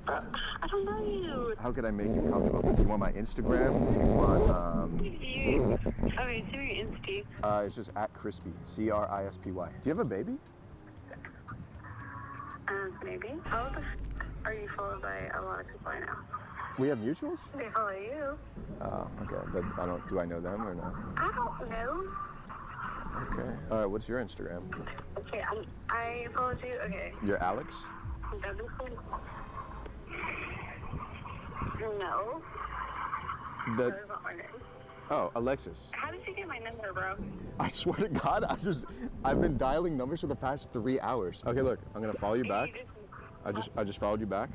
I don't know you. How could I make you comfortable? Do you want my Instagram? Do you want, Okay, so your Insta. It's just at Crispy, Crispy. Do you have a baby? Maybe. How the are you followed by a lot of people I know? We have mutuals? They follow you. Oh, okay. But do I know them or no? I don't know. Okay. All right, what's your Instagram? Okay, I followed you. Okay. You're Alex? No. That is not my name. Oh, Alexis. How did you get my number, bro? I swear to God, I've been dialing numbers for the past 3 hours. Okay, look, I'm gonna follow you back. I just followed you back.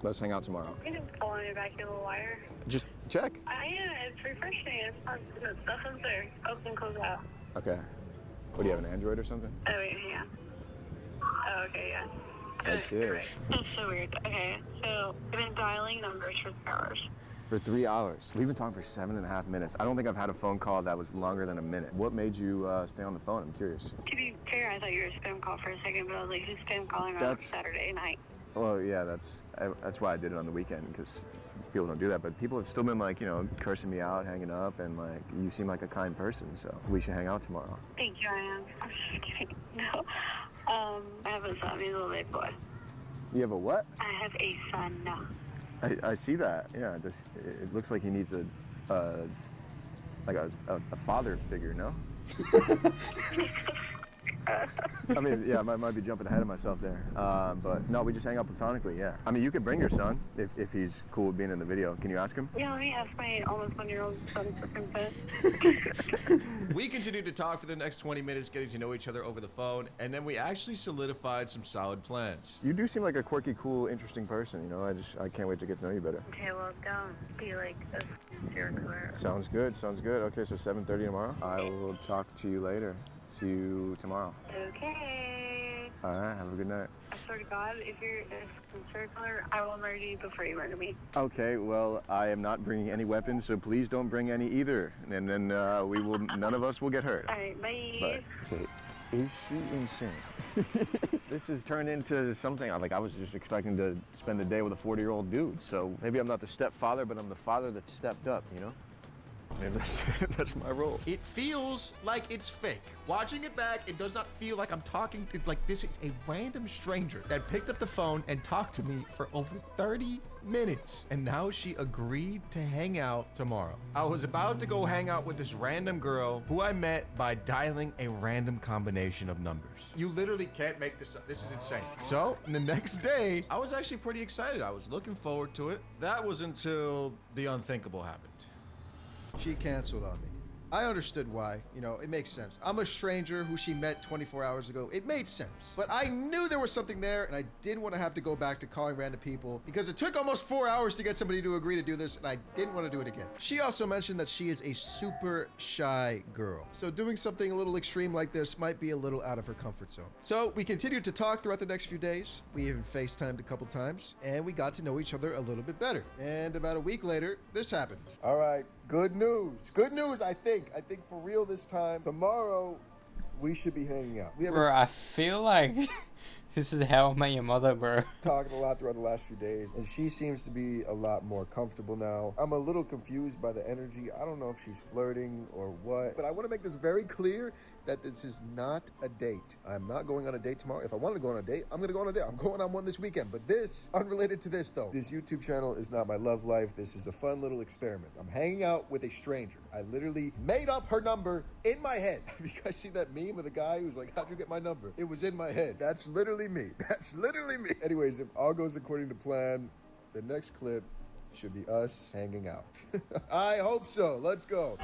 Let's hang out tomorrow. You can follow me back, you little liar. Just check. It's refreshing. It's fun. Stuff is there. Open and close out. Okay. What do you have, an Android or something? Oh, wait, hang on. Oh, okay, yeah. That's it. Right. That's so weird. Okay, so I've been dialing numbers for 3 hours. For 3 hours. We've been talking for 7.5 minutes. I don't think I've had a phone call that was longer than a minute. What made you stay on the phone? I'm curious. To be fair, I thought you were a spam call for a second, but I was like, who's spam calling on Saturday night? Well, yeah, that's why I did it on the weekend, because people don't do that. But people have still been like, cursing me out, hanging up, and like, you seem like a kind person, so we should hang out tomorrow. Thank you, I am. I'm just kidding. No. I have a son. He's a little big boy. You have a what? I have a son now. I see that. Yeah, it looks like he needs a father figure, no? I mean, yeah, I might be jumping ahead of myself there. But no, we just hang out platonically, yeah. I mean, you could bring your son if he's cool with being in the video. Can you ask him? Yeah, let me ask my almost 1-year-old son for consent. We continued to talk for the next 20 minutes, getting to know each other over the phone, and then we actually solidified some solid plans. You do seem like a quirky, cool, interesting person, I can't wait to get to know you better. Okay, well, don't be like a serial killer. Sounds good. Okay, so 7:30 tomorrow. I will talk to you later. See you tomorrow. Okay. All right, have a good night. I swear to God, if you're a serial killer, I will murder you before you murder me. Okay, well, I am not bringing any weapons, so please don't bring any either. And then none of us will get hurt. All right, bye. But, wait, is she insane? This has turned into something, I was just expecting to spend the day with a 40-year-old dude. So maybe I'm not the stepfather, but I'm the father that stepped up, Maybe that's my role. It feels like it's fake. Watching it back, it does not feel like I'm talking to, this is a random stranger that picked up the phone and talked to me for over 30 minutes. And now she agreed to hang out tomorrow. I was about to go hang out with this random girl who I met by dialing a random combination of numbers. You literally can't make this up. This is insane. So, the next day, I was actually pretty excited. I was looking forward to it. That was until the unthinkable happened. She canceled on me. I understood why. It makes sense. I'm a stranger who she met 24 hours ago. It made sense. But I knew there was something there, and I didn't want to have to go back to calling random people because it took almost 4 hours to get somebody to agree to do this, and I didn't want to do it again. She also mentioned that she is a super shy girl. So doing something a little extreme like this might be a little out of her comfort zone. So we continued to talk throughout the next few days. We even FaceTimed a couple times, and we got to know each other a little bit better. And about a week later, this happened. All right. Good news. Good news, I think. I think for real this time. Tomorrow, we should be hanging out. Bro, I feel like this is How I Met Your Mother, bro. Talking a lot throughout the last few days, and she seems to be a lot more comfortable now. I'm a little confused by the energy. I don't know if she's flirting or what, but I want to make this very clear that this is not a date. I'm not going on a date tomorrow. If I wanted to go on a date, I'm going to go on a date. I'm going on one this weekend. But this, unrelated to this though, this YouTube channel is not my love life. This is a fun little experiment. I'm hanging out with a stranger. I literally made up her number in my head. You guys see that meme of the guy who's like, how'd you get my number? It was in my head. That's literally me. That's literally me. Anyways, if all goes according to plan, the next clip should be us hanging out. I hope so. Let's go.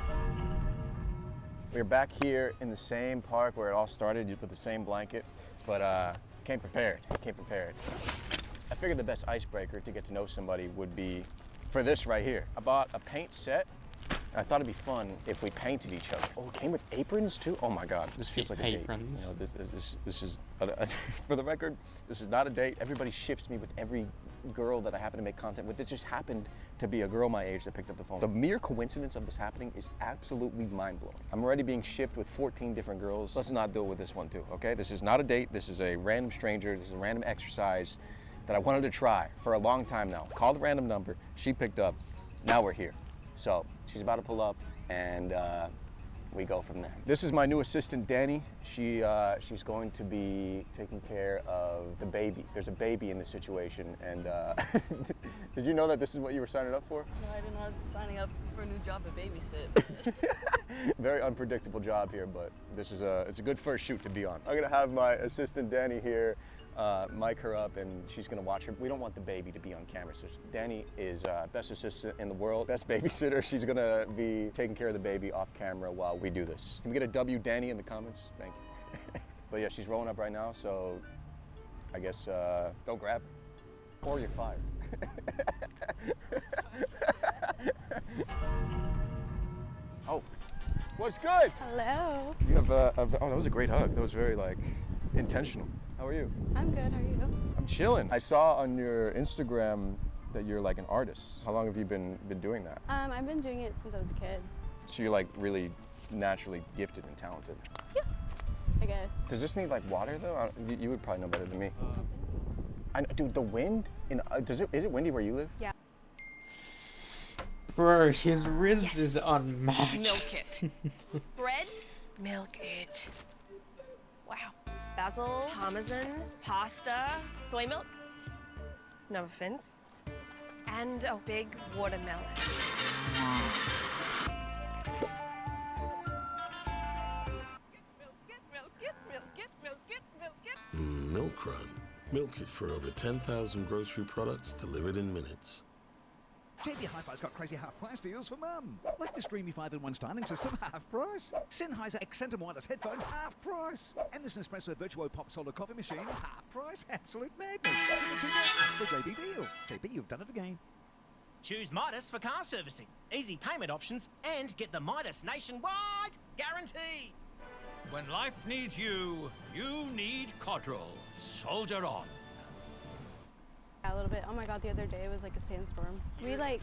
We're back here in the same park where it all started, with the same blanket, but came prepared. I figured the best icebreaker to get to know somebody would be for this right here. I bought a paint set. I thought it'd be fun if we painted each other. Oh, it came with aprons too? Oh my God, this feels like a date. Aprons. This is, for the record, this is not a date. Everybody ships me with every girl that I happen to make content with. It just happened to be a girl my age that picked up the phone. The mere coincidence of this happening is absolutely mind-blowing. I'm already being shipped with 14 different girls. Let's not do it with this one too, okay? This is not a date. This is a random stranger. This is a random exercise that I wanted to try for a long time now. Called a random number. She picked up. Now we're here. So she's about to pull up, and we go from there. This is my new assistant, Danny. She's going to be taking care of the baby. There's a baby in this situation, and did you know that this is what you were signing up for? No, I didn't know I was signing up for a new job to babysit. Very unpredictable job here, but this is it's a good first shoot to be on. I'm gonna have my assistant, Danny, here. Mic her up, and she's gonna watch her. We don't want the baby to be on camera, so Danny is best assistant in the world, best babysitter. She's gonna be taking care of the baby off camera while we do this. Can we get a W, Danny, in the comments? Thank you. But yeah, she's rolling up right now, so I guess don't grab her, or you're fired. Oh, what's good? Hello. You have oh, that was a great hug. That was very like intentional. How are you? I'm good. How are you? I'm chilling. I saw on your Instagram that you're like an artist. How long have you been doing that? I've been doing it since I was a kid. So you're like really naturally gifted and talented. Yeah, I guess. Does this need like water though? You would probably know better than me. Dude, the wind is it windy where you live? Yeah. Bro, his Riz is unmatched. Milk it. Bread, milk it. Wow. Basil, parmesan, pasta, soy milk, no offense, and a big watermelon. Milk Run. Milk it for over 10,000 grocery products delivered in minutes. JB Hi-Fi's got crazy half-price deals for mum. Like this Dreamy 5-in-1 styling system, half price. Sennheiser Accentum wireless headphones, half price. And this Nespresso Virtuo Pop Solar coffee machine, half price. Absolute madness. For JB deal. JB, you've done it again. Choose Midas for car servicing, easy payment options, and get the Midas nationwide guarantee. When life needs you, you need Codral. Soldier on. Yeah, a little bit. Oh my god, the other day it was like a sandstorm. We like...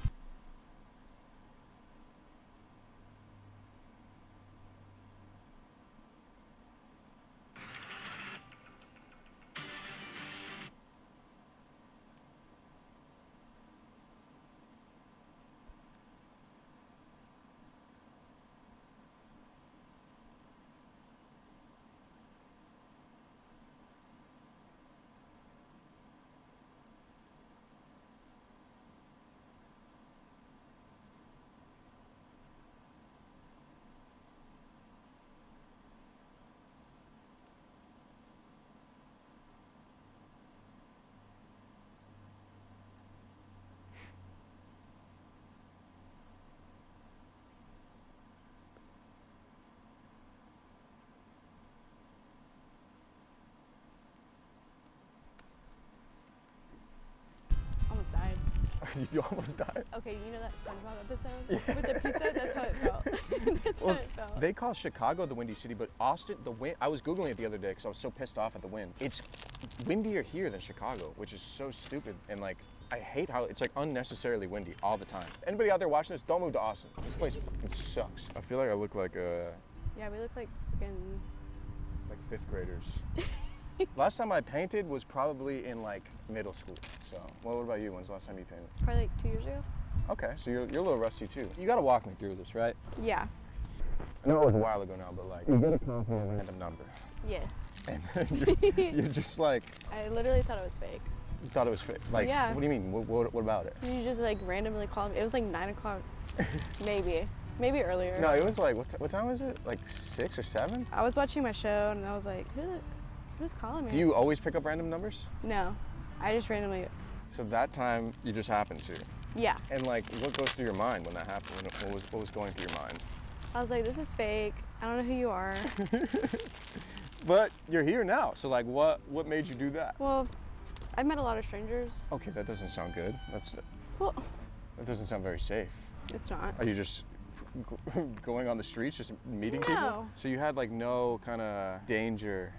Almost died. You almost died? Okay, you know that SpongeBob episode with the pizza? That's how it felt. That's how it felt. They call Chicago the Windy City, but Austin, the wind, I was Googling it the other day because I was so pissed off at the wind. It's windier here than Chicago, which is so stupid. And like, I hate how it's like unnecessarily windy all the time. Anybody out there watching this, don't move to Austin. This place fucking sucks. I feel like I look like Yeah, we look like fucking... like 5th graders. Last time I painted was probably in like middle school. So, well, what about you? When's the last time you painted? Probably like 2 years ago. Okay, so you're a little rusty too. You gotta walk me through this, right? Yeah. I know it was a while ago now, but like, you get a call from a random number. Yes. And you're just like... I literally thought it was fake. You thought it was fake? Like, yeah. What do you mean? What about it? You just like randomly called me. It was like 9 o'clock, maybe earlier. No, it was like, what time was it? Like 6 or 7? I was watching my show and I was like, who's calling me? Do you always pick up random numbers? No, I just randomly. So that time you just happened to? Yeah. And like, what goes through your mind when that happened? What was going through your mind? I was like, this is fake. I don't know who you are. But you're here now, so like, what made you do that? Well, I've met a lot of strangers. Okay, that doesn't sound good. Well, that doesn't sound very safe. It's not. Are you just going on the streets, just meeting people? No. So you had like no kind of danger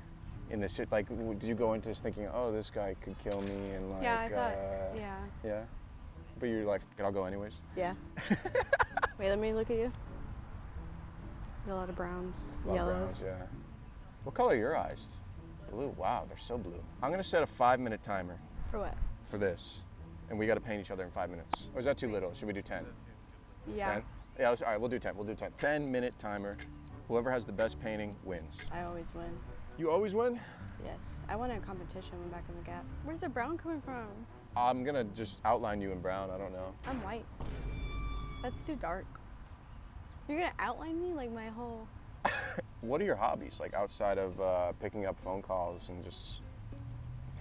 in this? Like, did you go into this thinking, oh, this guy could kill me, and like, Yeah, I thought, yeah. Yeah? But you're like, I'll go anyways? Yeah. Wait, let me look at you. A lot of browns, A lot of yellows. browns, yeah. What color are your eyes? Blue. Wow, they're so blue. I'm gonna set a 5-minute timer. For what? For this. And we gotta paint each other in 5 minutes. Or is that too little? Should we do 10? Yeah. 10? Yeah, all right, we'll do 10. We'll do 10. 10-minute timer. Whoever has the best painting wins. I always win. You always win? Yes. I won a competition when back in the Gap. Where's the brown coming from? I'm gonna just outline you in brown. I don't know. I'm white. That's too dark. You're gonna outline me like my whole... What are your hobbies, like outside of picking up phone calls and just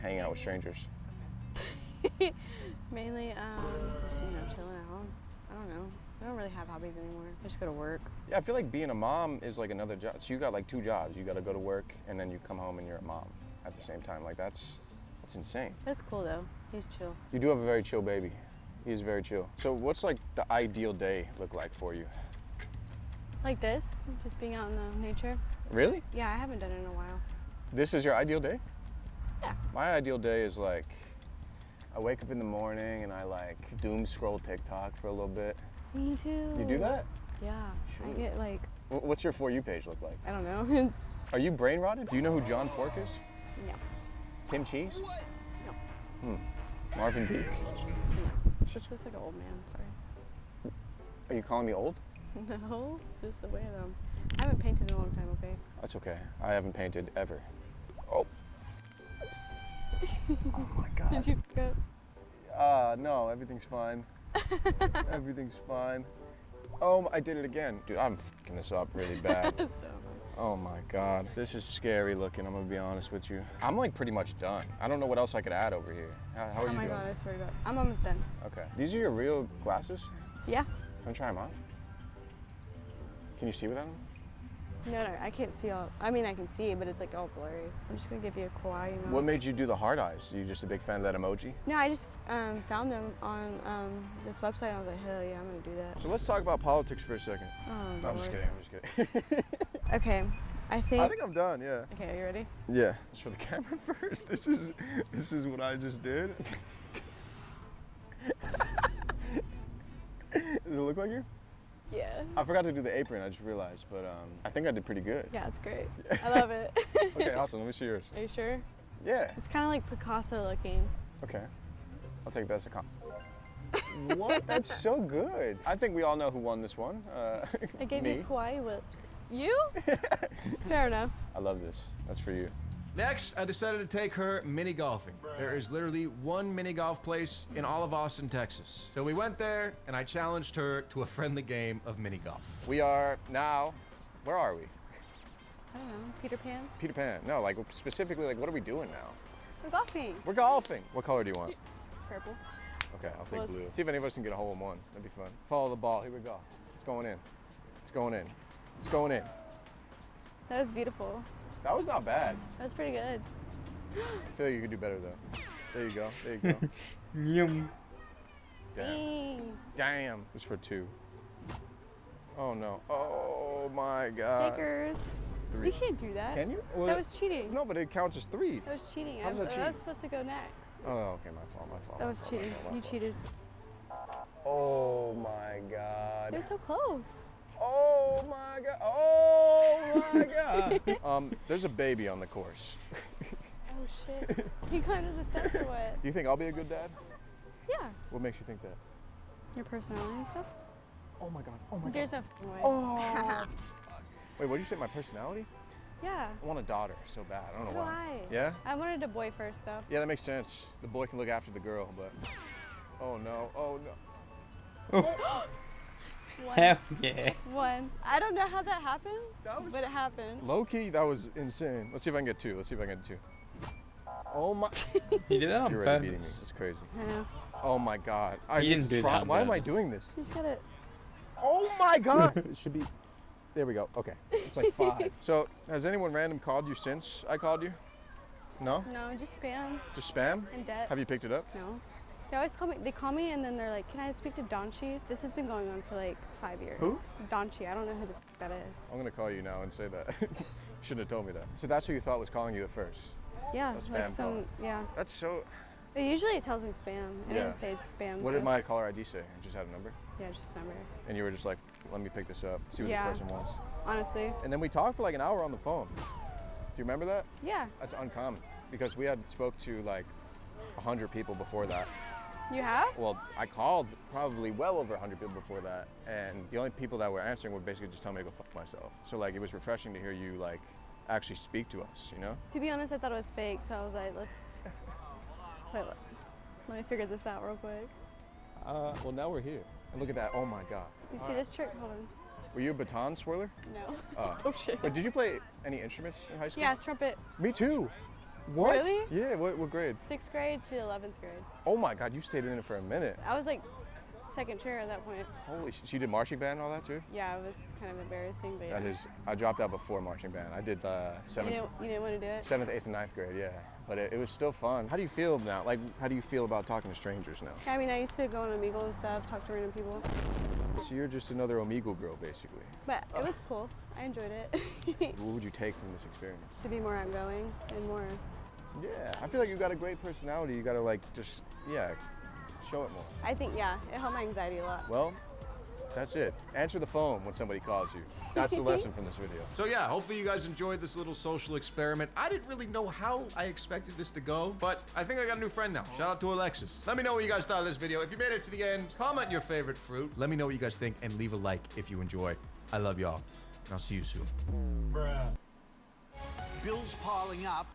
hanging out with strangers? Mainly, just, chilling out. I don't know. I don't really have hobbies anymore. I just go to work. Yeah, I feel like being a mom is like another job. So you got like 2 jobs. You got to go to work and then you come home and you're a mom at the same time. Like that's insane. That's cool though. He's chill. You do have a very chill baby. He's very chill. So what's like the ideal day look like for you? Like this, just being out in the nature. Really? Yeah, I haven't done it in a while. This is your ideal day? Yeah. My ideal day is like, I wake up in the morning and I like doom scroll TikTok for a little bit. Me too. You do that? Yeah. I get like... What's your For You page look like? I don't know. It's... Are you brain rotted? Do you know who John Pork is? No. Tim Cheese? No. Marvin Beak? No. This looks like an old man, sorry. Are you calling me old? No, just the way of them. I haven't painted in a long time, okay? That's okay. I haven't painted ever. Oh. Oh my God. Did you pick up? No, everything's fine. Everything's fine. Oh, I did it again. Dude, I'm fucking this up really bad. Oh my God. This is scary looking, I'm gonna be honest with you. I'm like pretty much done. I don't know what else I could add over here. How are you doing? Oh my God, I swear to God. I'm almost done. Okay. These are your real glasses? Yeah. Can I try them on? Can you see without them? No, I can't see all. I mean, I can see, but it's like all blurry. I'm just gonna give you a kawaii emoji. What made you do the hard eyes? Are you just a big fan of that emoji? No, I just found them on this website. And I was like, hell yeah, I'm gonna do that. So let's talk about politics for a second. Oh, No, I'm just kidding. I'm just kidding. Okay, I think I'm done. Yeah. Okay, are you ready? Yeah. Just for the camera first. This is what I just did. Does it look like you? Yeah. I forgot to do the apron, I just realized, but I think I did pretty good. Yeah, it's great. I love it. Okay, awesome. Let me see yours. Are you sure? Yeah. It's kind of like Picasso looking. Okay. I'll take that as a compliment. What? That's so good. I think we all know who won this one. I gave me. you kawaii whips. You? Fair enough. I love this. That's for you. Next, I decided to take her mini golfing. There is literally one mini golf place in all of Austin, Texas. So we went there and I challenged her to a friendly game of mini golf. We are now, where are we? I don't know, Peter Pan? Peter Pan. No, like specifically, like what are we doing now? We're golfing. We're golfing. What color do you want? Purple. Okay, I'll take blue. See if any of us can get a hole in one. That'd be fun. Follow the ball. Here we go. It's going in. It's going in. It's going in. That was beautiful. That was not bad. That was pretty good. I feel like you could do better though. There you go. There you go. Yum. Dang. Damn. This is for 2. Oh no. Oh my God. Bakers. 3. You can't do that. Can you? That was cheating. No, but it counts as 3. That was cheating. How does that cheat? I was supposed to go next. Oh, okay, my fault, my fault. That was cheating. You cheated. Oh my God. It was so close. Oh my God. Oh my God. There's a baby on the course. Oh shit. He climbed up the steps or what? Do you think I'll be a good dad? Yeah. What makes you think that? Your personality and stuff? Oh my God. Oh my God. There's no f***ing way. Oh. Wait, what did you say? My personality? Yeah. I want a daughter so bad. I don't know So do why. I. Yeah? I wanted a boy first though. Yeah, that makes sense. The boy can look after the girl, but. Oh no. Oh no. One. Hell yeah. 1. I don't know how that happened, but it happened. Low key, that was insane. Let's see if I can get 2. Let's see if I can get 2. Oh my. You did that on You're purpose. already beating me. It's crazy. I know. Oh my God. You didn't do that on Why am I purpose. doing this? You said it. Oh my God. It should be. There we go. Okay. It's like 5. So, has anyone random called you since I called you? No? No, just spam. Just spam? And debt. Have you picked it up? No. They always call me. They call me and then they're like, "Can I speak to Donchi?" This has been going on for like 5 years. Who? Donchi. I don't know who the f that is. I'm gonna call you now and say that. Shouldn't have told me that. So that's who you thought was calling you at first? Yeah, A spam like some, call. yeah. That's so... But usually it tells me spam. It Yeah. didn't say it's spam. What so- did my caller ID say? It just had a number? Yeah, just number. And you were just like, let me pick this up, see what Yeah. this person wants. Honestly. And then we talked for like an hour on the phone. Do you remember that? Yeah. That's uncommon because we had spoke to like 100 people before that. You have? Well, I called probably well over 100 people before that, and the only people that were answering would basically just tell me to go fuck myself. So like, it was refreshing to hear you like actually speak to us, you know? To be honest, I thought it was fake, so I was like, let me figure this out real quick. Well, now we're here. And look at that, oh my God. You see this trick? Hold on. Were you a baton swirler? No. Oh. Oh shit. But did you play any instruments in high school? Yeah, trumpet. Me too. What? Really? Yeah, what grade? 6th grade to 11th grade. Oh my God, you stayed in it for a minute. I was like second chair at that point. Holy shit, so you did marching band and all that too? Yeah, it was kind of embarrassing, but yeah. That is, I dropped out before marching band. I did 7th, You didn't want to do it? 7th, 8th, and 9th grade, yeah. But it was still fun. How do you feel now? Like, how do you feel about talking to strangers now? I mean, I used to go on Omegle and stuff, talk to random people. So you're just another Omegle girl, basically. But it was cool. I enjoyed it. What would you take from this experience? To be more outgoing and more. Yeah, I feel like you got a great personality. You gotta like just, yeah, show it more. I think, yeah, it helped my anxiety a lot. Well, that's it. Answer the phone when somebody calls you. That's the lesson from this video. So yeah, hopefully you guys enjoyed this little social experiment. I didn't really know how I expected this to go, but I think I got a new friend now. Shout out to Alexis. Let me know what you guys thought of this video. If you made it to the end, comment your favorite fruit. Let me know what you guys think and leave a like if you enjoy. I love y'all, and I'll see you soon. Bruh. Bills piling up.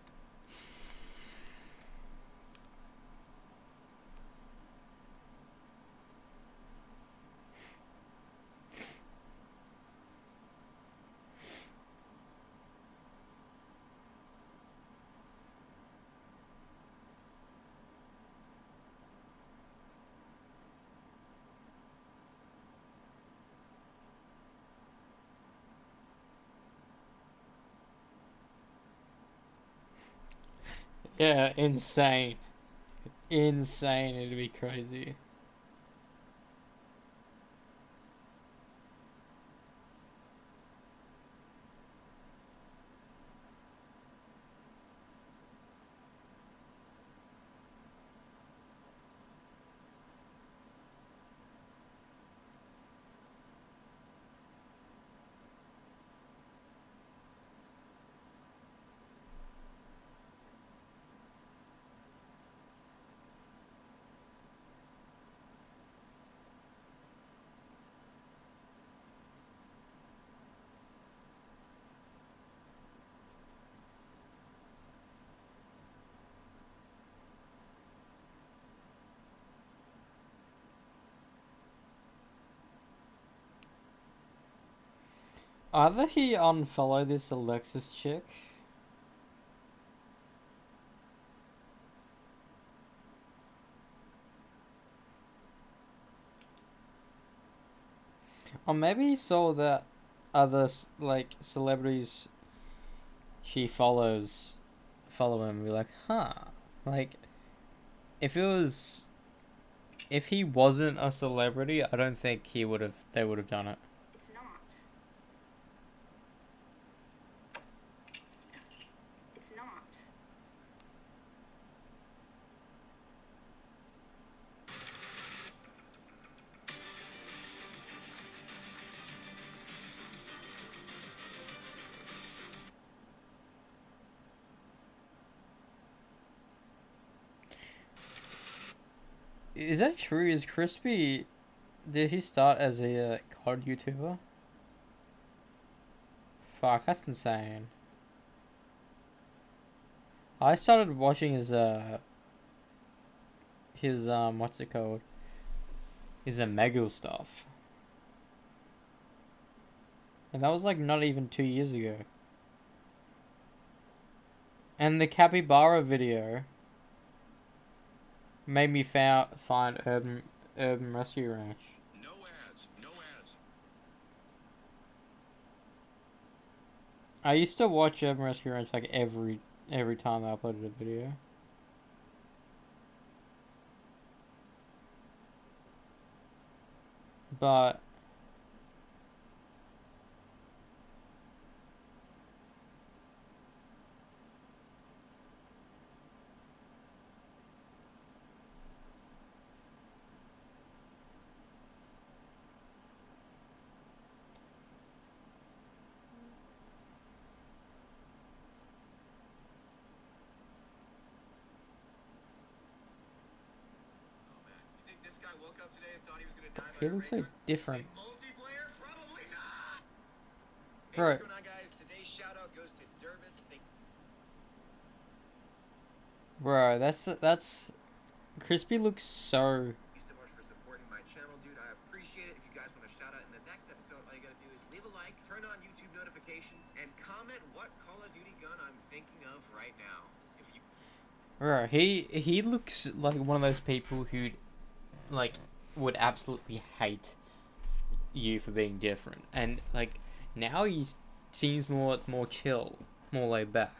Yeah, insane. Insane, it'd be crazy. Either he unfollow this Alexis chick. Or maybe he saw that other like celebrities she follows follow him and be like, huh, like if he wasn't a celebrity, I don't think they would have done it. It's not. It's not. Is that true? Is Crispy... Did he start as a COD YouTuber? Fuck, that's insane. I started watching his what's it called? His Omegle stuff. And that was like not even 2 years ago. And the capybara video made me find Urban Rescue Ranch. No ads. No ads. I used to watch Urban Rescue Ranch like every time I uploaded a video. But He looks so different. Hey, Bro. what's going on, guys? Today's shout out goes to Dervis. Bro, that's Crispy looks so. Thank you so much for supporting my channel, dude. I appreciate it. If you guys want a shout out in the next episode, all you gotta do is leave a like, turn on YouTube notifications, and comment what Call of Duty gun I'm thinking of right now. If you Bro, he looks like one of those people who, like, would absolutely hate you for being different, and like now he seems more chill, more laid back.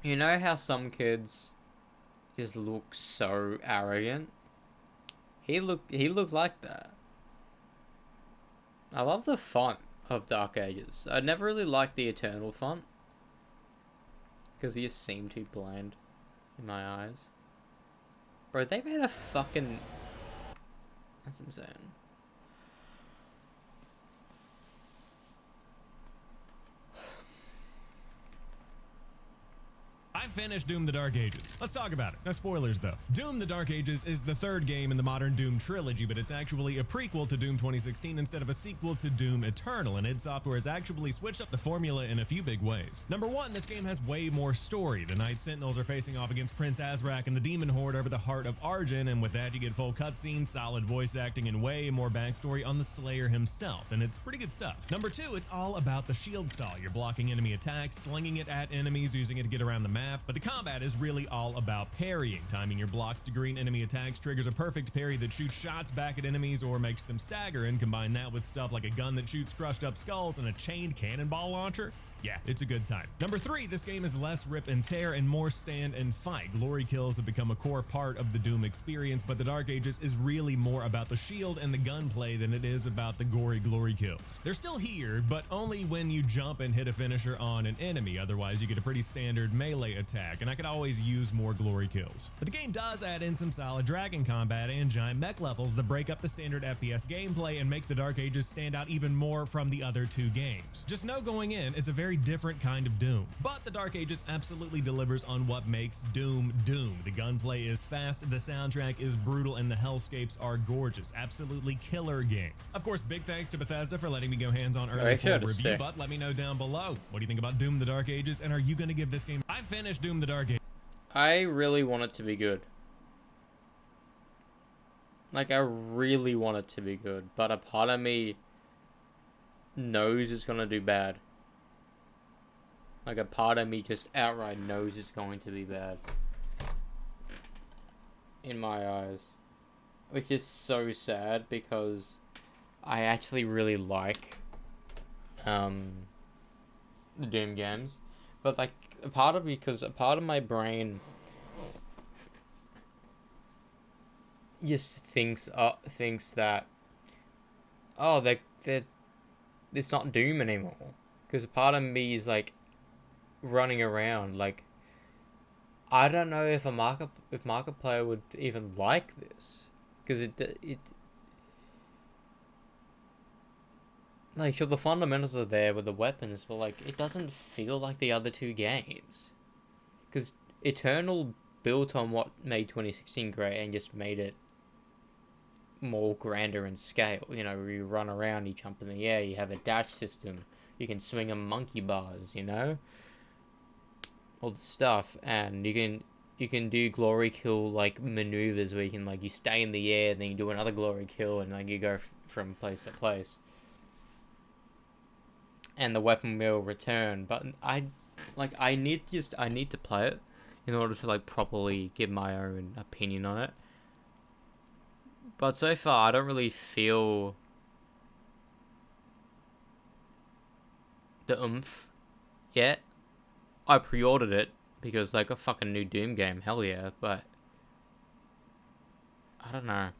You know how some kids just look so arrogant? He looked like that. I love the font of Dark Ages. I never really liked the Eternal font because he just seemed too bland in my eyes. Bro, they made a fucking... That's insane. I finished Doom the Dark Ages. Let's talk about it. No spoilers though. Doom the Dark Ages is the third game in the modern Doom trilogy, but it's actually a prequel to Doom 2016 instead of a sequel to Doom Eternal, and id Software has actually switched up the formula in a few big ways. Number one, this game has way more story. The Night Sentinels are facing off against Prince Azrak and the Demon Horde over the heart of Argent, and with that you get full cutscenes, solid voice acting, and way more backstory on the Slayer himself, and it's pretty good stuff. Number two, it's all about the shield saw. You're blocking enemy attacks, slinging it at enemies, using it to get around the map, but the combat is really all about parrying. Timing your blocks to green enemy attacks triggers a perfect parry that shoots shots back at enemies or makes them stagger, and combine that with stuff like a gun that shoots crushed up skulls and a chained cannonball launcher. Yeah, it's a good time. Number three, this game is less rip and tear and more stand and fight. Glory kills have become a core part of the Doom experience, but the Dark Ages is really more about the shield and the gunplay than it is about the gory glory kills. They're still here, but only when you jump and hit a finisher on an enemy. Otherwise, you get a pretty standard melee attack, and I could always use more glory kills. But the game does add in some solid dragon combat and giant mech levels that break up the standard FPS gameplay and make the Dark Ages stand out even more from the other two games. Just know going in, it's a very different kind of Doom. But the Dark Ages absolutely delivers on what makes Doom Doom. The gunplay is fast, the soundtrack is brutal, and the hellscapes are gorgeous. Absolutely killer game. Of course, big thanks to Bethesda for letting me go hands-on early for a review, but let me know down below. What do you think about Doom the Dark Ages, and are you going to give this game... I finished Doom the Dark Ages. I really want it to be good. Like, I really want it to be good, but a part of me knows it's gonna do bad. Like, a part of me just outright knows it's going to be bad. In my eyes. Which is so sad because I actually really like the Doom games. But, like, a part of me, because a part of my brain just thinks that, oh, it's not Doom anymore. Because a part of me is, like, running around, like, I don't know if market player would even like this, because it like, sure, the fundamentals are there with the weapons, but like, it doesn't feel like the other two games, because Eternal built on what made 2016 great and just made it more grander in scale. You know, you run around, you jump in the air, you have a dash system, you can swing a monkey bars, you know, all the stuff, and you can do glory kill like maneuvers where you can, like, you stay in the air, then you do another glory kill, and like you go from place to place, and the weapon will return. But I need to play it in order to, like, properly give my own opinion on it. But so far, I don't really feel the oomph yet. I pre-ordered it because, like, a fucking new Doom game, hell yeah, but I don't know.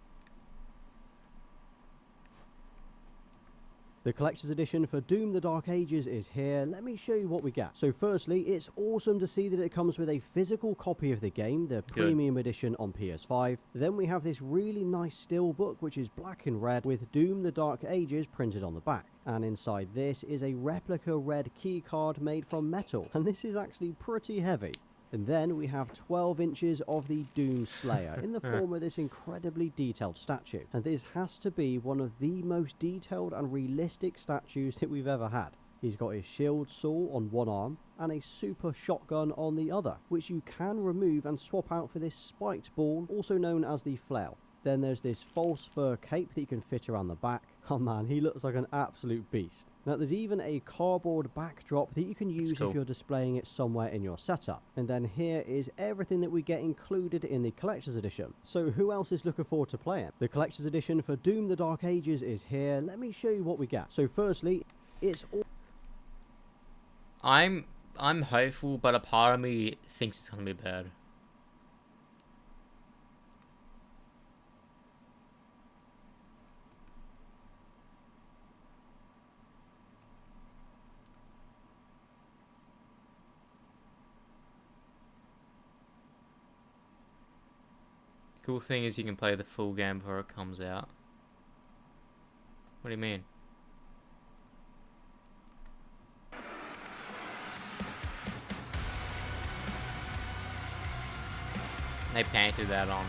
The collector's edition for Doom the Dark Ages is here. Let me show you what we get. So firstly, it's awesome to see that it comes with a physical copy of the game, the premium edition on PS5. Then we have this really nice steelbook, which is black and red, with Doom the Dark Ages printed on the back. And inside this is a replica red keycard made from metal, and this is actually pretty heavy. And then we have 12 inches of the Doom Slayer in the form of this incredibly detailed statue. And this has to be one of the most detailed and realistic statues that we've ever had. He's got his shield saw on one arm and a super shotgun on the other, which you can remove and swap out for this spiked ball, also known as the flail. Then there's this false fur cape that you can fit around the back. Oh man, he looks like an absolute beast. Now there's even a cardboard backdrop that you can use if you're displaying it somewhere in your setup. And then here is everything that we get included in the Collector's Edition. So who else is looking forward to playing? The Collector's Edition for Doom the Dark Ages is here. Let me show you what we get. So firstly, it's all... I'm hopeful, but a part of me thinks it's gonna be bad. Cool thing is you can play the full game before it comes out. What do you mean? They painted that on.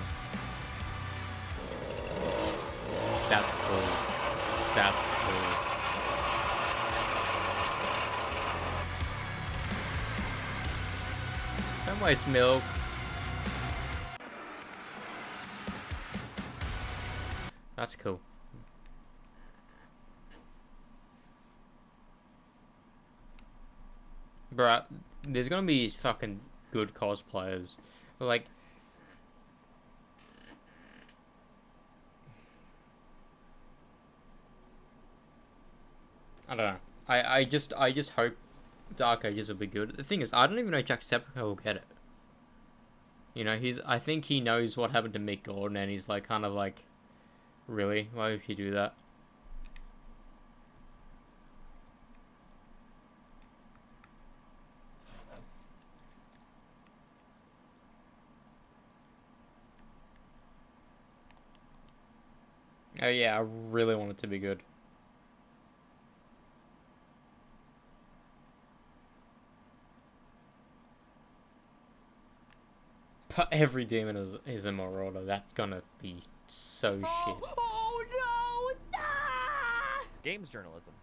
That's cool. That's cool. Don't waste milk. That's cool. Bruh, there's gonna be fucking good cosplayers. Like, I don't know. I just hope Dark Ages will be good. The thing is, I don't even know Jacksepticeye will get it. You know, I think he knows what happened to Mick Gordon, and he's like, kind of like, really? Why would you do that? Oh yeah, I really want it to be good. But every demon is a Marauder. That's gonna be so shit. Oh no! Ah! Games journalism.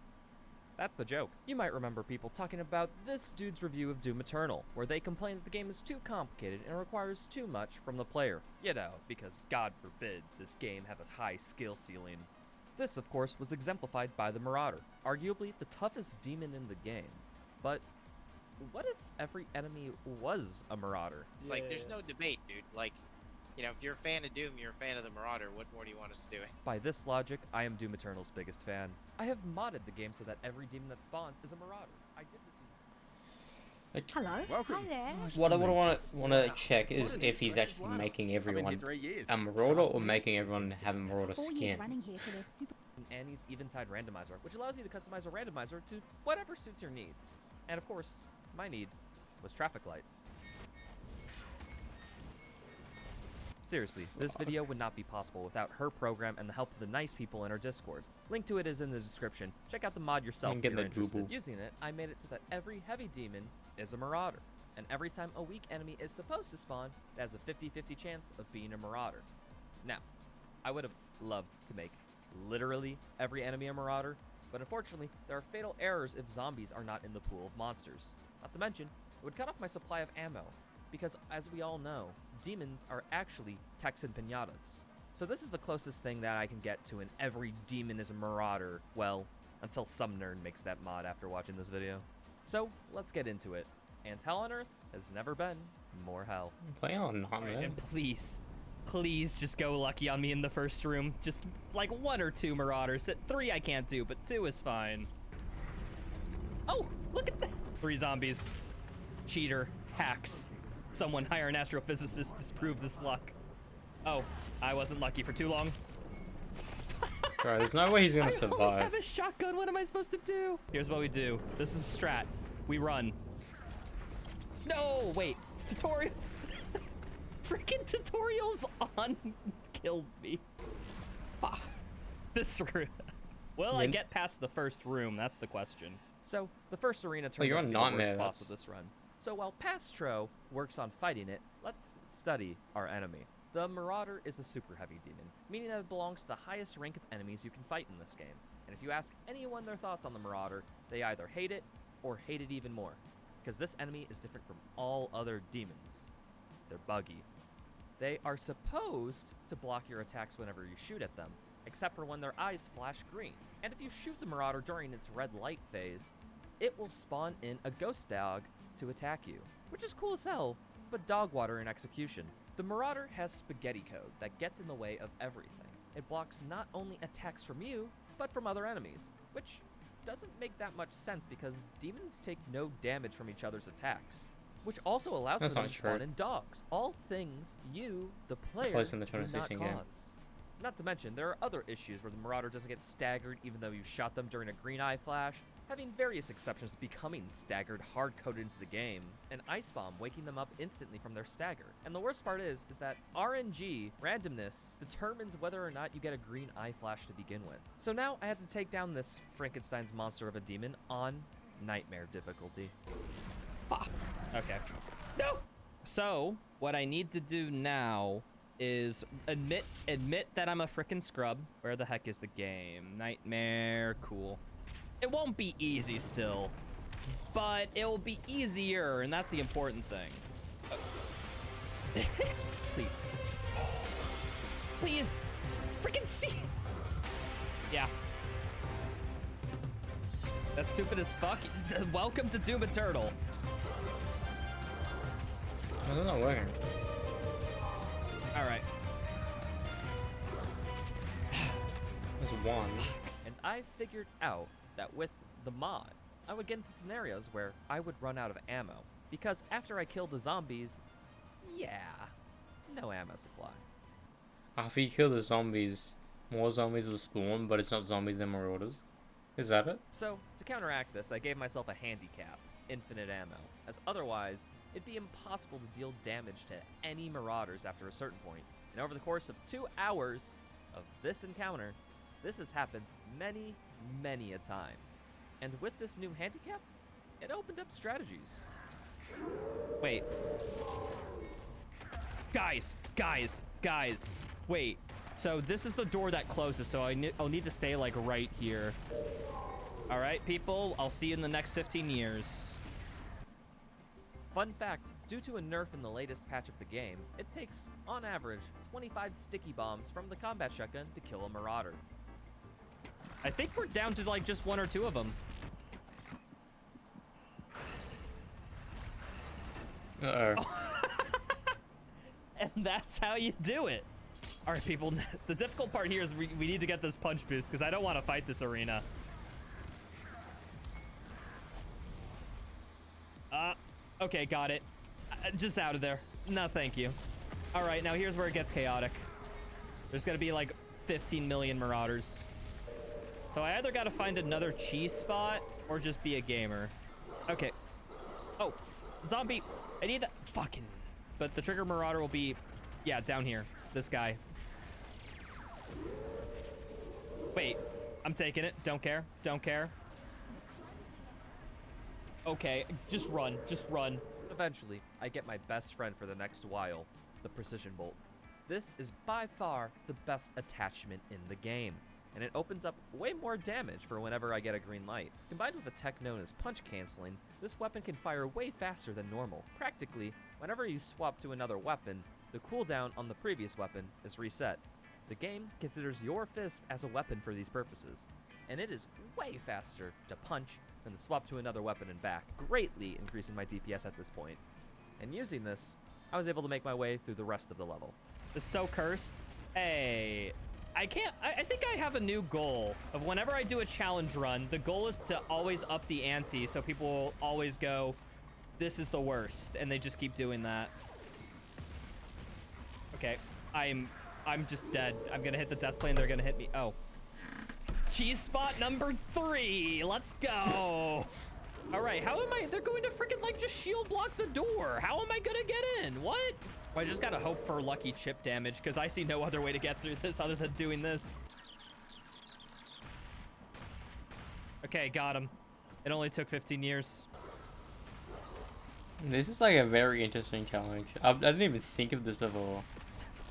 That's the joke. You might remember people talking about this dude's review of Doom Eternal, where they complain that the game is too complicated and requires too much from the player. You know, because God forbid this game have a high skill ceiling. This, of course, was exemplified by the Marauder, arguably the toughest demon in the game. But what if every enemy was a Marauder? It's like, there's no debate, dude. Like, you know, if you're a fan of Doom, you're a fan of the Marauder. What more do you want us to do? By this logic, I am Doom Eternal's biggest fan. I have modded the game so that every demon that spawns is a Marauder. I did this using... Like, hello. Welcome. Hi there. What I want to check is if he's actually making everyone a Marauder or making everyone have a Marauder skin. And he's Eventide Randomizer, which allows you to customize a randomizer to whatever suits your needs. And of course, my need was traffic lights. Seriously, this video would not be possible without her program and the help of the nice people in her Discord. Link to it is in the description. Check out the mod yourself if you're interested. Using it, I made it so that every heavy demon is a Marauder. And every time a weak enemy is supposed to spawn, it has a 50-50 chance of being a Marauder. Now, I would have loved to make literally every enemy a Marauder, but unfortunately, there are fatal errors if zombies are not in the pool of monsters. Not to mention, it would cut off my supply of ammo, because as we all know, demons are actually Texan pinatas. So this is the closest thing that I can get to an every demon is a Marauder, well, until some nerd makes that mod after watching this video. So, let's get into it. And Hell on Earth has never been more hell. Play on Earth. And please just go lucky on me in the first room. Just like 1 or 2 Marauders. 3 I can't do, but 2 is fine. Oh, look at that. 3 zombies. Cheater. Hacks. Someone hire an astrophysicist to disprove this luck. Oh, I wasn't lucky for too long. Bro, there's no way he's gonna survive. I have a shotgun. What am I supposed to do? Here's what we do. This is strat. We run. No, wait. Tutorial. Freaking tutorials on killed me. Ah, this room. Will I get past the first room? That's the question. So, the first arena turned out to be the worst boss of this run. So while Pastro works on fighting it, let's study our enemy. The Marauder is a super heavy demon, meaning that it belongs to the highest rank of enemies you can fight in this game. And if you ask anyone their thoughts on the Marauder, they either hate it or hate it even more, because this enemy is different from all other demons. They're buggy. They are supposed to block your attacks whenever you shoot at them, except for when their eyes flash green. And if you shoot the Marauder during its red light phase, it will spawn in a ghost dog to attack you, which is cool as hell, but dog water in execution. The Marauder has spaghetti code that gets in the way of everything. It blocks not only attacks from you, but from other enemies, which doesn't make that much sense because demons take no damage from each other's attacks, which also allows them to spawn in dogs, all things you, the player, in the did not 2016 cause. game. Not to mention, there are other issues where the Marauder doesn't get staggered even though you shot them during a green eye flash, having various exceptions to becoming staggered hard-coded into the game, and Ice Bomb waking them up instantly from their stagger. And the worst part is that RNG, randomness, determines whether or not you get a green eye flash to begin with. So now I had to take down this Frankenstein's monster of a demon on Nightmare difficulty. Fuck. Okay. No! So, what I need to do now is admit that I'm a frickin' scrub. Where the heck is the game? Nightmare, cool. It won't be easy still, but it'll be easier, and that's the important thing. Please. Please. Frickin' see. Yeah. That's stupid as fuck. Welcome to Doom Eternal. It's not working. All right. There's one. And I figured out that with the mod, I would get into scenarios where I would run out of ammo. Because after I killed the zombies, yeah, no ammo supply. After you kill the zombies, more zombies will spawn, but it's not zombies, they're marauders. Is that it? So, to counteract this, I gave myself a handicap, infinite ammo, as otherwise, it'd be impossible to deal damage to any marauders after a certain point. And over the course of 2 hours of this encounter, this has happened many, many a time. And with this new handicap, it opened up strategies. Wait. Guys. Wait. So this is the door that closes, so I'll need to stay like right here. All right, people, I'll see you in the next 15 years. Fun fact, due to a nerf in the latest patch of the game, it takes, on average, 25 sticky bombs from the combat shotgun to kill a marauder. I think we're down to like just 1 or 2 of them. Uh-oh. And that's how you do it. All right, people, the difficult part here is we need to get this punch boost because I don't want to fight this arena. Okay, got it. Just out of there. No, thank you. All right, now here's where it gets chaotic. There's gonna be like 15 million marauders. So I either gotta find another cheese spot or just be a gamer. Okay. Oh, zombie. I need that. Fucking. But the trigger marauder will be, yeah, down here. This guy. Wait, I'm taking it. Don't care. Don't care. Okay, just run. Just run. Eventually, I get my best friend for the next while, the precision bolt. This is by far the best attachment in the game, and it opens up way more damage for whenever I get a green light. Combined with a tech known as punch canceling, this weapon can fire way faster than normal. Practically, whenever you swap to another weapon, the cooldown on the previous weapon is reset. The game considers your fist as a weapon for these purposes, and it is way faster to punch than to swap to another weapon and back, greatly increasing my DPS at this point. And using this, I was able to make my way through the rest of the level. It's so cursed. Hey, I think I have a new goal of whenever I do a challenge run, the goal is to always up the ante so people will always go, this is the worst, and they just keep doing that. Okay, I'm just dead. I'm gonna hit the death plane, they're gonna hit me. Oh. Cheese spot number 3. Let's go. All right, how am I? They're going to freaking like just shield block the door. How am I gonna get in? What? I just gotta hope for lucky chip damage because I see no other way to get through this other than doing this. Okay, got him. It only took 15 years. This is like a very interesting challenge. I didn't even think of this before.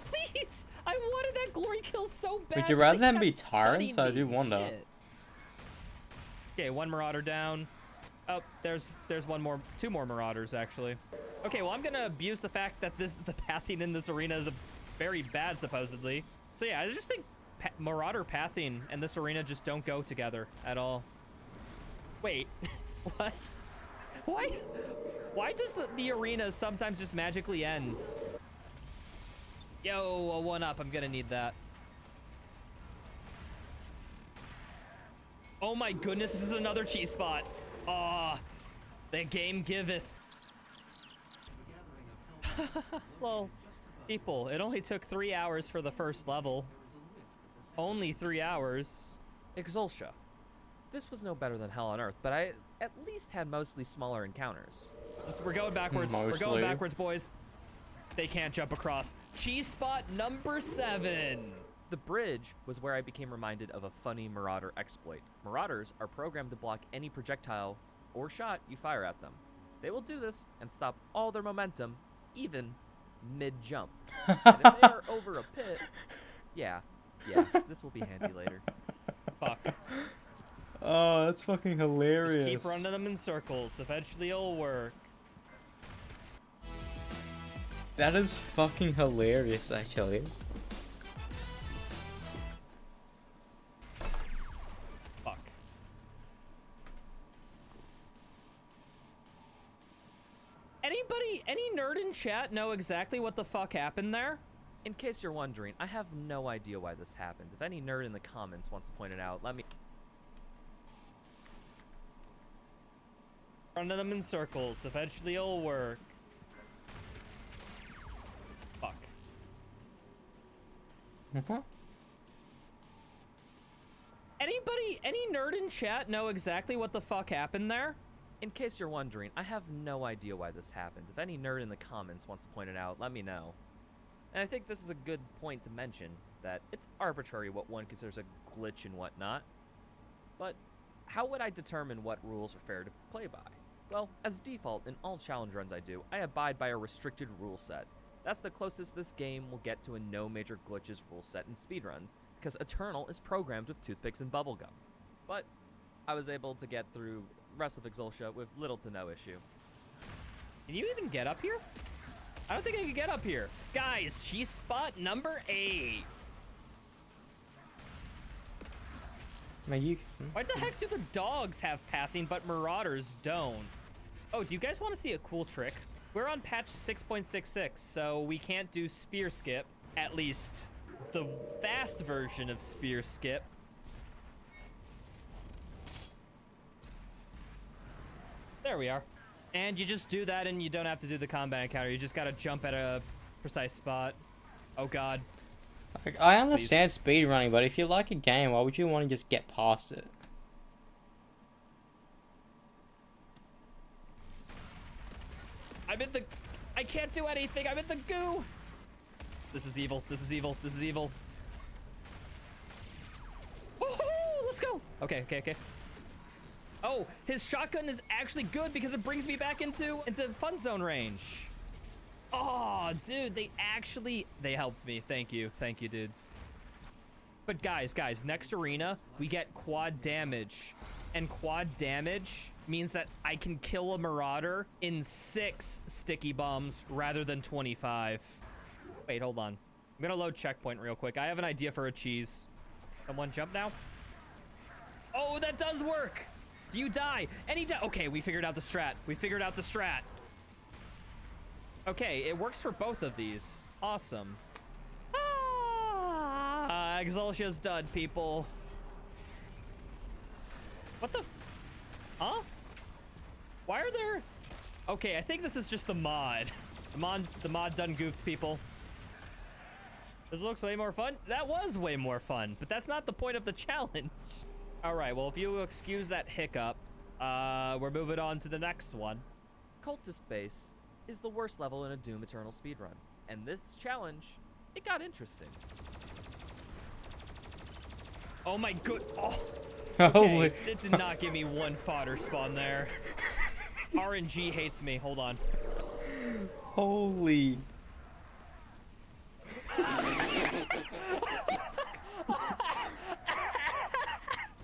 Please! I wanted that glory kill so bad. Would you rather than be tyrants? I do wonder. Shit. Okay, one marauder down. Oh, there's two more marauders actually. Okay, well I'm gonna abuse the fact that the pathing in this arena is very bad supposedly. So yeah, I just think marauder pathing and this arena just don't go together at all. Wait, what? Why does the arena sometimes just magically ends? Yo, a 1-up, I'm gonna need that. Oh my goodness, this is another cheese spot. Ah, the game giveth. Well, people, it only took 3 hours for the first level. Only 3 hours. Exultia. This was no better than Hell on Earth, but I at least had mostly smaller encounters. We're going backwards. We're going backwards, boys. They can't jump across. Cheese spot number 7. The bridge was where I became reminded of a funny Marauder exploit. Marauders are programmed to block any projectile or shot you fire at them. They will do this and stop all their momentum, even mid-jump. And if they are over a pit, yeah, this will be handy later. Fuck. Oh, that's fucking hilarious. Just keep running them in circles. Eventually it'll work. That is fucking hilarious, actually. Fuck. Any nerd in chat know exactly what the fuck happened there? In case you're wondering, I have no idea why this happened. If any nerd in the comments wants to point it out, let me... Running them in circles. Eventually it'll work. Fuck. Any nerd in chat know exactly what the fuck happened there? In case you're wondering, I have no idea why this happened. If any nerd in the comments wants to point it out, let me know. And I think this is a good point to mention, that it's arbitrary what one considers a glitch and whatnot. But how would I determine what rules are fair to play by? Well, as default, in all challenge runs I do, I abide by a restricted rule set. That's the closest this game will get to a no major glitches rule set in speedruns, because Eternal is programmed with toothpicks and bubblegum. But I was able to get through rest of Exultia with little to no issue. Can you even get up here? I don't think I can get up here. Guys, cheese spot number 8. Why the heck do the dogs have pathing but Marauders don't? Oh, do you guys want to see a cool trick? We're on patch 6.66, so we can't do spear skip. At least the fast version of spear skip. There we are. And you just do that and you don't have to do the combat encounter. You just gotta jump at a precise spot. Oh god. I understand speedrunning, but if you like a game, why would you want to just get past it? I can't do anything. I'm in the goo. This is evil. This is evil. This is evil. Woohoo! Let's go. Okay. Oh, his shotgun is actually good because it brings me back into fun zone range. Oh, dude, they helped me. Thank you, dudes. But guys, next arena, we get quad damage. And quad damage means that I can kill a Marauder in 6 sticky bombs rather than 25. Wait, hold on. I'm gonna load checkpoint real quick. I have an idea for a cheese. Someone jump now? Oh, that does work! Do you die? Okay, we figured out the strat. Okay, it works for both of these. Awesome. Exultia's done, people. What the? Huh? Why are there? Okay, I think this is just the mod. The mod done goofed, people. This looks way more fun. That was way more fun, but that's not the point of the challenge. All right, well, if you excuse that hiccup, we're moving on to the next one. Cultist Base is the worst level in a Doom Eternal speedrun, and this challenge, it got interesting. Oh my good, oh. Okay, it did not give me one fodder spawn there. RNG hates me, hold on. Holy.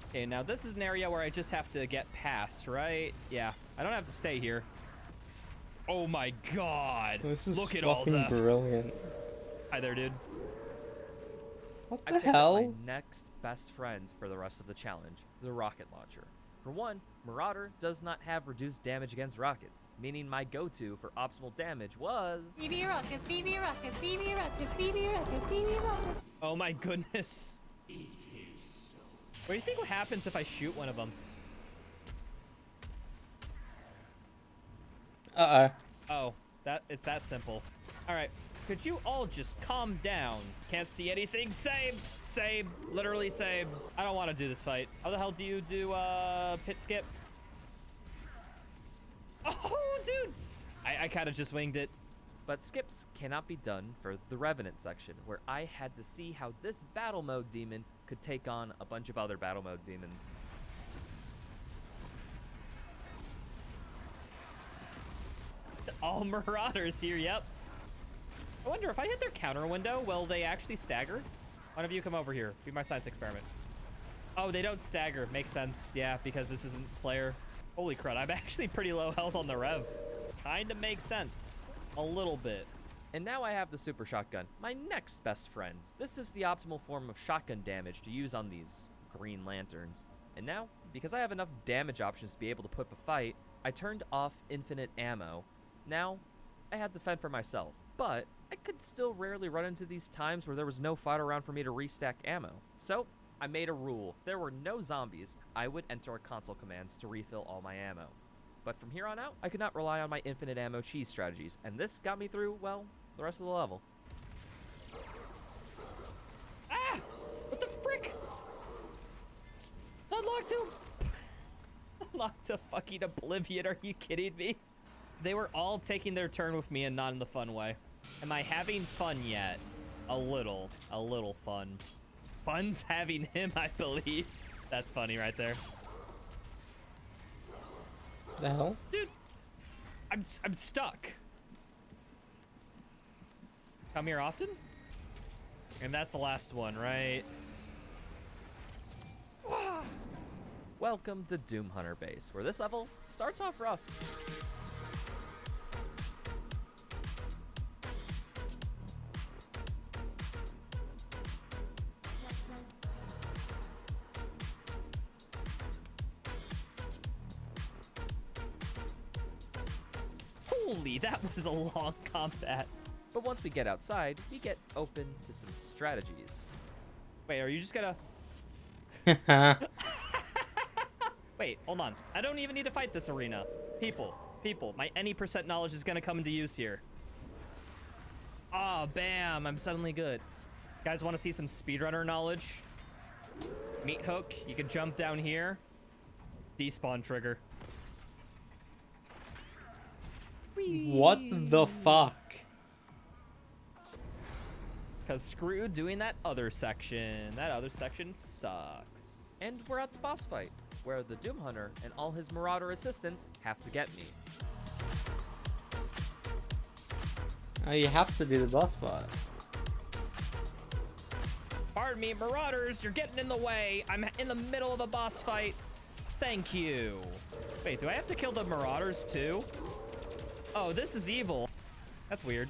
Okay, now this is an area where I just have to get past, right? Yeah, I don't have to stay here. Oh my god. This is Look at all fucking that. brilliant. Hi there, dude. What I the picked up hell? my next best friend for the rest of the challenge, the rocket launcher. For one, Marauder does not have reduced damage against rockets, meaning my go-to for optimal damage was... Phoebe rocket, Phoebe rocket, Phoebe rocket, Phoebe rocket, Phoebe rocket. Oh my goodness. What do you think happens if I shoot one of them? Uh-oh. Oh, it's that simple. All right, could you all just calm down? Can't see anything. Save, literally save. I don't want to do this fight. How the hell do you do pit skip? Oh, dude. I kind of just winged it. But skips cannot be done for the Revenant section, where I had to see how this battle mode demon could take on a bunch of other battle mode demons. All Marauders here, yep. I wonder if I hit their counter window, will they actually stagger? One of you come over here, be my science experiment. Oh, they don't stagger, makes sense. Yeah, because this isn't Slayer. Holy crud, I'm actually pretty low health on the Rev. Kinda makes sense. A little bit. And now I have the super shotgun, my next best friends. This is the optimal form of shotgun damage to use on these green lanterns. And now, because I have enough damage options to be able to put up a fight, I turned off infinite ammo. Now, I had to fend for myself, but I could still rarely run into these times where there was no fight around for me to restack ammo. So, I made a rule. If there were no zombies, I would enter a console commands to refill all my ammo. But from here on out, I could not rely on my infinite ammo cheese strategies, and this got me through, well, the rest of the level. Ah! What the frick? Unlocked to... Unlocked to fucking oblivion, are you kidding me? They were all taking their turn with me and not in the fun way. Am I having fun yet? A little fun. Fun's having him, I believe. That's funny right there. The hell? Dude, I'm stuck. Come here often? And that's the last one, right? Welcome to Doom Hunter Base, where this level starts off rough. Holy, that was a long combat. But once we get outside, we get open to some strategies. Wait, are you just gonna... Wait, hold on. I don't even need to fight this arena. People, my any percent knowledge is gonna come into use here. Oh, bam, I'm suddenly good. Guys wanna see some speedrunner knowledge? Meat hook, you can jump down here. Despawn trigger. What the fuck? Because screw doing that other section. That other section sucks. And we're at the boss fight, where the Doom Hunter and all his Marauder assistants have to get me. Oh, you have to do the boss fight. Pardon me, Marauders, you're getting in the way. I'm in the middle of a boss fight. Thank you. Wait, do I have to kill the Marauders too? Oh, this is evil. That's weird.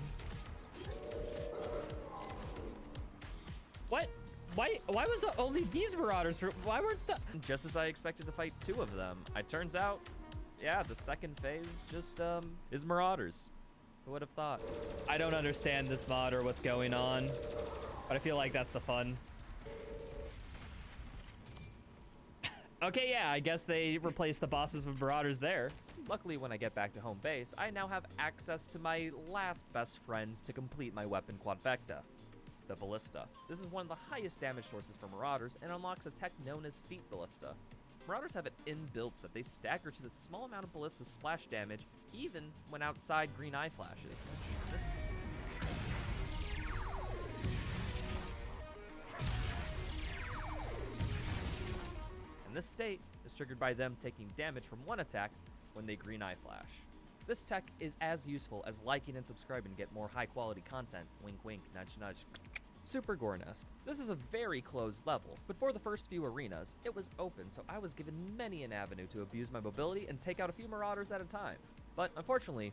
What? Why was it only these Marauders? Why weren't the... Just as I expected to fight two of them. It turns out, yeah, the second phase just, is Marauders. Who would have thought? I don't understand this mod or what's going on, but I feel like that's the fun. Okay, yeah, I guess they replaced the bosses with Marauders there. Luckily, when I get back to home base, I now have access to my last best friends to complete my weapon quadvecta, the Ballista. This is one of the highest damage sources for Marauders and unlocks a tech known as Feet Ballista. Marauders have it inbuilt that they stagger to the small amount of Ballista splash damage, even when outside green eye flashes. And this state is triggered by them taking damage from one attack when they green eye flash. This tech is as useful as liking and subscribing to get more high quality content. Wink wink, nudge nudge. Super Gore Nest. This is a very closed level, but for the first few arenas, it was open, so I was given many an avenue to abuse my mobility and take out a few marauders at a time. But unfortunately,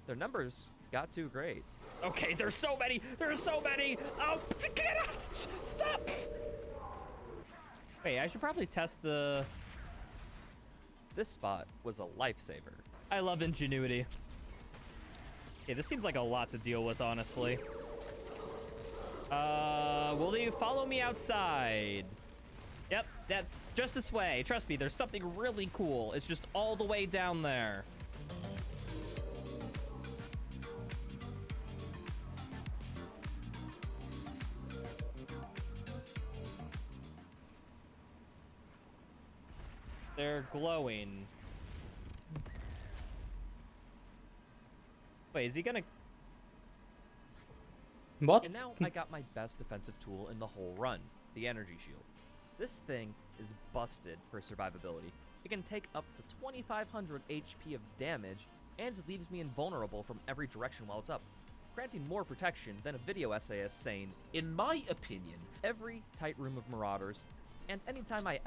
their numbers got too great. Okay, there's so many! There's so many! Oh, get out! Stop! Wait, I should probably test the... This spot was a lifesaver. I love ingenuity. Okay, this seems like a lot to deal with, honestly. Will you follow me outside? Yep, that just this way. Trust me, there's something really cool. It's just all the way down there. They're glowing. Wait, is he gonna... What? And now I got my best defensive tool in the whole run, the energy shield. This thing is busted for survivability. It can take up to 2,500 HP of damage and leaves me invulnerable from every direction while it's up, granting more protection than a video essayist saying, "In my opinion, every tight room of marauders, and anytime I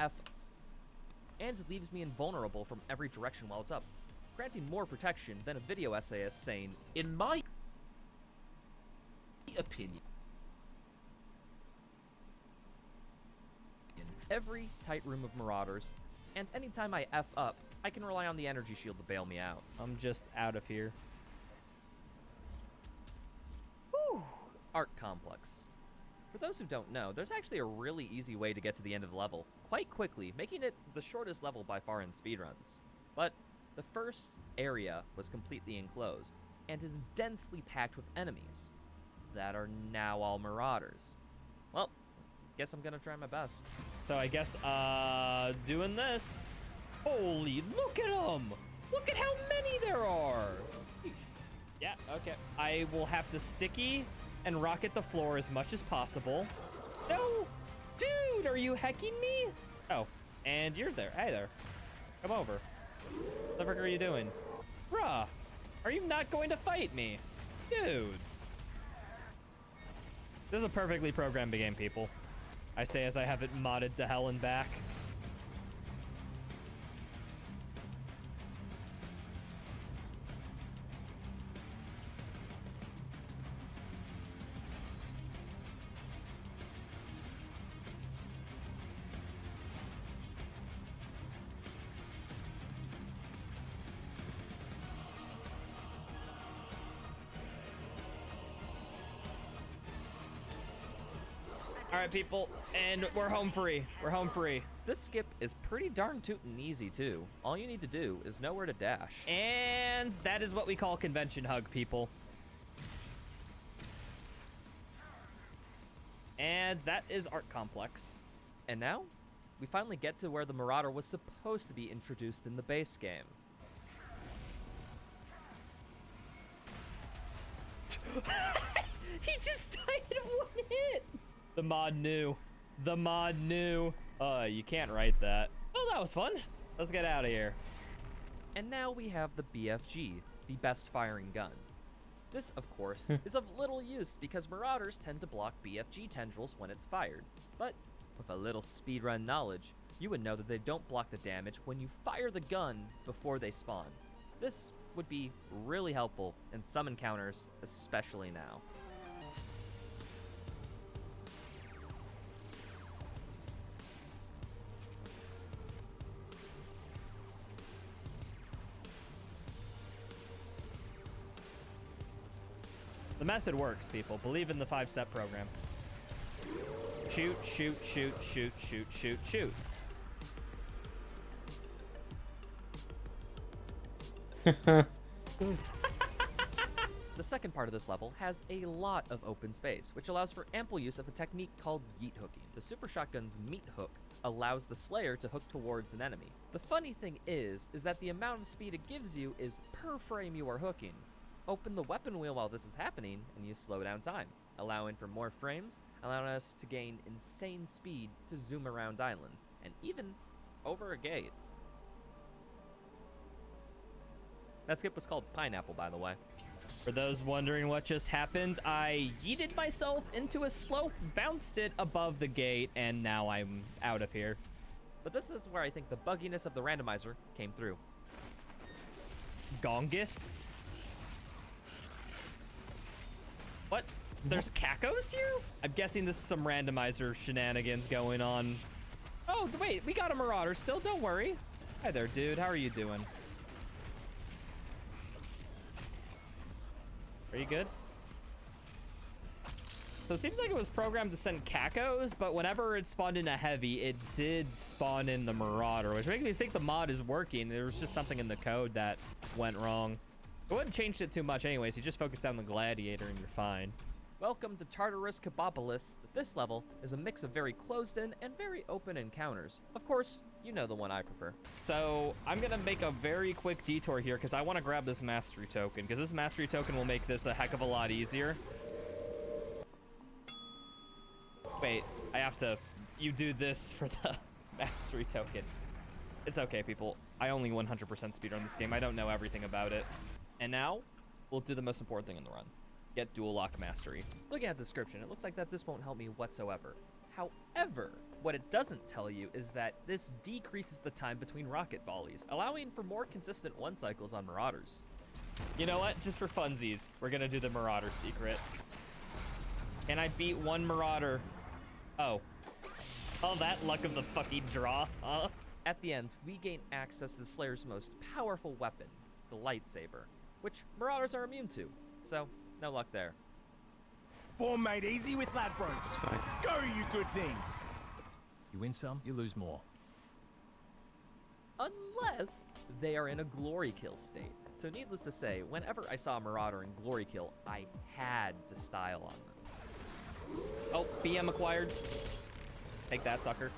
and leaves me invulnerable from every direction while it's up, granting more protection than a video essayist saying, "In my opinion, every tight room of marauders, and anytime I F up, I can rely on the energy shield to bail me out." I'm just out of here. Whew. Art Complex. For those who don't know, there's actually a really easy way to get to the end of the level, quite quickly, making it the shortest level by far in speedruns. But the first area was completely enclosed, and is densely packed with enemies that are now all marauders. Well, guess I'm gonna try my best. So I guess, doing this. Holy, look at them! Look at how many there are! Yeah, okay. I will have to sticky and rocket the floor as much as possible. No! Dude, are you hecking me? Oh, and you're there. Hey there. Come over. What the frick are you doing? Bruh, are you not going to fight me? Dude. This is a perfectly programmed game, people. I say as I have it modded to hell and back. All right, people, and we're home free. We're home free. This skip is pretty darn tootin' easy, too. All you need to do is know where to dash. And that is what we call convention hug, people. And that is Art Complex. And now, we finally get to where the Marauder was supposed to be introduced in the base game. He just died in one hit! The mod knew. The mod knew. You can't write that. Well, that was fun. Let's get out of here. And now we have the BFG, the best firing gun. This, of course, is of little use because Marauders tend to block BFG tendrils when it's fired. But with a little speedrun knowledge, you would know that they don't block the damage when you fire the gun before they spawn. This would be really helpful in some encounters, especially now. The method works, people. Believe in the 5-step program. Shoot, shoot, shoot, shoot, shoot, shoot, shoot. The second part of this level has a lot of open space, which allows for ample use of a technique called yeet hooking. The Super Shotgun's meat hook allows the Slayer to hook towards an enemy. The funny thing is that the amount of speed it gives you is per frame you are hooking. Open the weapon wheel while this is happening, and you slow down time, allowing for more frames, allowing us to gain insane speed to zoom around islands, and even over a gate. That skip was called Pineapple, by the way. For those wondering what just happened, I yeeted myself into a slope, bounced it above the gate, and now I'm out of here. But this is where I think the bugginess of the randomizer came through. Gongus? What? There's cacos here? I'm guessing this is some randomizer shenanigans going on. Oh, wait, we got a Marauder still, don't worry. Hi there, dude, how are you doing? Are you good? So it seems like it was programmed to send cacos, but whenever it spawned in a heavy, it did spawn in the Marauder, which makes me think the mod is working. There was just something in the code that went wrong. I wouldn't change it too much anyways. You just focus on the Gladiator and you're fine. Welcome to Tartarus Kabopolis. This level is a mix of very closed-in and very open encounters. Of course, you know the one I prefer. So I'm gonna make a very quick detour here because I want to grab this mastery token, because this mastery token will make this a heck of a lot easier. Wait, I have to, you do this for the mastery token. It's okay, people. I only 100% speedrun this game. I don't know everything about it. And now, we'll do the most important thing in the run. Get dual lock mastery. Looking at the description, it looks like that this won't help me whatsoever. However, what it doesn't tell you is that this decreases the time between rocket volleys, allowing for more consistent one cycles on Marauders. You know what? Just for funsies, we're gonna do the Marauder secret. Can I beat one Marauder? Oh. All that luck of the fucking draw, huh? At the end, we gain access to the Slayer's most powerful weapon, the lightsaber, which Marauders are immune to, so no luck there. Form made easy with Ladbrokes. Go, you good thing. You win some, you lose more. Unless they are in a glory kill state. So needless to say, whenever I saw a Marauder in glory kill, I had to style on them. Oh, BM acquired. Take that, sucker.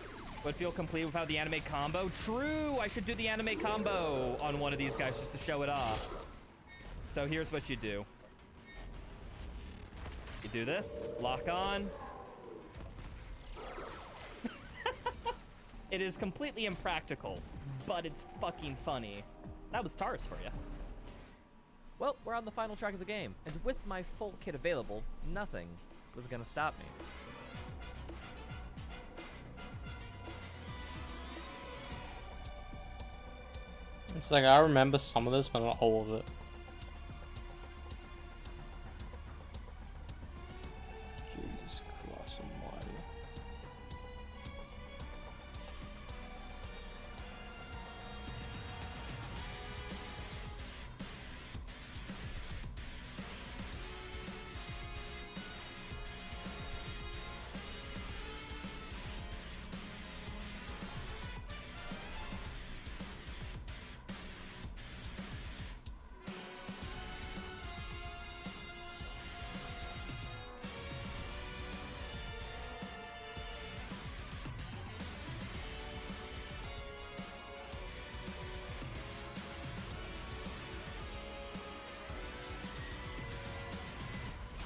Would feel complete without the anime combo. True, I should do the anime combo on one of these guys just to show it off. So here's what you do. You do this, lock on. It is completely impractical, but it's fucking funny. That was Taurus for you. Well, we're on the final track of the game, and with my full kit available, nothing was gonna stop me. It's like I remember some of this, but not all of it. Jesus Christ almighty.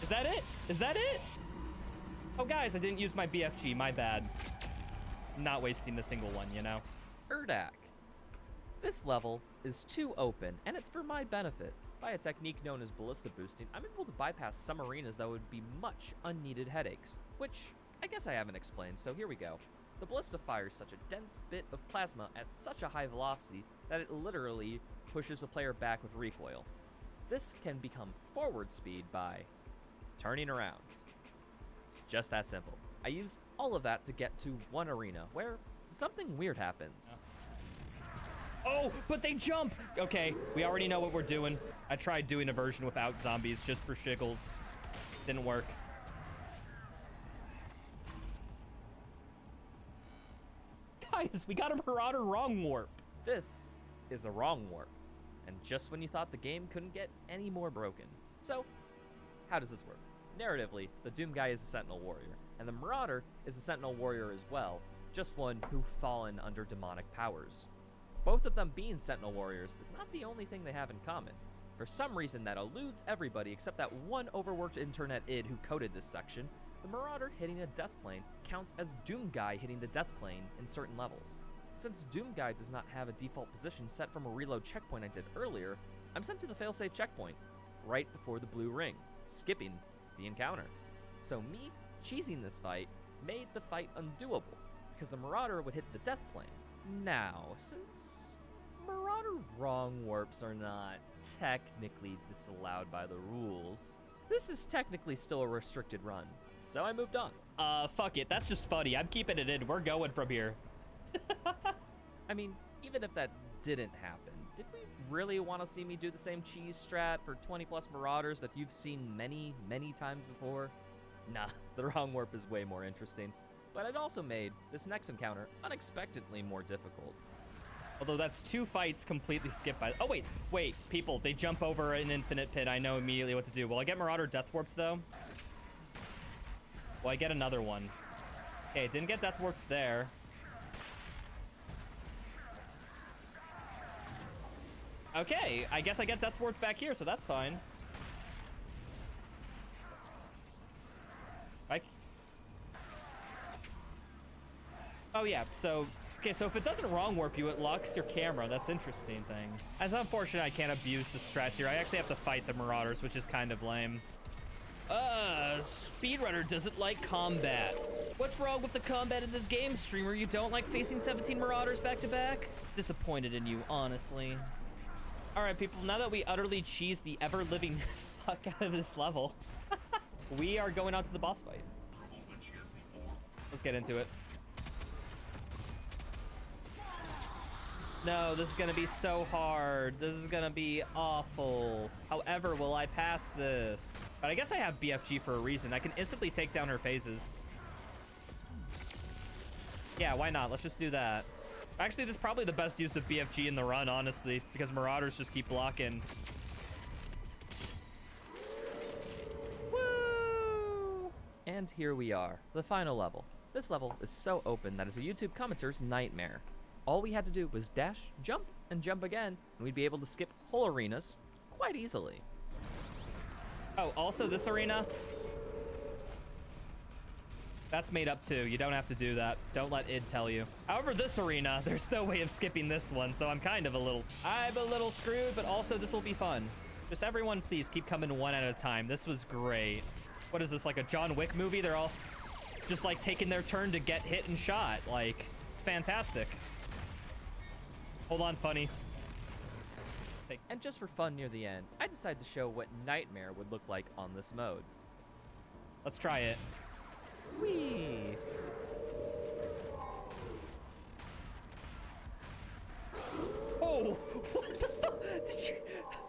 Is that it? Is that it? Oh, guys, I didn't use my BFG. My bad. Not wasting a single one, you know? Urdak. This level is too open, and it's for my benefit. By a technique known as ballista boosting, I'm able to bypass some arenas that would be much unneeded headaches, which I guess I haven't explained, so here we go. The ballista fires such a dense bit of plasma at such a high velocity that it literally pushes the player back with recoil. This can become forward speed by turning around. It's just that simple. I use all of that to get to one arena where something weird happens. Oh, but they jump! Okay, we already know what we're doing. I tried doing a version without zombies just for shiggles. Didn't work. Guys, we got a Marauder wrong warp. This is a wrong warp. And just when you thought the game couldn't get any more broken. So, how does this work? Narratively, the Doom guy is a Sentinel Warrior, and the Marauder is a Sentinel Warrior as well, just one who fallen under demonic powers. Both of them being Sentinel Warriors is not the only thing they have in common. For some reason that eludes everybody except that one overworked internet id who coded this section, the Marauder hitting a death plane counts as Doom guy hitting the death plane in certain levels. Since Doom guy does not have a default position set from a reload checkpoint I did earlier, I'm sent to the failsafe checkpoint, right before the blue ring, skipping the encounter. So me cheesing this fight made the fight undoable, because the Marauder would hit the death plane. Now, since Marauder wrong warps are not technically disallowed by the rules, this is technically still a restricted run. So I moved on. Fuck it, that's just funny. I'm keeping it in, we're going from here. I mean, even if that didn't happen, did we really want to see me do the same cheese strat for 20 plus Marauders that you've seen many, many times before? Nah, the wrong warp is way more interesting. But it also made this next encounter unexpectedly more difficult. Although that's 2 fights completely skipped by— oh wait, people, they jump over an infinite pit. I know immediately what to do. Will I get Marauder death warped though? Will I get another one? Okay, didn't get death warped there. Okay, I guess I get death warped back here, so that's fine. Oh yeah, so, okay, so if it doesn't wrong warp you, it locks your camera. That's interesting thing. It's unfortunate I can't abuse the strats here. I actually have to fight the Marauders, which is kind of lame. Speedrunner doesn't like combat. What's wrong with the combat in this game, streamer? You don't like facing 17 Marauders back to back? Disappointed in you, honestly. All right, people, now that we utterly cheesed the ever-living fuck out of this level, we are going on to the boss fight. Let's get into it. No, this is gonna be so hard. This is gonna be awful. However, will I pass this? But I guess I have BFG for a reason. I can instantly take down her phases. Yeah, why not? Let's just do that. Actually, this is probably the best use of BFG in the run, honestly, because Marauders just keep blocking. Woo! And here we are, the final level. This level is so open that it's a YouTube commenter's nightmare. All we had to do was dash, jump, and jump again, and we'd be able to skip whole arenas quite easily. Oh, also this arena, that's made up too. You don't have to do that. Don't let id tell you. However, this arena, there's no way of skipping this one, so I'm a little screwed, but also this will be fun. Just everyone, please keep coming one at a time. This was great. What is this, like a John Wick movie? They're all just like taking their turn to get hit and shot. Like, it's fantastic. Hold on, funny. And just for fun near the end, I decided to show what Nightmare would look like on this mode. Let's try it. Whee! Oh! What the fuck? Did you...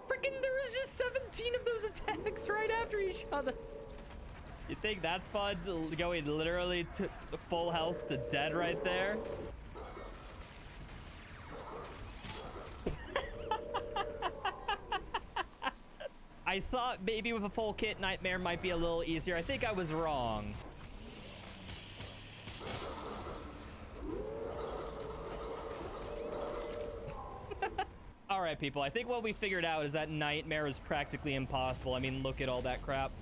Freaking, there was just 17 of those attacks right after each other. You think that's fun? Going literally to full health to dead right there? I thought maybe with a full kit, Nightmare might be a little easier. I think I was wrong. All right, people. I think what we figured out is that Nightmare is practically impossible. I mean, look at all that crap.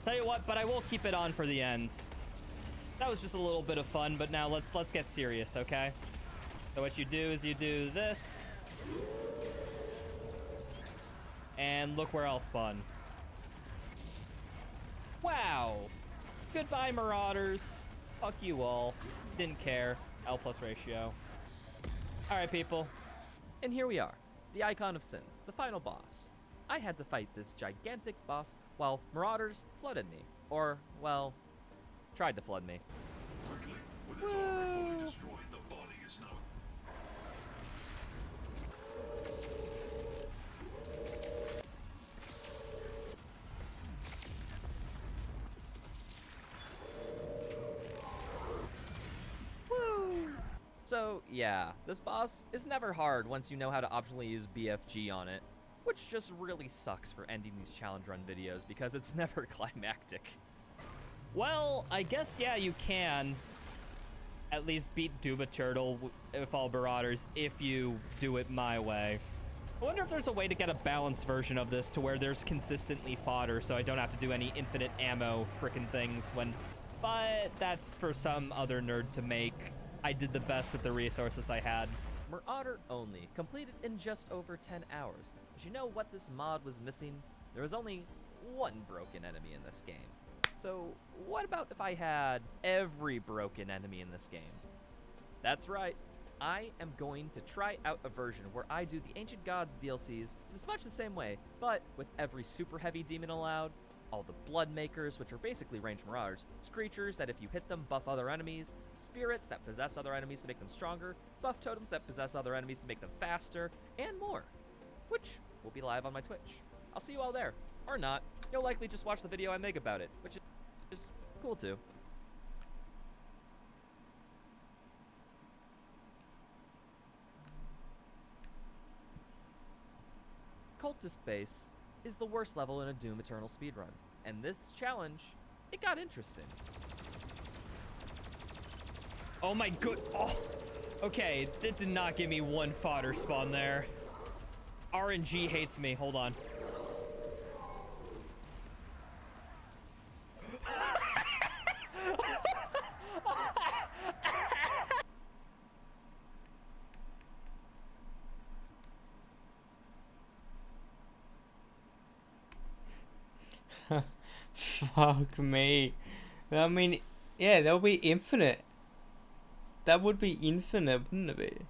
Tell you what, but I will keep it on for the ends. That was just a little bit of fun, but now let's get serious, okay? So what you do is you do this. And look where I'll spawn. Wow. Goodbye, Marauders. Fuck you all. Didn't care. L plus ratio. All right, people. And here we are. The Icon of Sin. The final boss. I had to fight this gigantic boss while Marauders flooded me. Or, well, tried to flood me. Quickly, with its armor fully destroyed, the body is now... So, yeah, this boss is never hard once you know how to optionally use BFG on it, which just really sucks for ending these challenge run videos because it's never climactic. Well, I guess, yeah, you can at least beat Duba Turtle with all Marauders if you do it my way. I wonder if there's a way to get a balanced version of this to where there's consistently fodder so I don't have to do any infinite ammo frickin' things when... But that's for some other nerd to make. I did the best with the resources I had. Marauder only, completed in just over 10 hours. As you know what this mod was missing? There was only one broken enemy in this game. So what about if I had every broken enemy in this game? That's right. I am going to try out a version where I do the Ancient Gods DLCs in much the same way, but with every super heavy demon allowed, all the blood makers, which are basically ranged marauders, screechers that if you hit them buff other enemies, spirits that possess other enemies to make them stronger, buff totems that possess other enemies to make them faster, and more, which will be live on my Twitch. I'll see you all there, or not. You'll likely just watch the video I make about it, which is cool too. Cultist Base is the worst level in a Doom Eternal speedrun, and this challenge, it got interesting. Oh my good, oh, okay, that did not give me one fodder spawn there. RNG hates me, hold on. Fuck me. I mean, yeah, they'll be infinite. That would be infinite, wouldn't it be?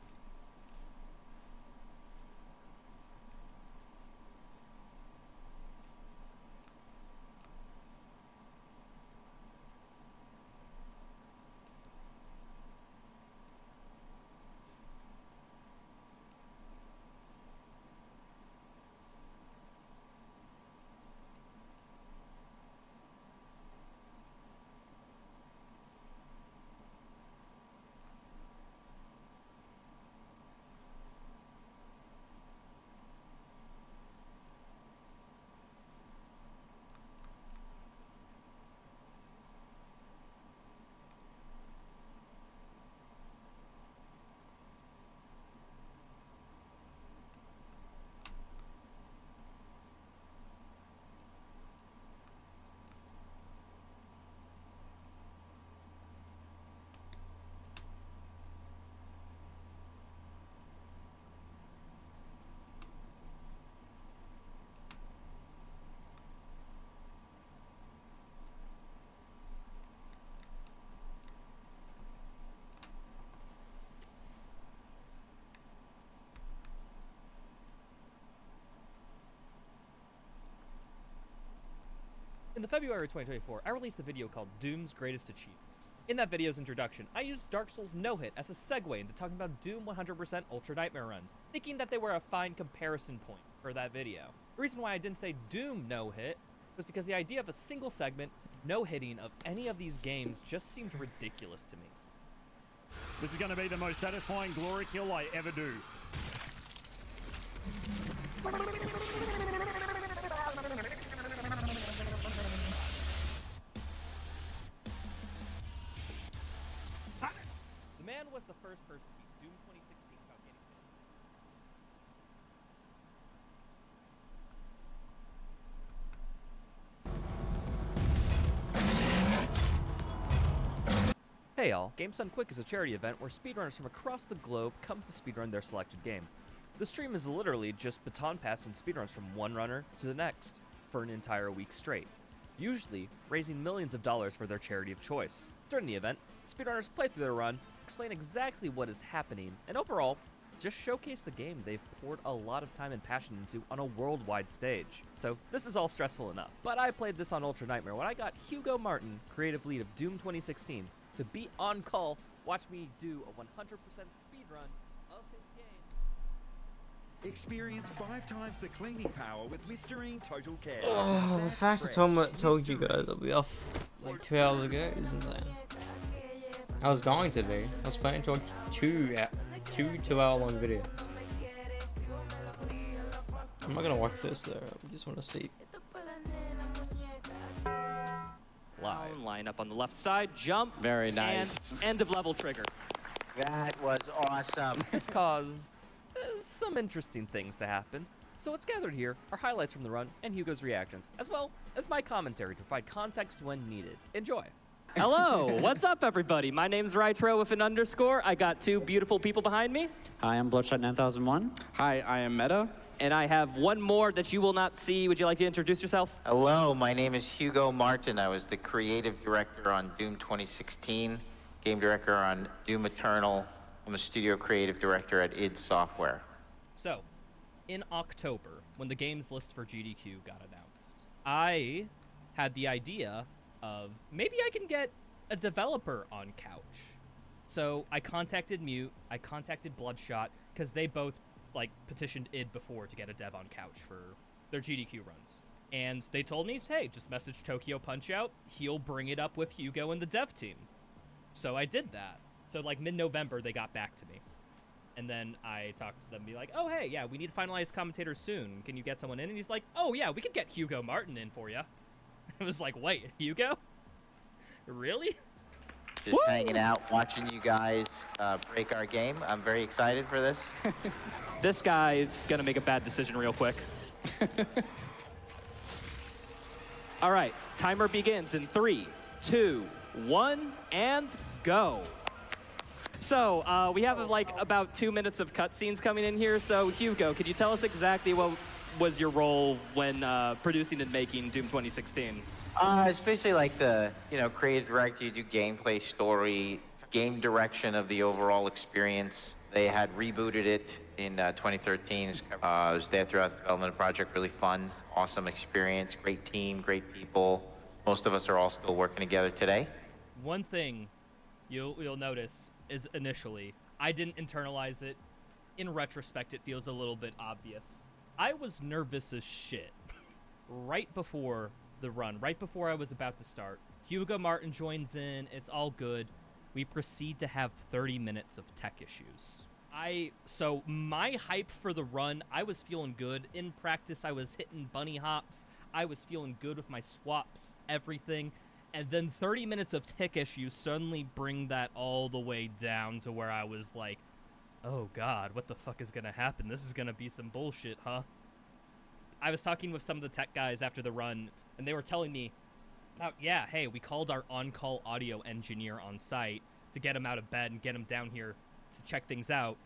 In the February 2024, I released a video called Doom's Greatest Achievement. In that video's introduction, I used Dark Souls no-hit as a segue into talking about Doom 100% Ultra Nightmare runs, thinking that they were a fine comparison point for that video. The reason why I didn't say Doom no-hit was because the idea of a single segment no-hitting of any of these games just seemed ridiculous to me. This is going to be the most satisfying glory kill I ever do. The man was the first person to beat Doom 2016 without getting this. Hey y'all, Games Done Quick is a charity event where speedrunners from across the globe come to speedrun their selected game. The stream is literally just baton passing speedruns from one runner to the next for an entire week straight, usually raising millions of dollars for their charity of choice. During the event, speedrunners play through their run, explain exactly what is happening, and overall, just showcase the game they've poured a lot of time and passion into on a worldwide stage. So this is all stressful enough, but I played this on Ultra Nightmare when I got Hugo Martin, creative lead of Doom 2016, to be on call, watch me do a 100% speedrun of his game. Experience 5 times the cleaning power with Listerine Total Care. Oh, the fact that Tom told you guys I'll be off like 2 hours ago is insane. I was going to be. I was planning to watch two 2-hour-long videos. I'm not gonna watch this though. I just want to see. Live. Line up on the left side, jump. Very nice. And end of level trigger. That was awesome. This caused some interesting things to happen. So what's gathered here are highlights from the run and Hugo's reactions, as well as my commentary to provide context when needed. Enjoy. Hello, what's up, everybody? My name's Rytro with an underscore. I got two beautiful people behind me. Hi, I'm Bloodshot 9001. Hi, I am Meta. And I have one more that you will not see. Would you like to introduce yourself? Hello, my name is Hugo Martin. I was the creative director on Doom 2016, game director on Doom Eternal. I'm a studio creative director at id Software. So, in October, when the games list for GDQ got announced, I had the idea of maybe I can get a developer on couch. So I contacted Mute, I contacted Bloodshot, because they both petitioned id before to get a dev on couch for their GDQ runs. And they told me, hey, just message Tokyo Punch-Out, he'll bring it up with Hugo and the dev team. So I did that. So mid-November, they got back to me. And then I talked to them, be like, oh, hey, yeah, we need to finalize commentators soon. Can you get someone in? And he's like, oh, yeah, we could get Hugo Martin in for you. I was like, wait, Hugo? Really? Just hanging out, watching you guys break our game. I'm very excited for this. This guy's gonna make a bad decision real quick. All right, timer begins in 3, 2, 1, and go. So we have about 2 minutes of cutscenes coming in here. So Hugo, could you tell us exactly what was your role when producing and making Doom 2016? It's basically like the, creative director. You do gameplay, story, game direction of the overall experience. They had rebooted it in 2013. I was there throughout the development of the project. Really fun, awesome experience, great team, great people. Most of us are all still working together today. One thing you'll notice is initially, I didn't internalize it. In retrospect, it feels a little bit obvious. I was nervous as shit right before the run, right before I was about to start. Hugo Martin joins in, it's all good. We proceed to have 30 minutes of tech issues. So my hype for the run, I was feeling good. In practice, I was hitting bunny hops. I was feeling good with my swaps, everything. And then 30 minutes of tech issues suddenly bring that all the way down to where I was like, oh God, what the fuck is gonna happen? This is gonna be some bullshit, huh? I was talking with some of the tech guys after the run, and they were telling me about, yeah, hey, we called our on-call audio engineer on site to get him out of bed and get him down here to check things out.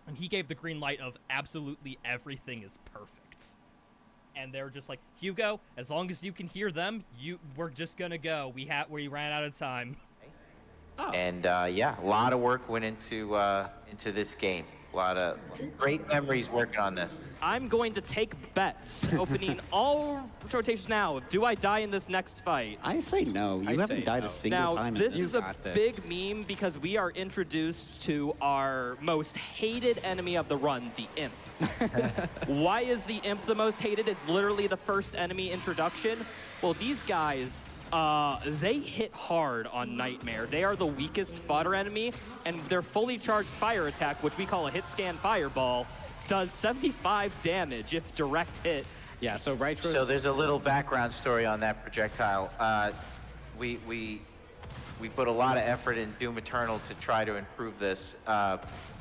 And he gave the green light of absolutely everything is perfect. And they're just like, Hugo, as long as you can hear them, we're just gonna go. We ran out of time. Oh. And yeah, a lot of work went into this game. A lot of great memories working on this. I'm going to take bets, opening all rotations now. Do I die in this next fight? I say no. You haven't died a single time in this. Now, this is a big meme because we are introduced to our most hated enemy of the run, the Imp. Why is the Imp the most hated? It's literally the first enemy introduction. Well, these guys, they hit hard on Nightmare. They are the weakest fodder enemy, and their fully charged fire attack, which we call a hit scan fireball, does 75 damage if direct hit. Yeah, so Rytro's... So there's a little background story on that projectile. We put a lot of effort in Doom Eternal to try to improve this.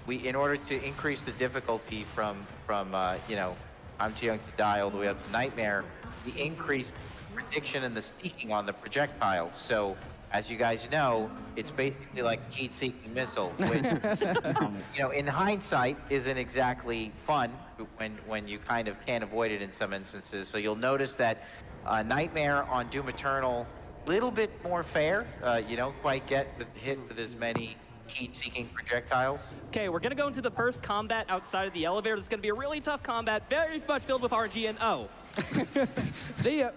In order to increase the difficulty from I'm Too Young to Die all the way up to Nightmare, we increased prediction and the seeking on the projectile. So, as you guys know, it's basically like a heat-seeking missile, which, in hindsight, isn't exactly fun when you kind of can't avoid it in some instances. So you'll notice that Nightmare on Doom Eternal, little bit more fair. You don't quite get hit with as many heat-seeking projectiles. Okay, we're gonna go into the first combat outside of the elevator. This is gonna be a really tough combat, very much filled with RNG and O. See ya.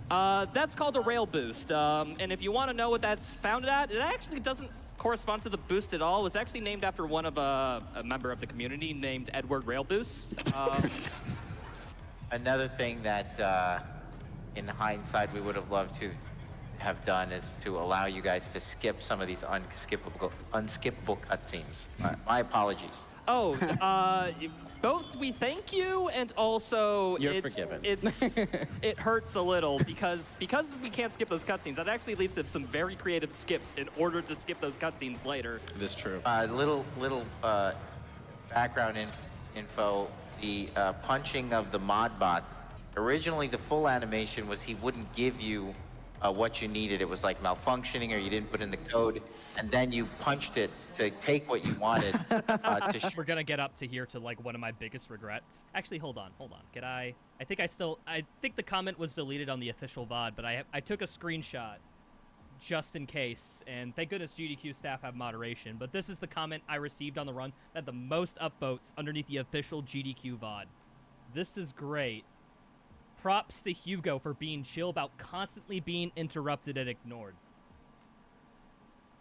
That's called a rail boost. And if you want to know what that's founded at, it actually doesn't correspond to the boost at all. It was actually named after one of a member of the community named Edward Rail Boost. Another thing that, in hindsight, we would have loved to have done is to allow you guys to skip some of these unskippable cutscenes. My apologies. Oh, both we thank you and also you're forgiven. It hurts a little because we can't skip those cutscenes. That actually leads to some very creative skips in order to skip those cutscenes later. It is true. Little background info. The punching of the mod bot. Originally, the full animation was he wouldn't give you what you needed. It was like malfunctioning or you didn't put in the code, and then you punched it to take what you wanted. We're gonna get up to here to like one of my biggest regrets. Actually, hold on. I think the comment was deleted on the official VOD, but I took a screenshot just in case, and thank goodness GDQ staff have moderation, but this is the comment I received on the run that had the most upvotes underneath the official GDQ VOD. This is great. Props to Hugo for being chill about constantly being interrupted and ignored.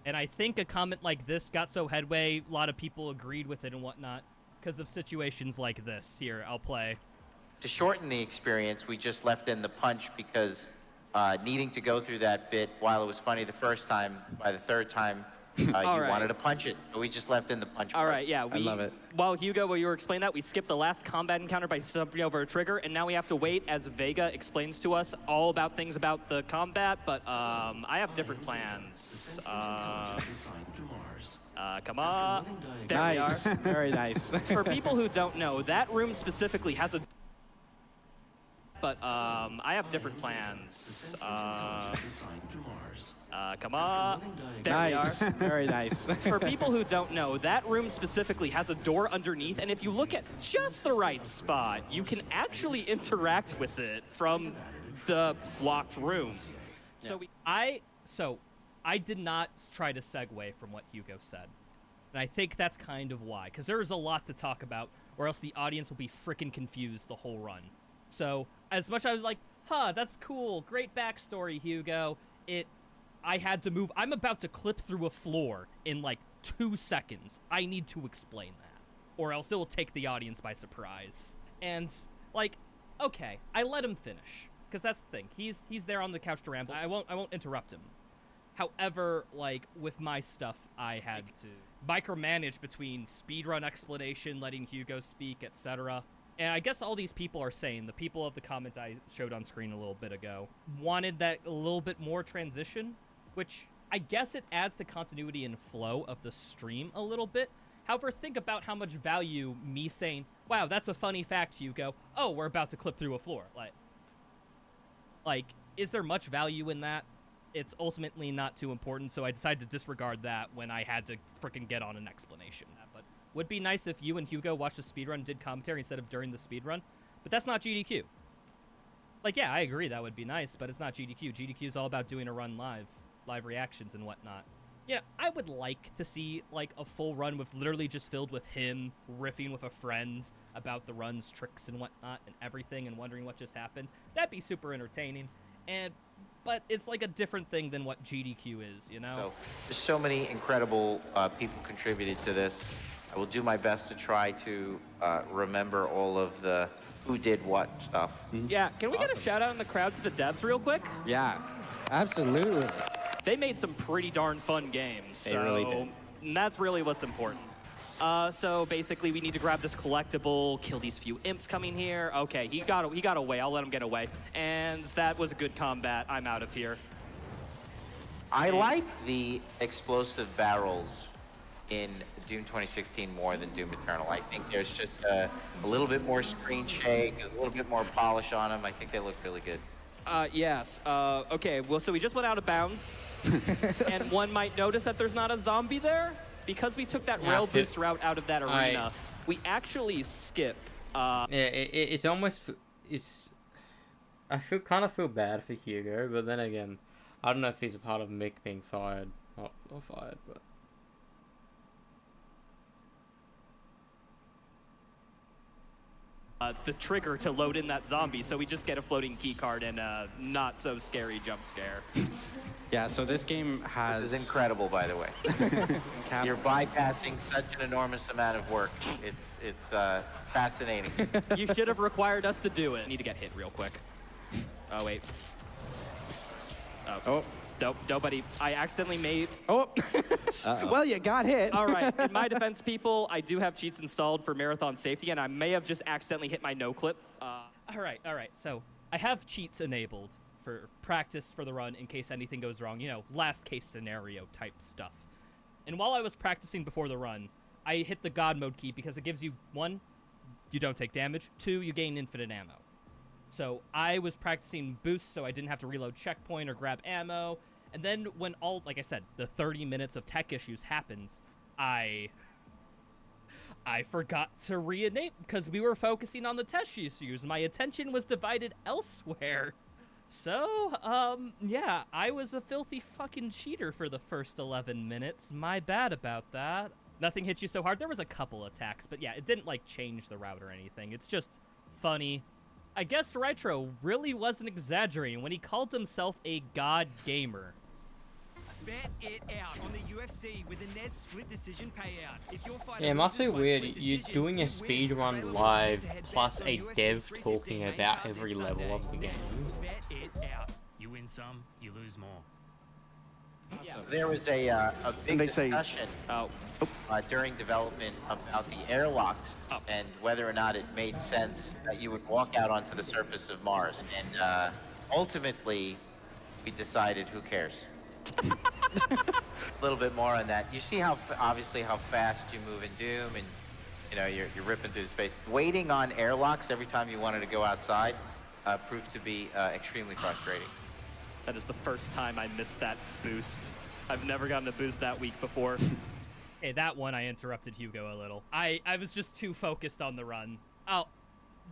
And I think a comment like this got so headway, a lot of people agreed with it and whatnot because of situations like this. Here, I'll play. To shorten the experience, we just left in the punch because needing to go through that bit, while it was funny the first time, by the third time, you wanted to punch it. So we just left in the punch. All right, yeah. I love it. While you were explaining that, we skipped the last combat encounter by jumping over a trigger, and now we have to wait as Vega explains to us all about things about the combat, but I have different plans. Come on. There Nice. we are. Very nice. For people who don't know, that room specifically has a... But I have different plans. Come on. There Nice. we are. Very nice. For people who don't know, that room specifically has a door underneath, and if you look at just the right spot, you can actually interact with it from the locked room. So I did not try to segue from what Hugo said. And I think that's kind of why, because there is a lot to talk about, or else the audience will be freaking confused the whole run. So, as much as I was like, that's cool, great backstory, Hugo, I had to move. I'm about to clip through a floor in like 2 seconds. I need to explain that, or else it will take the audience by surprise. And like, okay, I let him finish, because that's the thing. He's there on the couch to ramble. I won't interrupt him. However, like with my stuff, I had to micromanage between speedrun explanation, letting Hugo speak, etc. And I guess all these people are saying, the people of the comment I showed on screen a little bit ago, wanted that a little bit more transition, which I guess it adds to continuity and flow of the stream a little bit. However, think about how much value me saying, wow, that's a funny fact, Hugo. Oh, we're about to clip through a floor. Like, is there much value in that? It's ultimately not too important, so I decided to disregard that when I had to frickin' get on an explanation. But would be nice if you and Hugo watched the speedrun and did commentary instead of during the speedrun, but that's not GDQ. Like, yeah, I agree that would be nice, but it's not GDQ. GDQ is all about doing a run live reactions and whatnot. Yeah, I would like to see, like, a full run with literally just filled with him riffing with a friend about the run's tricks and whatnot and everything and wondering what just happened. That'd be super entertaining. But it's like a different thing than what GDQ is, you know? So there's so many incredible people contributed to this. I will do my best to try to remember all of the who did what stuff. Yeah, can we get a shout out in the crowd to the devs real quick? Yeah, absolutely. They made some pretty darn fun games. They really did. And that's really what's important. So basically we need to grab this collectible, kill these few imps coming here. Okay, he got away. I'll let him get away. And that was a good combat. I'm out of here. I like the explosive barrels in Doom 2016 more than Doom Eternal. I think there's just a little bit more screen shake, there's a little bit more polish on them. I think they look really good. Yes. Okay, well, so we just went out of bounds. And one might notice that there's not a zombie there. Because we took that rail boost route out of that arena, we actually skip. Yeah, it's almost... I kind of feel bad for Hugo, but then again, I don't know if he's a part of Mick being fired. Not fired, but... The trigger to load in that zombie, so we just get a floating key card and a not so scary jump scare. Yeah, so this game has... This is incredible, by the way. You're bypassing such an enormous amount of work. It's fascinating. You should have required us to do it. Need to get hit real quick. Oh, wait. Oh. Nobody. I accidentally made... Oh. Well, you got hit. All right. In my defense, people, I do have cheats installed for marathon safety, and I may have just accidentally hit my no-clip. All right. So I have cheats enabled for practice for the run in case anything goes wrong. You know, last case scenario type stuff. And while I was practicing before the run, I hit the God mode key because it gives you, 1, you don't take damage, 2, you gain infinite ammo. So I was practicing boosts so I didn't have to reload checkpoint or grab ammo. And then when like I said, the 30 minutes of tech issues happened, I forgot to re-enable because we were focusing on the test issues. My attention was divided elsewhere. So, yeah, I was a filthy fucking cheater for the first 11 minutes. My bad about that. Nothing hit you so hard. There was a couple attacks, but yeah, it didn't, like, change the route or anything. It's just funny. I guess Retro really wasn't exaggerating when he called himself a god gamer. Bet it out on the UFC with a net split decision payout. If your fighter Yeah, it must be loses by weird. split You're decision, doing a you speed win. run Available live head-to-head plus bets a on UFC dev 315 talking main about card every this level Sunday. of the game. Bet it out. You win some, you lose more. There was a big discussion during development about the airlocks and whether or not it made sense that you would walk out onto the surface of Mars. And ultimately, we decided, who cares? A little bit more on that. You see how obviously how fast you move in Doom, and you know you're ripping through space. Waiting on airlocks every time you wanted to go outside proved to be extremely frustrating. That is the first time I missed that boost. I've never gotten a boost that week before. Hey, that one I interrupted Hugo a little. I was just too focused on the run. Oh,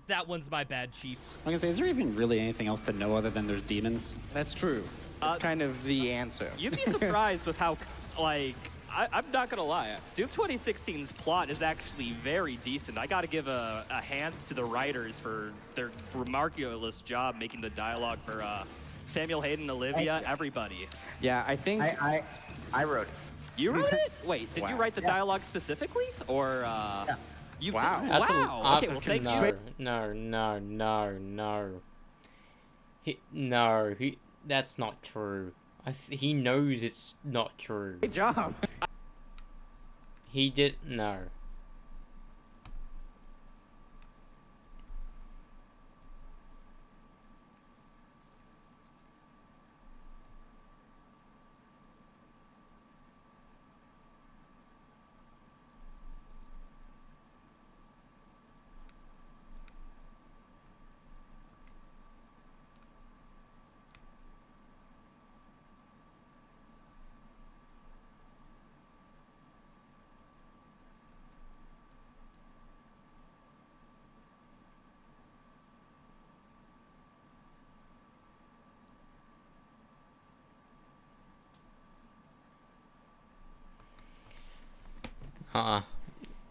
that one's my bad, Chief. I'm gonna say, is there even really anything else to know other than there's demons? That's true. That's kind of the answer. You'd be surprised with how, like, I'm not gonna lie. Doom 2016's plot is actually very decent. I gotta give a hands to the writers for their remarkable job making the dialogue for Samuel Hayden, Olivia, everybody. Yeah, I think I wrote it. You wrote it? Wait, did you Wow. wite the dialogue specifically, or you? Wow. Did? That's Wow. Okay, well, thank you. No. That's not true. He knows it's not true. Good job. He did no.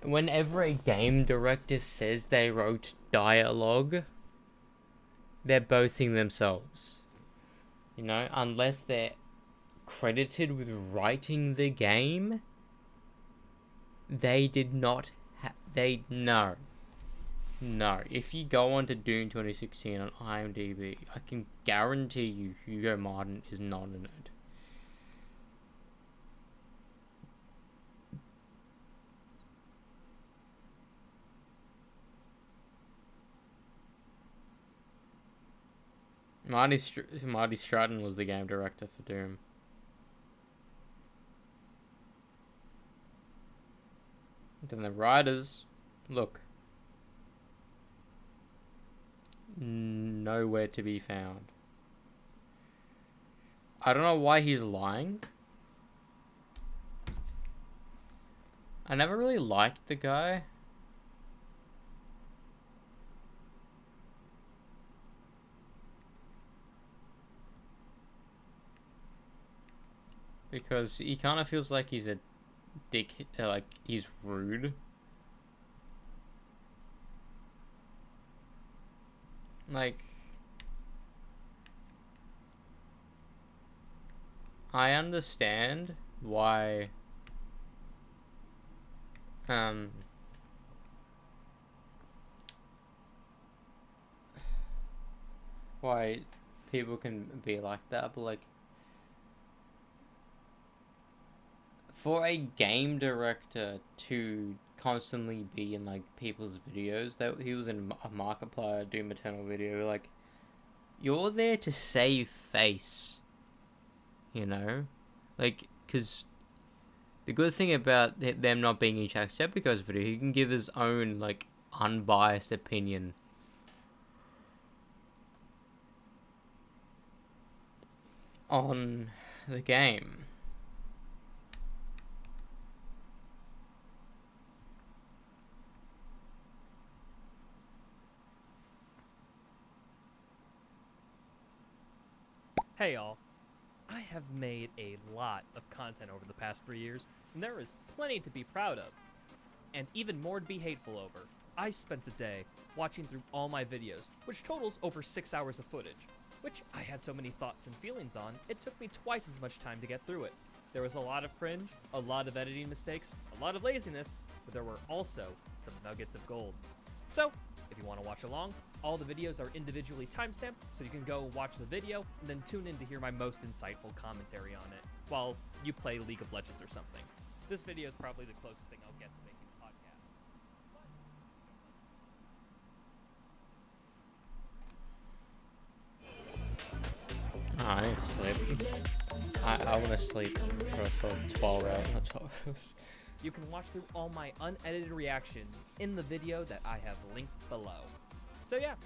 Whenever a game director says they wrote dialogue, they're boasting themselves. You know, unless they're credited with writing the game, they did not no. If you go on to Doom 2016 on IMDb, I can guarantee you Hugo Martin is not in it. Marty Stratton was the game director for Doom. Then the writers, look, nowhere to be found. I don't know why he's lying. I never really liked the guy. Because he kind of feels like he's a dick, like he's rude. Like, I understand why, why people can be like that, but like, for a game director to constantly be in like people's videos, that he was in a Markiplier Doom Eternal video, like, you're there to save face, you know, like, because the good thing about them not being in Jacksepticeye's video, he can give his own like unbiased opinion on the game. Hey y'all, I have made a lot of content over the past 3 years, and there is plenty to be proud of, and even more to be hateful over. I spent a day watching through all my videos, which totals over 6 hours of footage, which I had so many thoughts and feelings on, it took me twice as much time to get through it. There was a lot of cringe, a lot of editing mistakes, a lot of laziness, but there were also some nuggets of gold. So, if you want to watch along, all the videos are individually timestamped, so you can go watch the video and then tune in to hear my most insightful commentary on it while you play League of Legends or something. This video is probably the closest thing I'll get to making a podcast. Oh, I need to sleep. I want to sleep for a solid 12 hours, not 12 hours. You can watch through all my unedited reactions in the video that I have linked below. So yeah,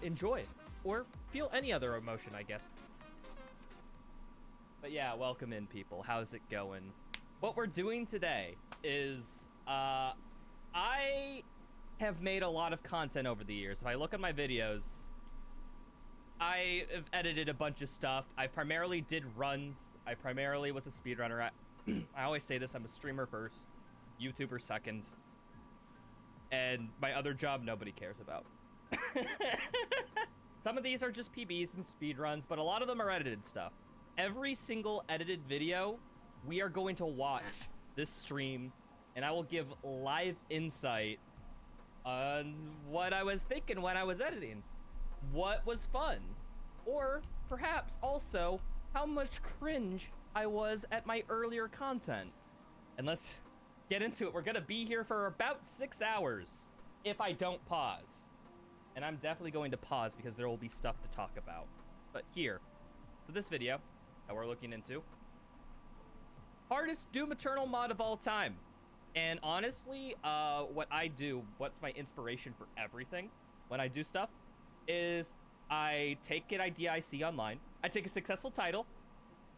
enjoy, or feel any other emotion, I guess. But yeah, welcome in, people. How's it going? What we're doing today is, I have made a lot of content over the years. If I look at my videos, I have edited a bunch of stuff. I primarily did runs. I primarily was a speedrunner. I always say this, I'm a streamer first, YouTuber second, and my other job nobody cares about. Some of these are just PBs and speedruns, but a lot of them are edited stuff. Every single edited video, we are going to watch this stream, and I will give live insight on what I was thinking when I was editing. What was fun, or perhaps also how much cringe I was at my earlier content. And let's get into it. We're gonna be here for about 6 hours if I don't pause. And I'm definitely going to pause because there will be stuff to talk about. But here, so this video that we're looking into, hardest Doom Eternal mod of all time. And honestly, what I do, what's my inspiration for everything when I do stuff, is I take an idea I see online, I take a successful title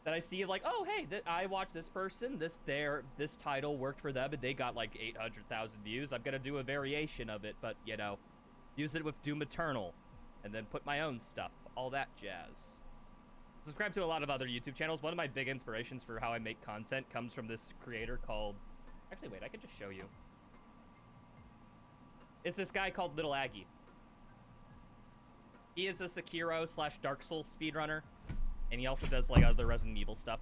that I see like, oh hey, I watched this person, this title worked for them and they got like 800,000 views. I'm gonna do a variation of it, but you know, use it with Doom Eternal, and then put my own stuff, all that jazz. Subscribe to a lot of other YouTube channels. One of my big inspirations for how I make content comes from this creator called, actually wait, I could just show you. It's this guy called Little Aggie. He is a Sekiro / Dark Souls speedrunner, and he also does like other Resident Evil stuff.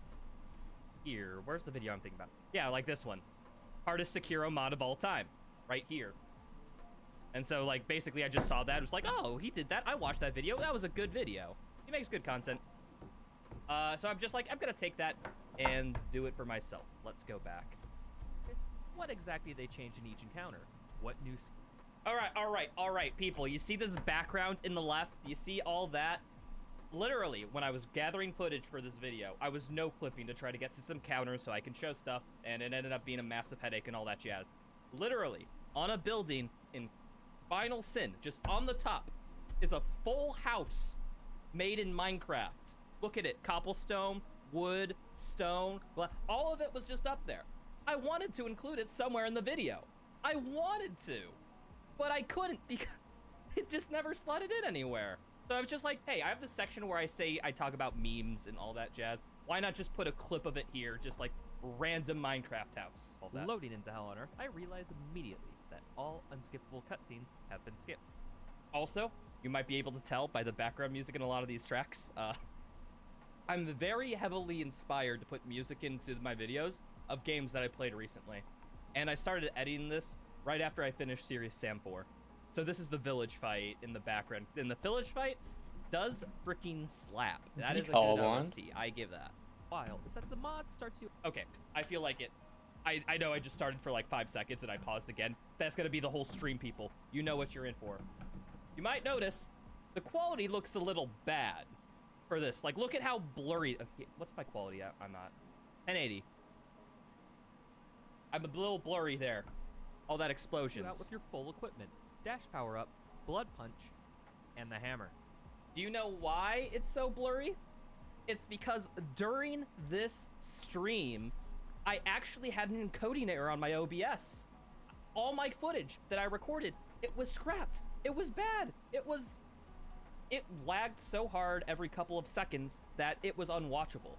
Here, where's the video I'm thinking about? Yeah, like this one. Hardest Sekiro mod of all time, right here. And so like basically I just saw that, it was like, oh, he did that, I watched that video, that was a good video. He makes good content. So I'm just like, I'm gonna take that and do it for myself. Let's go back. What exactly did they change in each encounter? What new... All right, people. You see this background in the left? You see all that? Literally, when I was gathering footage for this video, I was no-clipping to try to get to some counters so I can show stuff, and it ended up being a massive headache and all that jazz. Literally, on a building in Final Sin, just on the top, is a full house made in Minecraft. Look at it. Cobblestone, wood, stone, all of it was just up there. I wanted to include it somewhere in the video. I wanted to. But I couldn't because it just never slotted in anywhere. So I was just like, hey, I have this section where I talk about memes and all that jazz. Why not just put a clip of it here, just like random Minecraft house? All that. Loading into Hell on Earth, I realized immediately that all unskippable cutscenes have been skipped. Also, you might be able to tell by the background music in a lot of these tracks, I'm very heavily inspired to put music into my videos of games that I played recently. And I started editing this right after I finished Serious Sam 4. So this is the village fight in the background. And the village fight does freaking slap. That is a good OST. I give that. While is that the mod starts you... Okay, I feel like it. I know I just started for like 5 seconds and I paused again. That's gonna be the whole stream, people. You know what you're in for. You might notice the quality looks a little bad for this. Like, look at how blurry... Okay, what's my quality at? I'm not... 1080. I'm a little blurry there. All that explosions. Out with your full equipment. Dash power up, blood punch, and the hammer. Do you know why it's so blurry? It's because during this stream, I actually had an encoding error on my OBS. All my footage that I recorded, it was scrapped. It was bad. It lagged so hard every couple of seconds that it was unwatchable.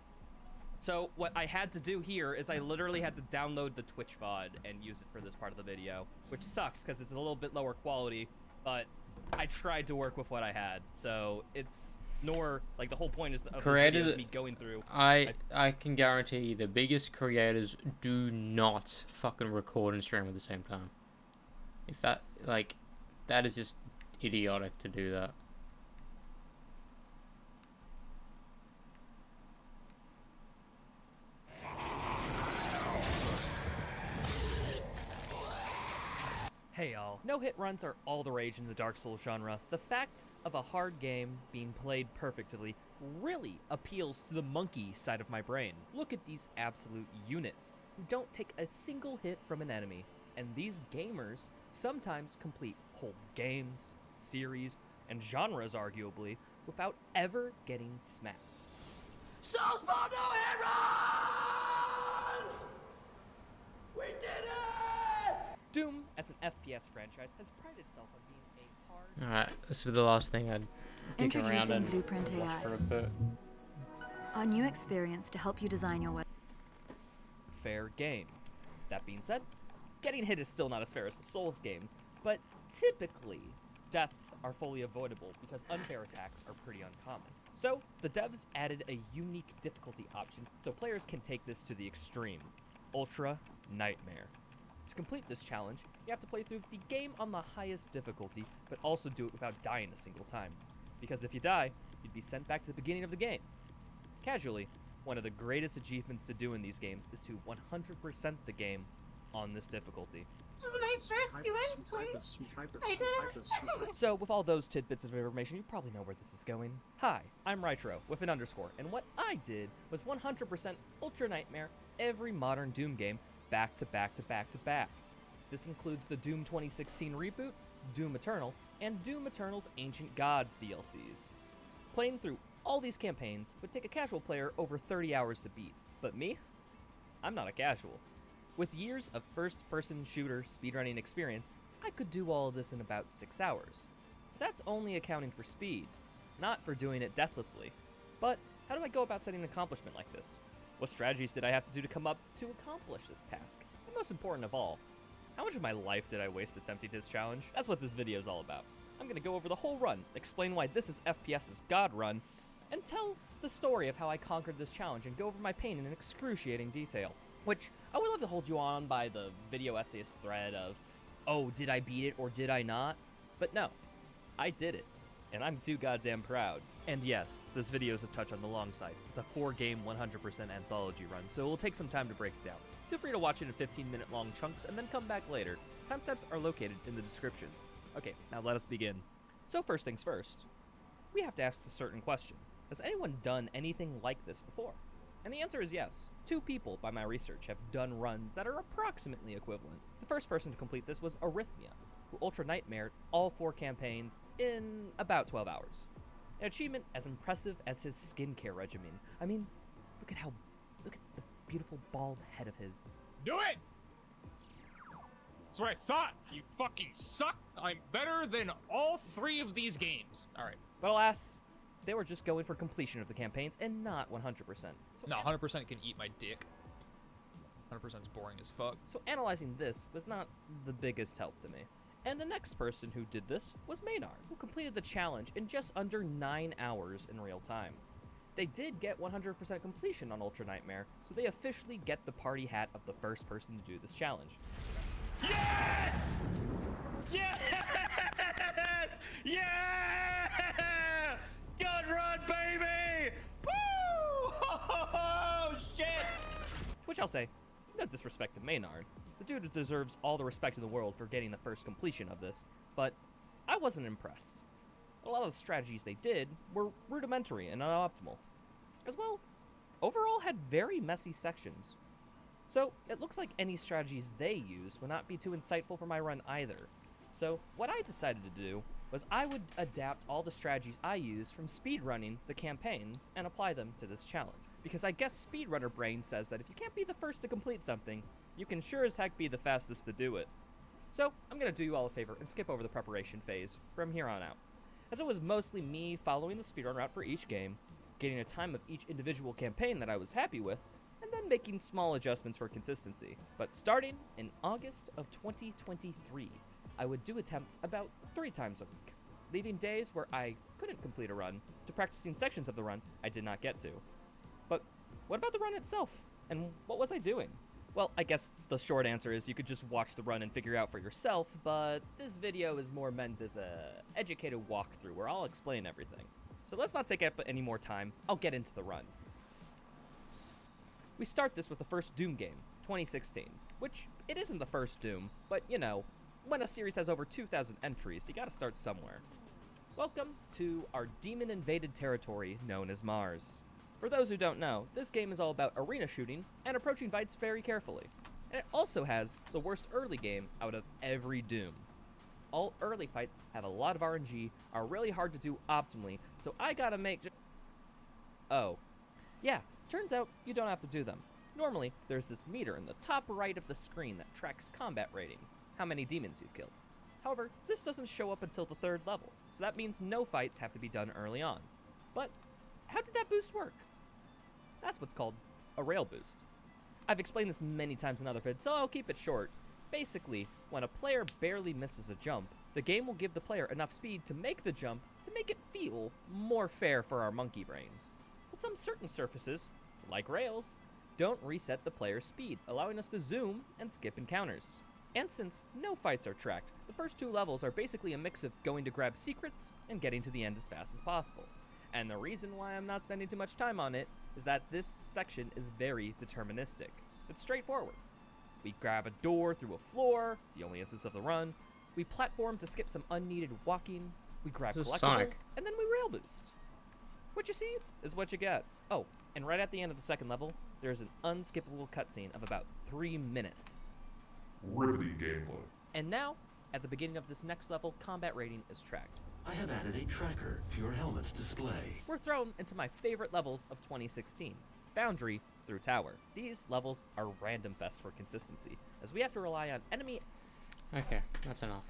So what I had to do here is I literally had to download the Twitch VOD and use it for this part of the video, which sucks because it's a little bit lower quality, but I tried to work with what I had. So it's like the whole point is of this video is me going through. I can guarantee the biggest creators do not fucking record and stream at the same time. If that, like, that is just idiotic to do that. Hey y'all, no-hit runs are all the rage in the Dark Souls genre. The fact of a hard game being played perfectly really appeals to the monkey side of my brain. Look at these absolute units who don't take a single hit from an enemy, and these gamers sometimes complete whole games, series, and genres arguably without ever getting smacked. Souls Ball no-hit run! We did it! Doom, as an FPS franchise, has prided itself on being a hard... Alright, this will be the last thing I'd dig around Introducing and Blueprint watch AI. for a bit. Our new experience to help you design your web. Fair game. That being said, getting hit is still not as fair as the Souls games, but typically, deaths are fully avoidable because unfair attacks are pretty uncommon. So, the devs added a unique difficulty option so players can take this to the extreme. Ultra Nightmare. To complete this challenge, you have to play through the game on the highest difficulty, but also do it without dying a single time. Because if you die, you'd be sent back to the beginning of the game. Casually, one of the greatest achievements to do in these games is to 100% the game on this difficulty. This is my first UN play. So, with all those tidbits of information, you probably know where this is going. Hi, I'm Rytro, with an underscore, and what I did was 100% Ultra Nightmare every modern Doom game back to back to back to back. This includes the Doom 2016 reboot, Doom Eternal, and Doom Eternal's Ancient Gods DLCs. Playing through all these campaigns would take a casual player over 30 hours to beat, but me? I'm not a casual. With years of first-person shooter speedrunning experience, I could do all of this in about 6 hours. That's only accounting for speed, not for doing it deathlessly. But how do I go about setting an accomplishment like this? What strategies did I have to do to come up to accomplish this task? And most important of all, how much of my life did I waste attempting this challenge? That's what this video is all about. I'm going to go over the whole run, explain why this is FPS's God run, and tell the story of how I conquered this challenge and go over my pain in an excruciating detail. Which, I would love to hold you on by the video essayist thread of, oh, did I beat it or did I not? But no, I did it, and I'm too goddamn proud. And yes, this video is a touch on the long side. It's a 4-game, 100% anthology run, so it will take some time to break it down. Feel free to watch it in 15-minute long chunks and then come back later. Timestamps are located in the description. Okay, now let us begin. So first things first, we have to ask a certain question. Has anyone done anything like this before? And the answer is yes. 2 people, by my research, have done runs that are approximately equivalent. The first person to complete this was Arrhythmia, who Ultra Nightmared all 4 campaigns in about 12 hours. An achievement as impressive as his skincare regimen. I mean, look at the beautiful bald head of his. Do it! That's what I thought. You fucking suck. I'm better than all 3 of these games. All right. But alas, they were just going for completion of the campaigns and not 100%. So no, 100% can eat my dick. 100% is boring as fuck. So analyzing this was not the biggest help to me. And the next person who did this was Maynard, who completed the challenge in just under 9 hours in real time. They did get 100% completion on Ultra Nightmare, so they officially get the party hat of the first person to do this challenge. Yes! Yes! Yeah! Gun run, baby! Woo! Oh, shit! To which I'll say, no disrespect to Maynard. The dude deserves all the respect in the world for getting the first completion of this, but I wasn't impressed. A lot of the strategies they did were rudimentary and unoptimal. As well, overall had very messy sections. So it looks like any strategies they used would not be too insightful for my run either. So what I decided to do was I would adapt all the strategies I used from speedrunning the campaigns and apply them to this challenge. Because I guess speedrunner brain says that if you can't be the first to complete something, you can sure as heck be the fastest to do it. So I'm going to do you all a favor and skip over the preparation phase from here on out, as it was mostly me following the speedrun route for each game, getting a time of each individual campaign that I was happy with, and then making small adjustments for consistency. But starting in August of 2023, I would do attempts about 3 times a week, leaving days where I couldn't complete a run to practicing sections of the run I did not get to. But what about the run itself? And what was I doing? Well, I guess the short answer is you could just watch the run and figure out for yourself, but this video is more meant as a educated walkthrough where I'll explain everything. So let's not take up any more time, I'll get into the run. We start this with the first Doom game, 2016, which it isn't the first Doom, but you know, when a series has over 2,000 entries, you gotta start somewhere. Welcome to our demon-invaded territory known as Mars. For those who don't know, this game is all about arena shooting and approaching fights very carefully. And it also has the worst early game out of every Doom. All early fights have a lot of RNG, are really hard to do optimally, so I gotta make Oh. Yeah, turns out you don't have to do them. Normally, there's this meter in the top right of the screen that tracks combat rating, how many demons you've killed. However, this doesn't show up until the 3rd level, so that means no fights have to be done early on. But how did that boost work? That's what's called a rail boost. I've explained this many times in other vids, so I'll keep it short. Basically, when a player barely misses a jump, the game will give the player enough speed to make the jump to make it feel more fair for our monkey brains. But some certain surfaces, like rails, don't reset the player's speed, allowing us to zoom and skip encounters. And since no fights are tracked, the first 2 levels are basically a mix of going to grab secrets and getting to the end as fast as possible. And the reason why I'm not spending too much time on it is that this section is very deterministic. It's straightforward. We grab a door through a floor, the only instance of the run. We platform to skip some unneeded walking. We grab collectibles, and then we rail boost. What you see is what you get. Oh, and right at the end of the 2nd level, there's an unskippable cutscene of about 3 minutes. Riveting gameplay. And now, at the beginning of this next level, combat rating is tracked. I have added a tracker to your helmet's display. We're thrown into my favorite levels of 2016, Foundry through Tower. These levels are random fests for consistency, as we have to rely on enemy... Okay, that's enough.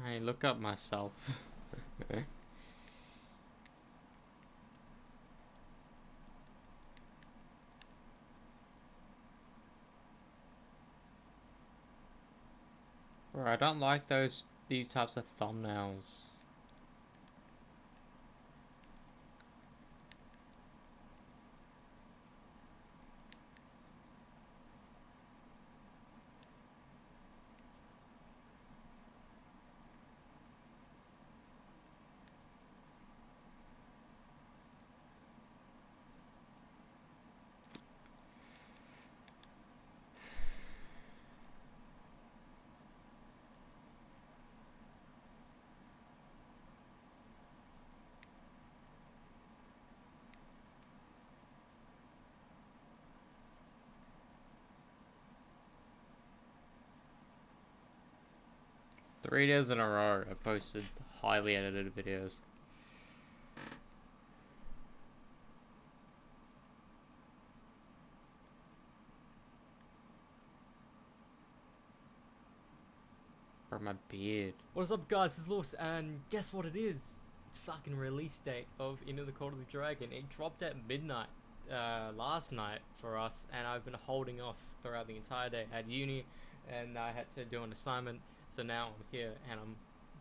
I look up myself. Bro, I don't like these types of thumbnails. Three days in a row, I posted highly edited videos. For my beard. What is up, guys? It's Lewis, and guess what it is? It's fucking release date of Into the Court of the Dragon. It dropped at midnight last night for us, and I've been holding off throughout the entire day. I had uni, and I had to do an assignment. So now I'm here, and I'm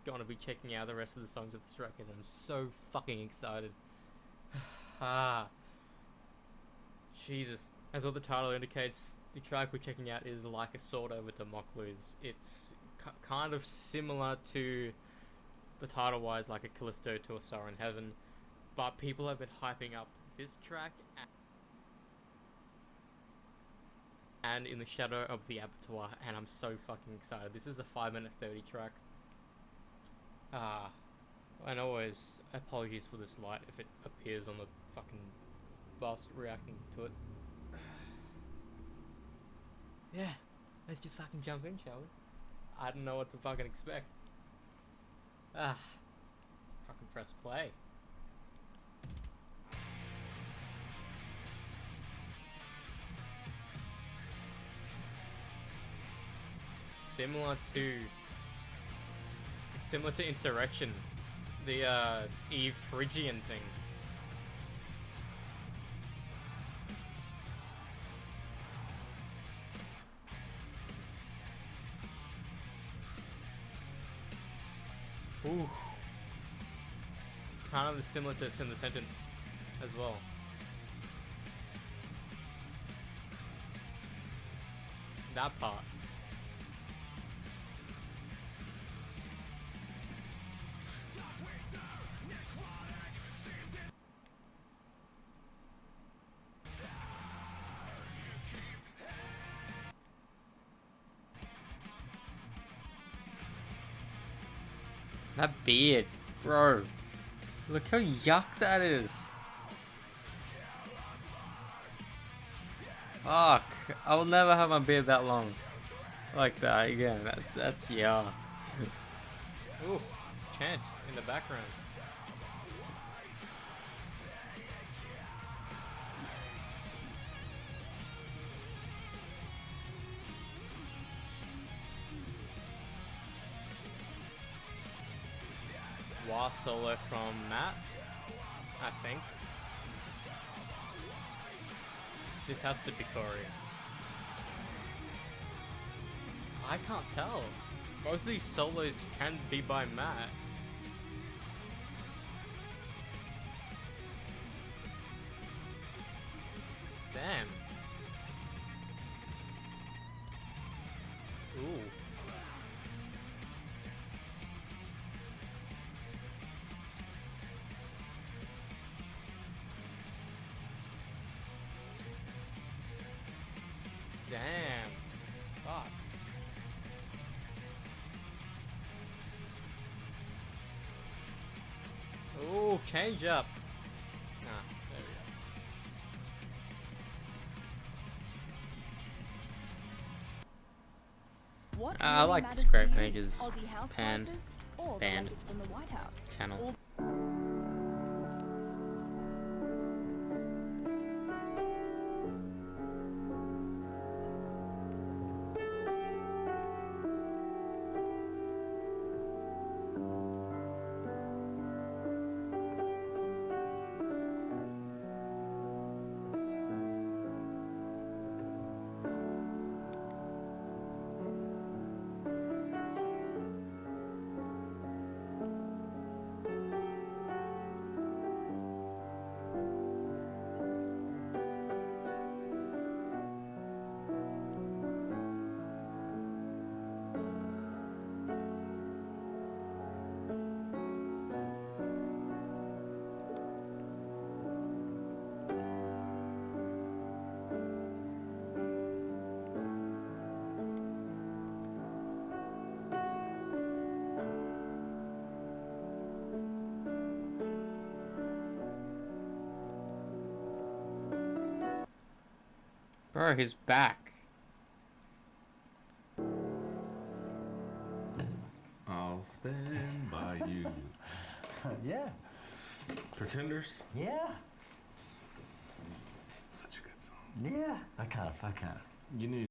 gonna be checking out the rest of the songs of this record. I'm so fucking excited. Jesus. As all the title indicates, the track we're checking out is Like a Sword Over Damocles. It's kind of similar to the title-wise, like a Callisto to a Star in Heaven, but people have been hyping up this track and In the Shadow of the Abattoir, and I'm so fucking excited. This is a 5 minute 30 track. Ah, and always apologies for this light if it appears on the fucking whilst reacting to it. Yeah, let's just fucking jump in, shall we? I don't know what to fucking expect. Ah, fucking press play. Similar to Insurrection, the Eve Phrygian thing. Ooh. Kind of similar to In the Sentence as well. That part. That beard, bro. Look how yuck that is. Fuck. I will never have my beard that long. Like that again. That's yeah. Oof. Chant in the background. Wah solo from Matt, I think. This has to be Corey. I can't tell. Both of these solos can be by Matt. Damn. Ooh. Damn. Fuck. Ooh, change up. Ah, there we go. What I like matters Scrap to you? Mage's Aussie house pan prices or the band latest from the White House? channel. Bro, he's back. I'll stand by you. Yeah. Pretenders? Yeah. Such a good song. Yeah. I kind of. You need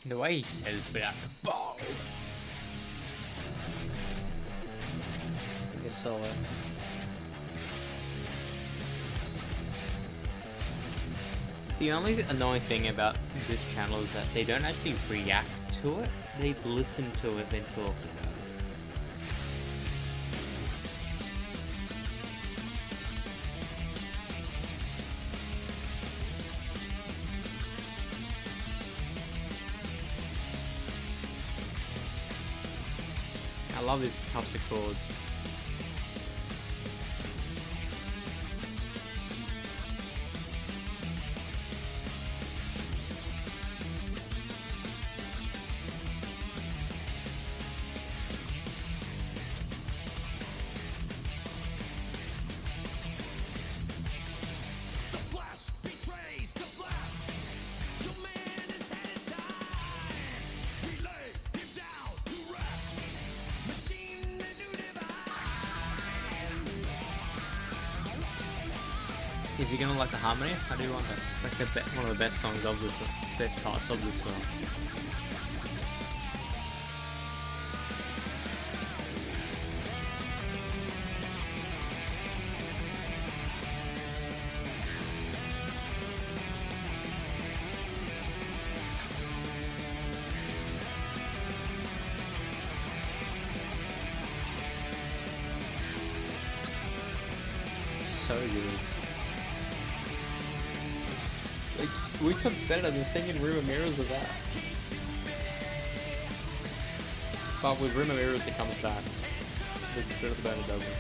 The way he says without the bow. It's solid. The only annoying thing about this channel is that they don't actually react to it. They listen to it, then talk about it. I love these types of chords. Is he gonna like the harmony? I do wonder. It's like one of the best songs of this, best parts of this song. So good. Like, which one's better, the thing in Room of Mirrors or that? But with Room of Mirrors it comes back. With Spirit of the Band it doesn't.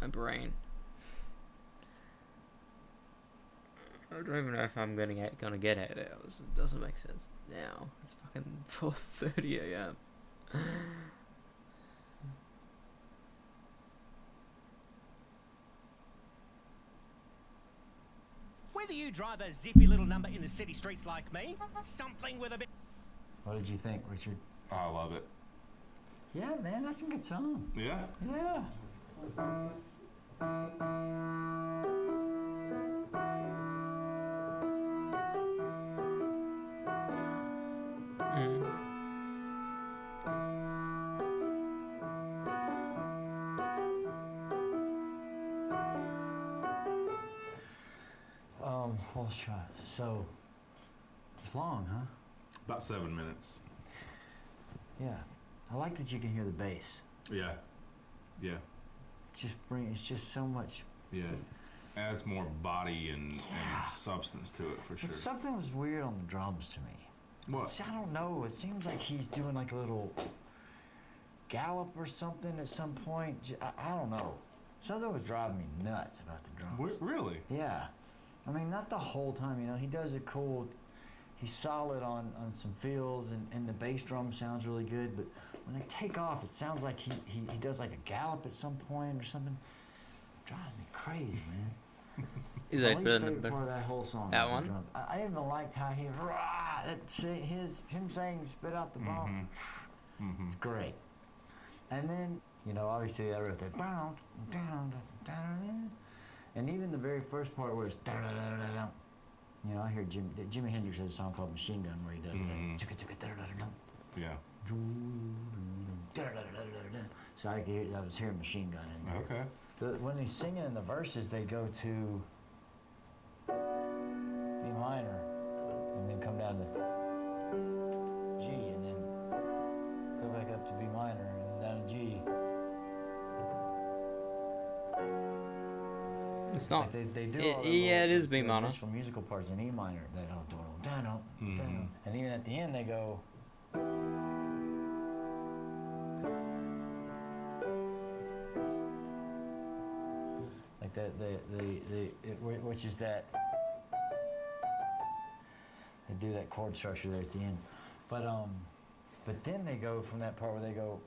My brain. I don't even know if I'm gonna get 8 hours. It doesn't make sense now. It's fucking 4:30 a.m. Whether you drive a zippy little number in the city streets like me, something with a bit... What did you think, Richard? I love it. Yeah, man, that's a good song. Yeah. Yeah. Well, let's try. So, it's long, huh? About 7 minutes. Yeah. I like that you can hear the bass. Yeah. Yeah. It's just so much. Yeah. Adds more body and substance to it for sure. But something was weird on the drums to me. What? I don't know. It seems like he's doing like a little gallop or something at some point. I don't know. Something was driving me nuts about the drums. Really? Yeah. I mean, not the whole time, you know. He does it cool. He's solid on some feels, and the bass drum sounds really good. But when they take off, it sounds like he does like a gallop at some point or something. It drives me crazy, man. Is My that least favorite part of that whole song that is the one? drum. I even liked how he him saying spit out the ball. It's great. And then, you know, obviously I wrote that and even the very first part where it's you know, I hear Jimi Hendrix has a song called Machine Gun where he does that. Yeah. So I was hearing Machine Gun in there. Okay. When he's singing in the verses, they go to B minor and then come down to G and then go back up to B minor and then down to G. It's not. Like they do all it is B minor. Initial musical parts in E minor. That and even at the end they go. Like which is that. They do that chord structure there at the end, but then they go from that part where they go.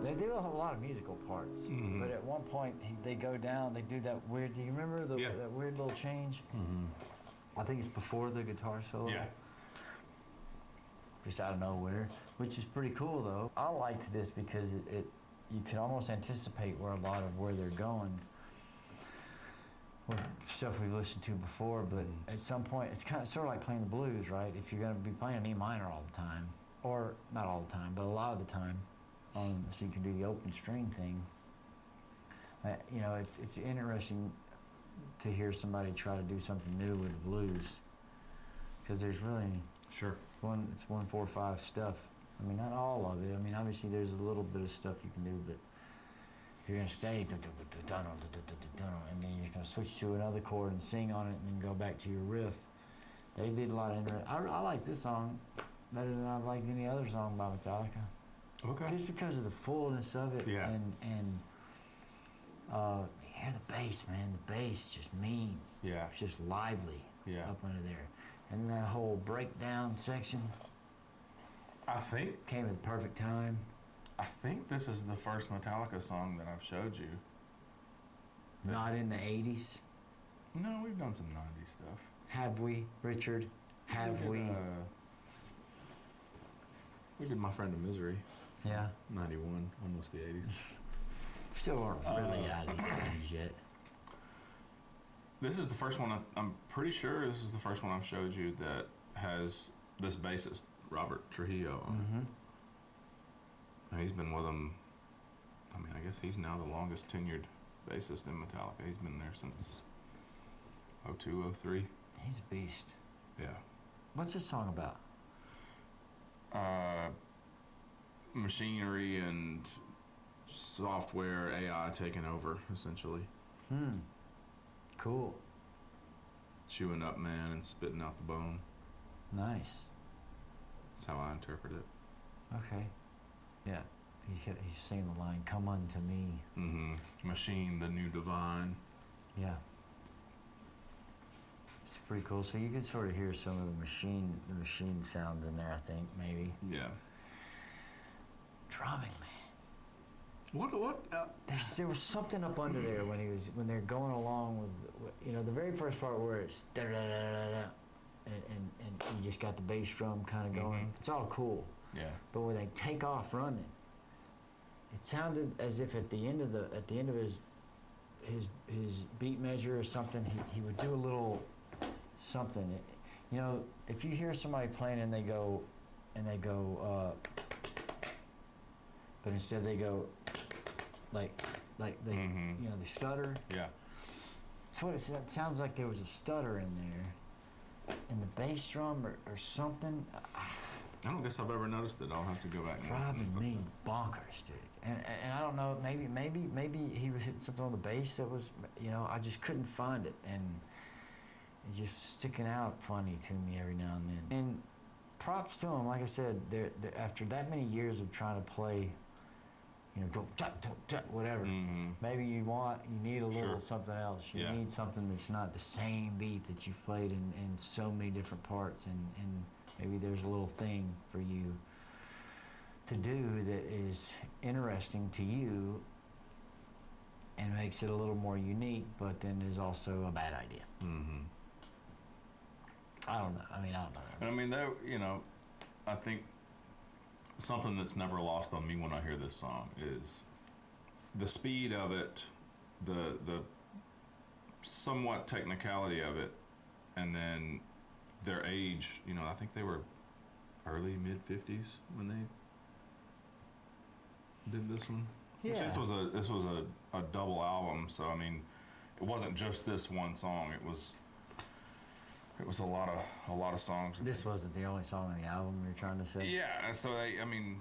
They do a whole lot of musical parts, but at one point they go down. They do that weird. Do you remember that weird little change? I think it's before the guitar solo. Yeah. Just out of nowhere, which is pretty cool though. I liked this because you can almost anticipate where they're going with stuff we've listened to before. But at some point, it's kind of sort of like playing the blues, right? If you're going to be playing an E minor all the time, or not all the time, but a lot of the time. So you can do the open string thing. You know, it's interesting to hear somebody try to do something new with the blues, because there's really it's 1-4-5 stuff. I mean, not all of it. I mean, obviously there's a little bit of stuff you can do, but if you're gonna stay and then you're gonna switch to another chord and sing on it and then go back to your riff. They did a lot of I like this song better than I've liked any other song by Metallica. Okay. Just because of the fullness of it, Yeah. and you hear the bass, man. The bass is just mean. Yeah. It's just lively. Yeah. Up under there, and that whole breakdown section. I think came at the perfect time. I think this is the first Metallica song that I've showed you. Not in the 80s. No, we've done some 90s stuff. Have we, Richard? Have we? We did My Friend of Misery. Yeah. 91, almost the 80s. Still aren't really out of the 80s yet. This is the first one, I'm pretty sure this is the first one I've showed you that has this bassist, Robert Trujillo, on it. And he's been with them, I mean, I guess he's now the longest tenured bassist in Metallica. He's been there since 02, 03. He's a beast. Yeah. What's this song about? Machinery and software, AI taking over, essentially. Cool. Chewing up man and spitting out the bone. Nice. That's how I interpret it. Okay. Yeah. He's singing the line, "Come unto me." Mm-hmm. Machine, the new divine. Yeah. It's pretty cool. So you can sort of hear some of the machine sounds in there, I think, maybe. Yeah. Drumming, man. What? There was something up under there when they're going along with, you know, the very first part where it's da da da da da, and you just got the bass drum kind of going. It's all cool. Yeah. But when they take off running, it sounded as if at the end of his beat measure or something, he would do a little something. You know, if you hear somebody playing and they go, but instead they go like they you know, they stutter. Yeah. That's what it sounds like. There was a stutter in there, in the bass drum or something. I don't guess I've ever noticed it. I'll have to go back and Driving me bonkers, dude. And I don't know, maybe he was hitting something on the bass that was, you know, I just couldn't find it, and it just sticking out funny to me every now and then. And props to him, like I said, they're after that many years of trying to play, you know, don't, whatever. Maybe you need a little something else. You need something that's not the same beat that you've played in so many different parts, and maybe there's a little thing for you to do that is interesting to you and makes it a little more unique, but then is also a bad idea. I don't know. I mean, there, you know, I think something that's never lost on me when I hear this song is the speed of it, the somewhat technicality of it, and then their age. You know, I think they were early mid-50s when they did this one. Yeah. This was a double album, so I mean, it wasn't just this one song. It was a lot of songs. This wasn't the only song on the album you're trying to say? Yeah, so I mean,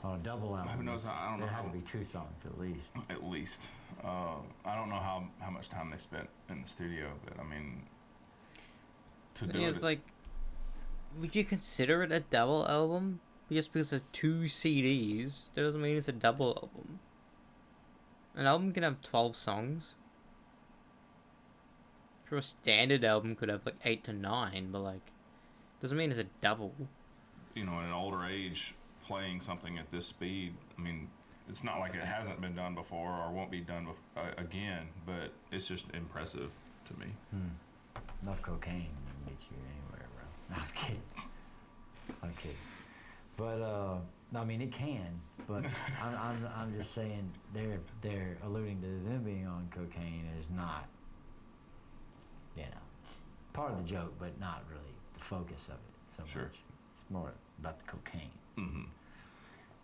on a double album, who knows? I don't know. There had to be 2 songs at least. At least. I don't know how much time they spent in the studio, but I mean, to do it. Like, would you consider it a double album? Just because it's 2 CDs, that doesn't mean it's a double album. An album can have 12 songs. Sure, a standard album could have like 8 to 9, but like, doesn't mean it's a double. You know, in an older age, playing something at this speed, I mean, it's not like it hasn't been done before or won't be done again, but it's just impressive to me. Enough cocaine can get you anywhere, bro. No, I'm kidding. I'm kidding. But I mean, it can. But I'm just saying they're alluding to them being on cocaine is not, you know, part of the joke, but not really the focus of it so much. It's more about the cocaine,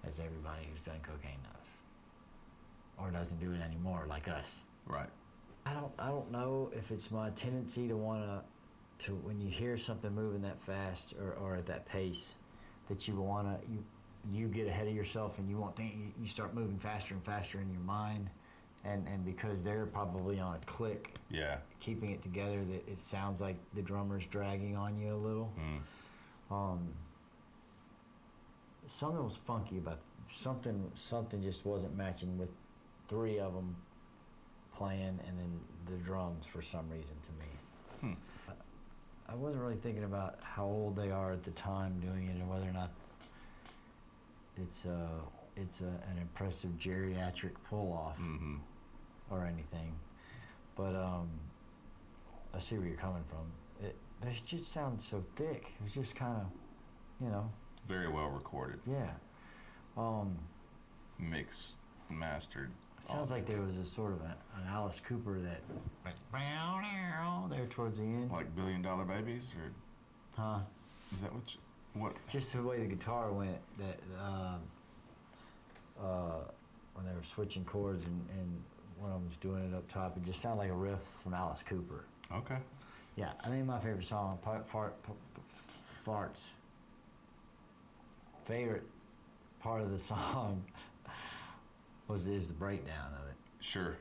as everybody who's done cocaine knows, or doesn't do it anymore, like us. Right. I don't know if it's my tendency to wanna when you hear something moving that fast or at that pace, that you get ahead of yourself and you start moving faster and faster in your mind, and because they're probably on a click, keeping it together, that it sounds like the drummer's dragging on you a little. Something was funky about something just wasn't matching with 3 of them playing and then the drums for some reason to me. I wasn't really thinking about how old they are at the time doing it and whether or not it's an impressive geriatric pull-off or anything. But I see where you're coming from. It just sounds so thick. It was just kind of, you know. Very well recorded. Yeah. Mixed, mastered. It sounds like there was a sort of an Alice Cooper that there towards the end. Like $1 Billion Babies, or? Huh? Is that what? Just the way the guitar went. That when they were switching chords and one of them was doing it up top, it just sounded like a riff from Alice Cooper. Okay. Yeah, I think my favorite song, Farts. Favorite part of the song is the breakdown of it. Sure.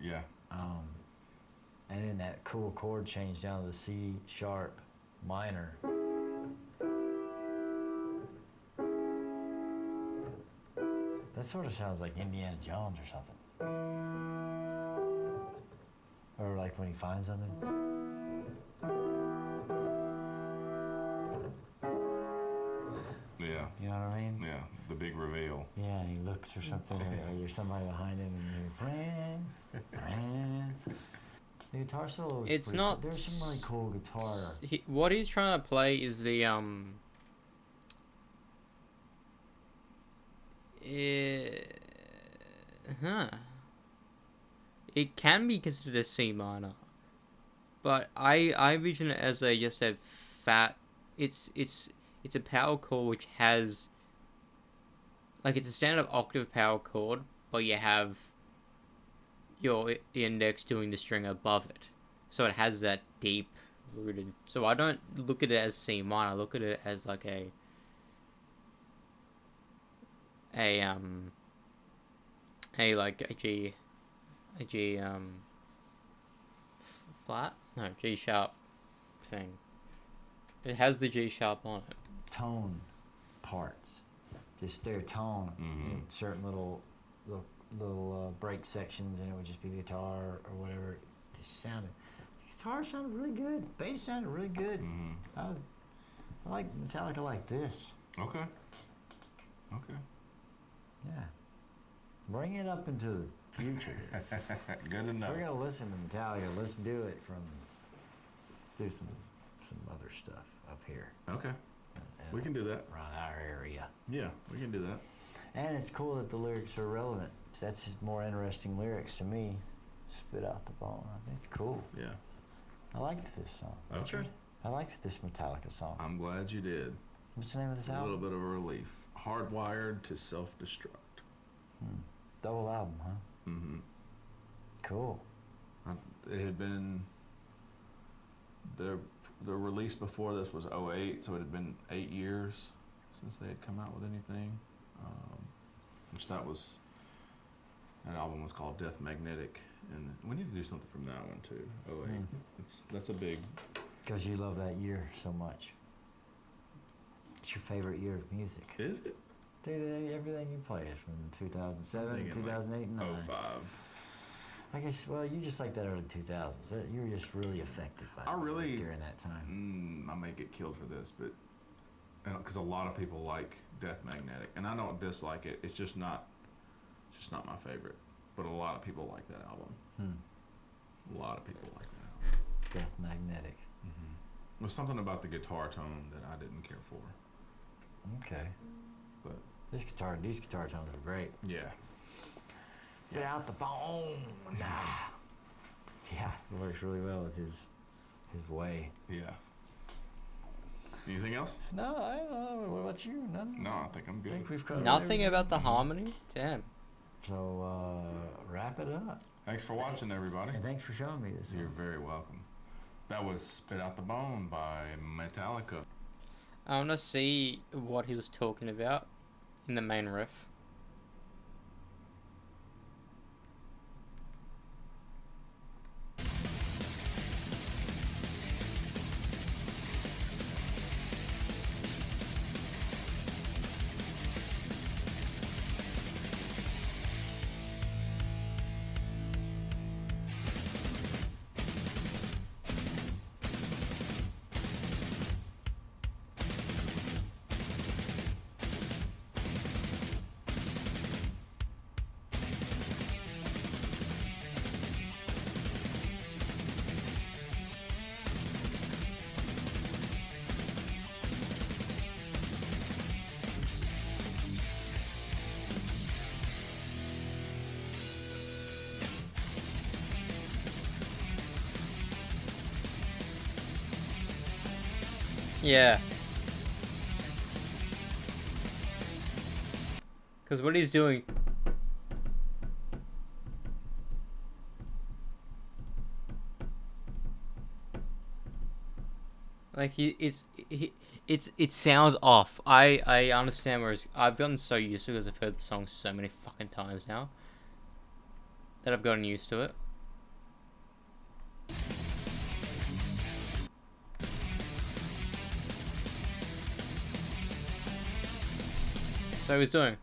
Yeah. And then that cool chord change down to the C sharp minor. That sort of sounds like Indiana Jones or something. Or like when he finds something. Yeah. You know what I mean? Yeah, the big reveal. Yeah, and he looks or something, or there's somebody behind him, and you're Fran. The guitar solo. It's pretty not. Cool. There's some really cool guitar. What he's trying to play is the It can be considered a C minor, but I envision it as just a fat. It's a power chord which has, like, it's a standard octave power chord, but you have your index doing the string above it, so it has that deep rooted. So I don't look at it as C minor. I look at it as like a G flat? No, G sharp thing. It has the G sharp on it. Tone parts, just their tone in certain little break sections, and it would just be guitar or whatever. The guitar sounded really good. Bass sounded really good. I like Metallica like this. Okay. Okay. Yeah. Bring it up into the future. Good enough. If we're gonna listen to Metallica, let's do it from. Let's do some other stuff up here. Okay. We can do that. Around our area. Yeah, we can do that. And it's cool that the lyrics are relevant. That's just more interesting lyrics to me. Spit out the bone. I think it's cool. Yeah. I liked this song. Okay. I liked this Metallica song. I'm glad you did. What's the name of this A album? little bit of a relief. Hardwired to Self-Destruct. Double album, huh? Mm-hmm. Cool. It had been the release before this was 2008, so it had been 8 years since they had come out with anything. That album was called Death Magnetic, and we need to do something from that one too. 2008. That's a big. Because you love that year so much. It's your favorite year of music. Is it? Dude, everything you play is from 2007, 2008, and 9. 05. I guess, well, you just like that early 2000s. You were just really affected by music during that time. I may get killed for this, but because a lot of people like Death Magnetic, and I don't dislike it. It's just not my favorite. But a lot of people like that album. A lot of people like that album. Death Magnetic. There was something about the guitar tone that I didn't care for. Okay. But these guitar tones are great. Yeah. Get out the bone. Yeah, it works really well with his way. Yeah. Anything else? No, I don't know. What about you? Nothing? No, I think I'm good. I think we've covered Nothing about the harmony? Damn. So, wrap it up. Thanks for watching, everybody. And thanks for showing me this. You're very welcome. That was Spit Out the Bone by Metallica. I want to see what he was talking about in the main riff. Yeah. Because what he's doing... Like, it sounds off. I understand, whereas I've gotten so used to it because I've heard the song so many fucking times now that I've gotten used to it. So he's doing.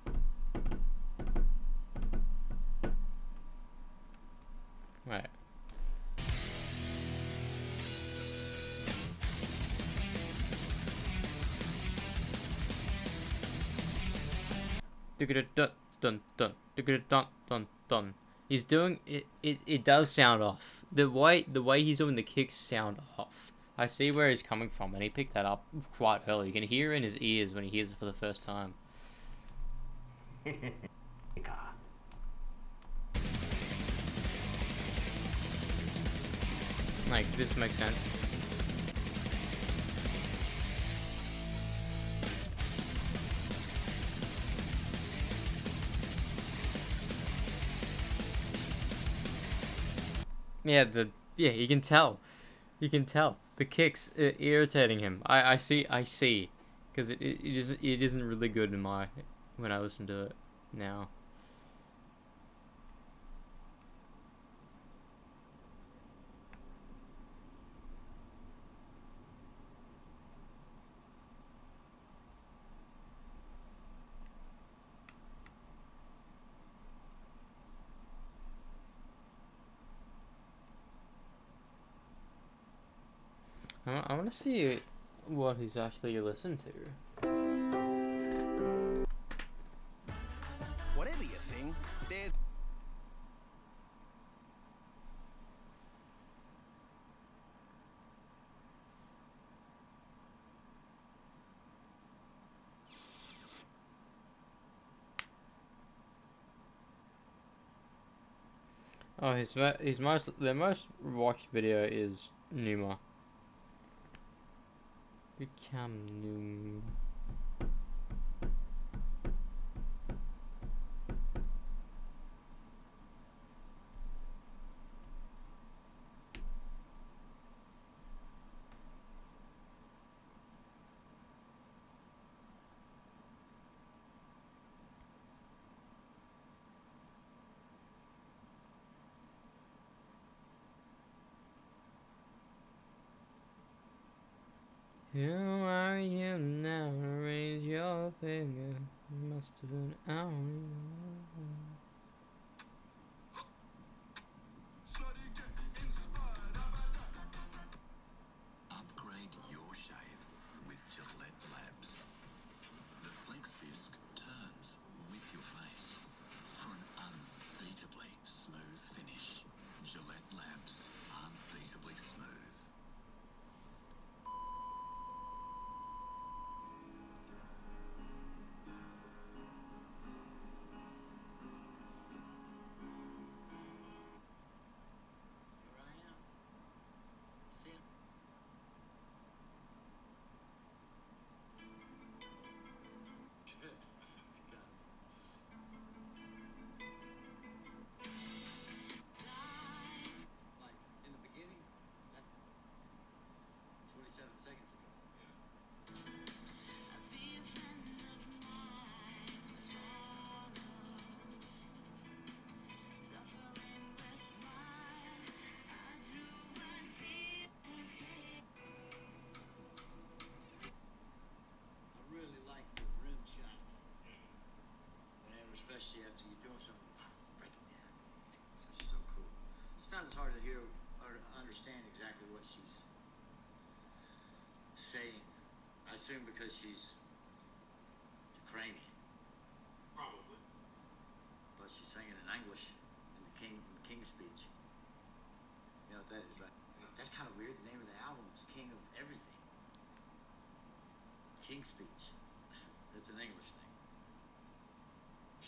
Dun dun dun dun dun dun. He's doing it. It does sound off. The way he's doing the kicks sound off. I see where he's coming from, and he picked that up quite early. You can hear it in his ears when he hears it for the first time. Like, this makes sense. Yeah, you can tell. You can tell. The kicks are irritating him. I see. Because it isn't really good in when I listen to it now. I want to see what he's actually listened to. Whatever you think, there's... Oh, their most watched video is Numa. Become Numa. Who are you now? Raise your finger. Must have been out. Upgrade your shave with Gillette Labs. The Flex Disc turns with your face for an unbeatably smooth finish. Gillette Labs, unbeatably smooth. Especially after you're doing something, break it down. That's so cool. Sometimes it's hard to hear or to understand exactly what she's saying. I assume because she's Ukrainian. Probably. But she's singing in English in the King's speech. You know what that is, right? That's kind of weird. The name of the album is King of Everything. King's speech. That's an English thing.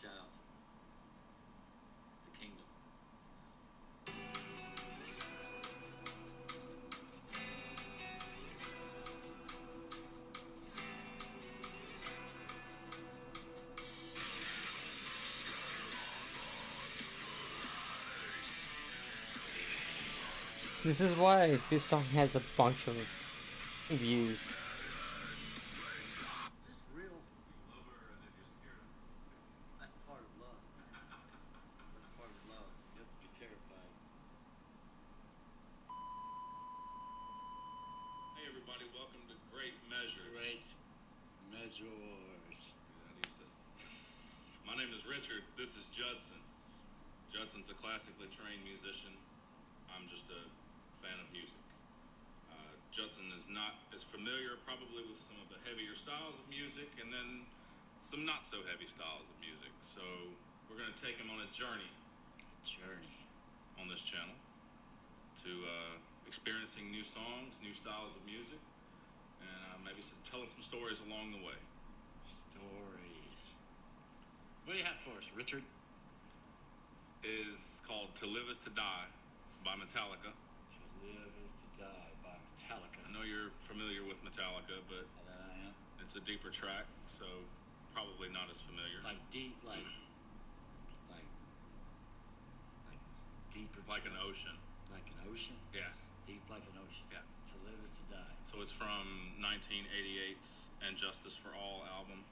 Shout out to the kingdom. This is why this song has a bunch of views. My name is Richard. This is Judson. Judson's a classically trained musician. I'm just a fan of music. Judson is not as familiar probably with some of the heavier styles of music, and then some not so heavy styles of music. So we're going to take them on a journey on this channel to experiencing new songs, new styles of music, and maybe telling some stories along the way. Stories. What do you have for us, Richard? Is called To Live Is To Die. It's by Metallica. To Live Is To Die by Metallica. I know you're familiar with Metallica, but That I am. it's a deeper track, so probably not as familiar. Like deep, like deeper. Like an ocean. Like an ocean? Yeah. Deep like an ocean. Yeah. To Live Is To Die. So it's from 1988's And Justice for All album.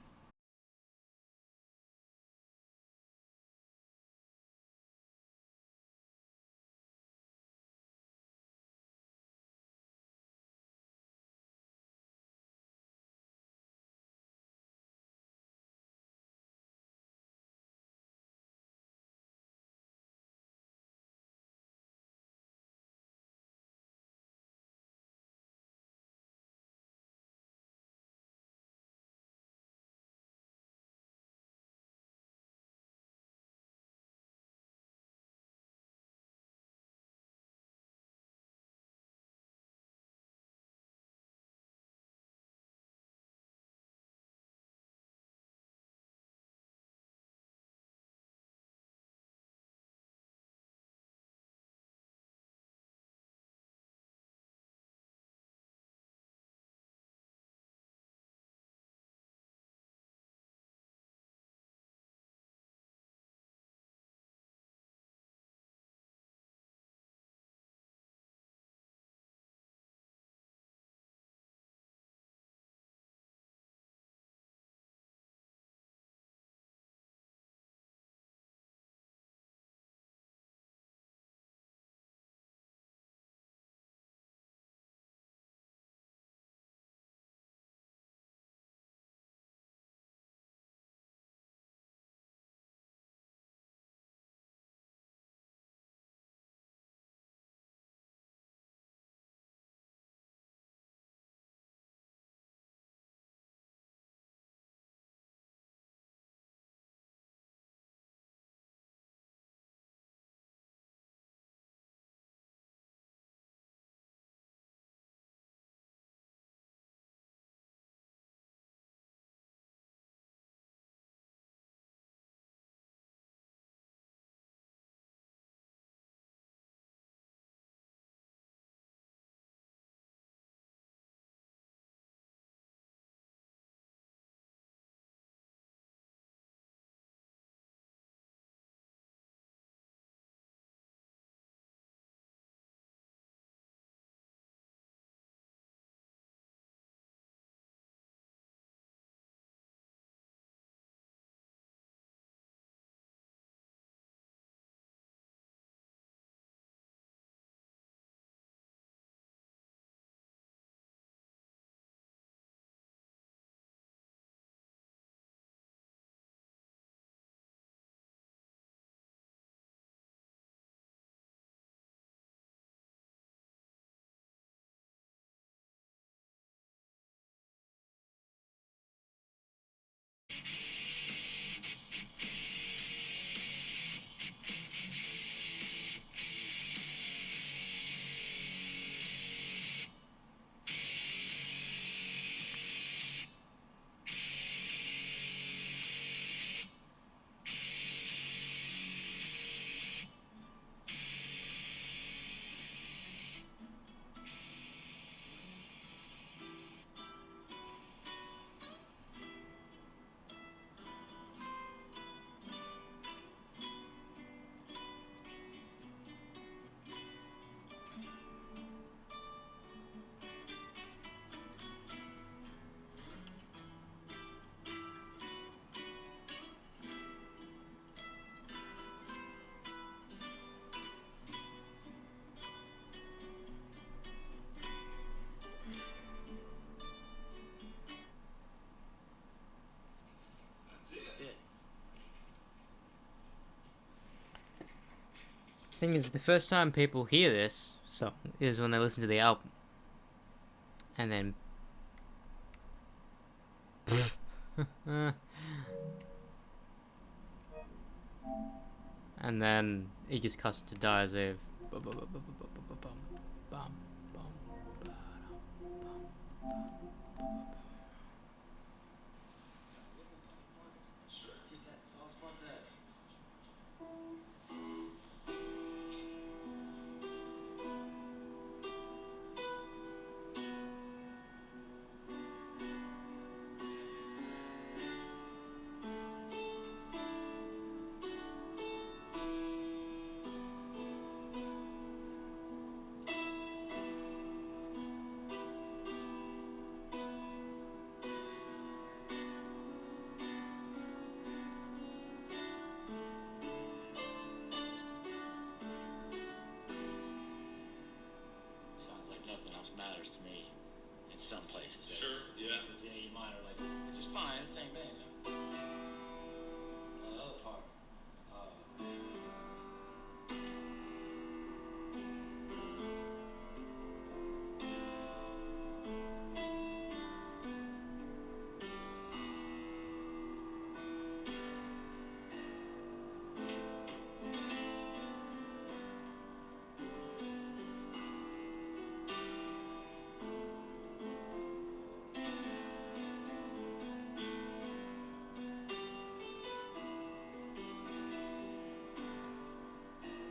Thing is, the first time people hear this song is when they listen to the album, and then And then he just cuts to Dyer's Eve. Bum, bum, bum. Sounds like nothing else matters to me. In some places. Sure, yeah. It's in E minor, like, which is fine, it's the same thing. The other part.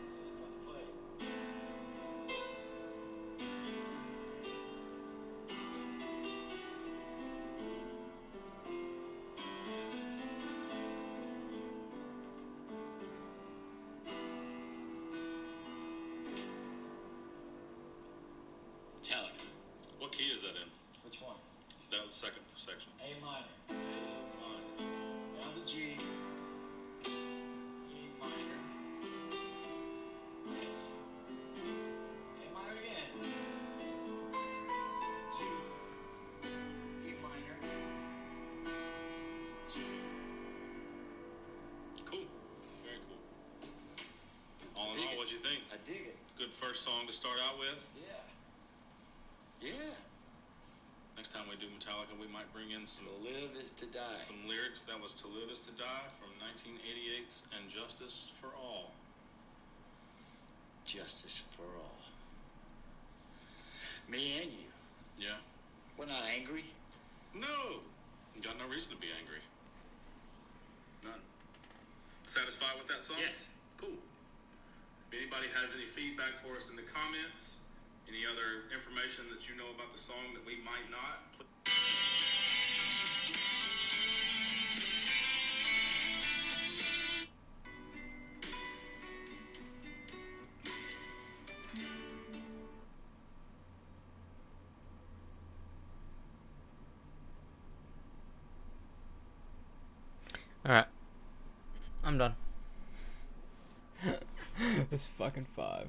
It's just fun to play. Metallica. What key is that in? Which one? That was second section. A minor. A minor. Down to G. E minor. F. A minor again. G. E minor. G. Cool. Very cool. All in all, what'd you think? I dig it. Good first song to start out with. Yeah. Yeah. Next time we do Metallica, we might bring in some To live is to die. some lyrics. That was "To Live Is to Die" from 1988's "And Justice for All." Justice for all. Me and you. Yeah. We're not angry. No. You got no reason to be angry. None. Satisfied with that song? Yes. Cool. If anybody has any feedback for us in the comments, any other information that you know about the song that we might not, Alright. I'm done. It's fucking 5.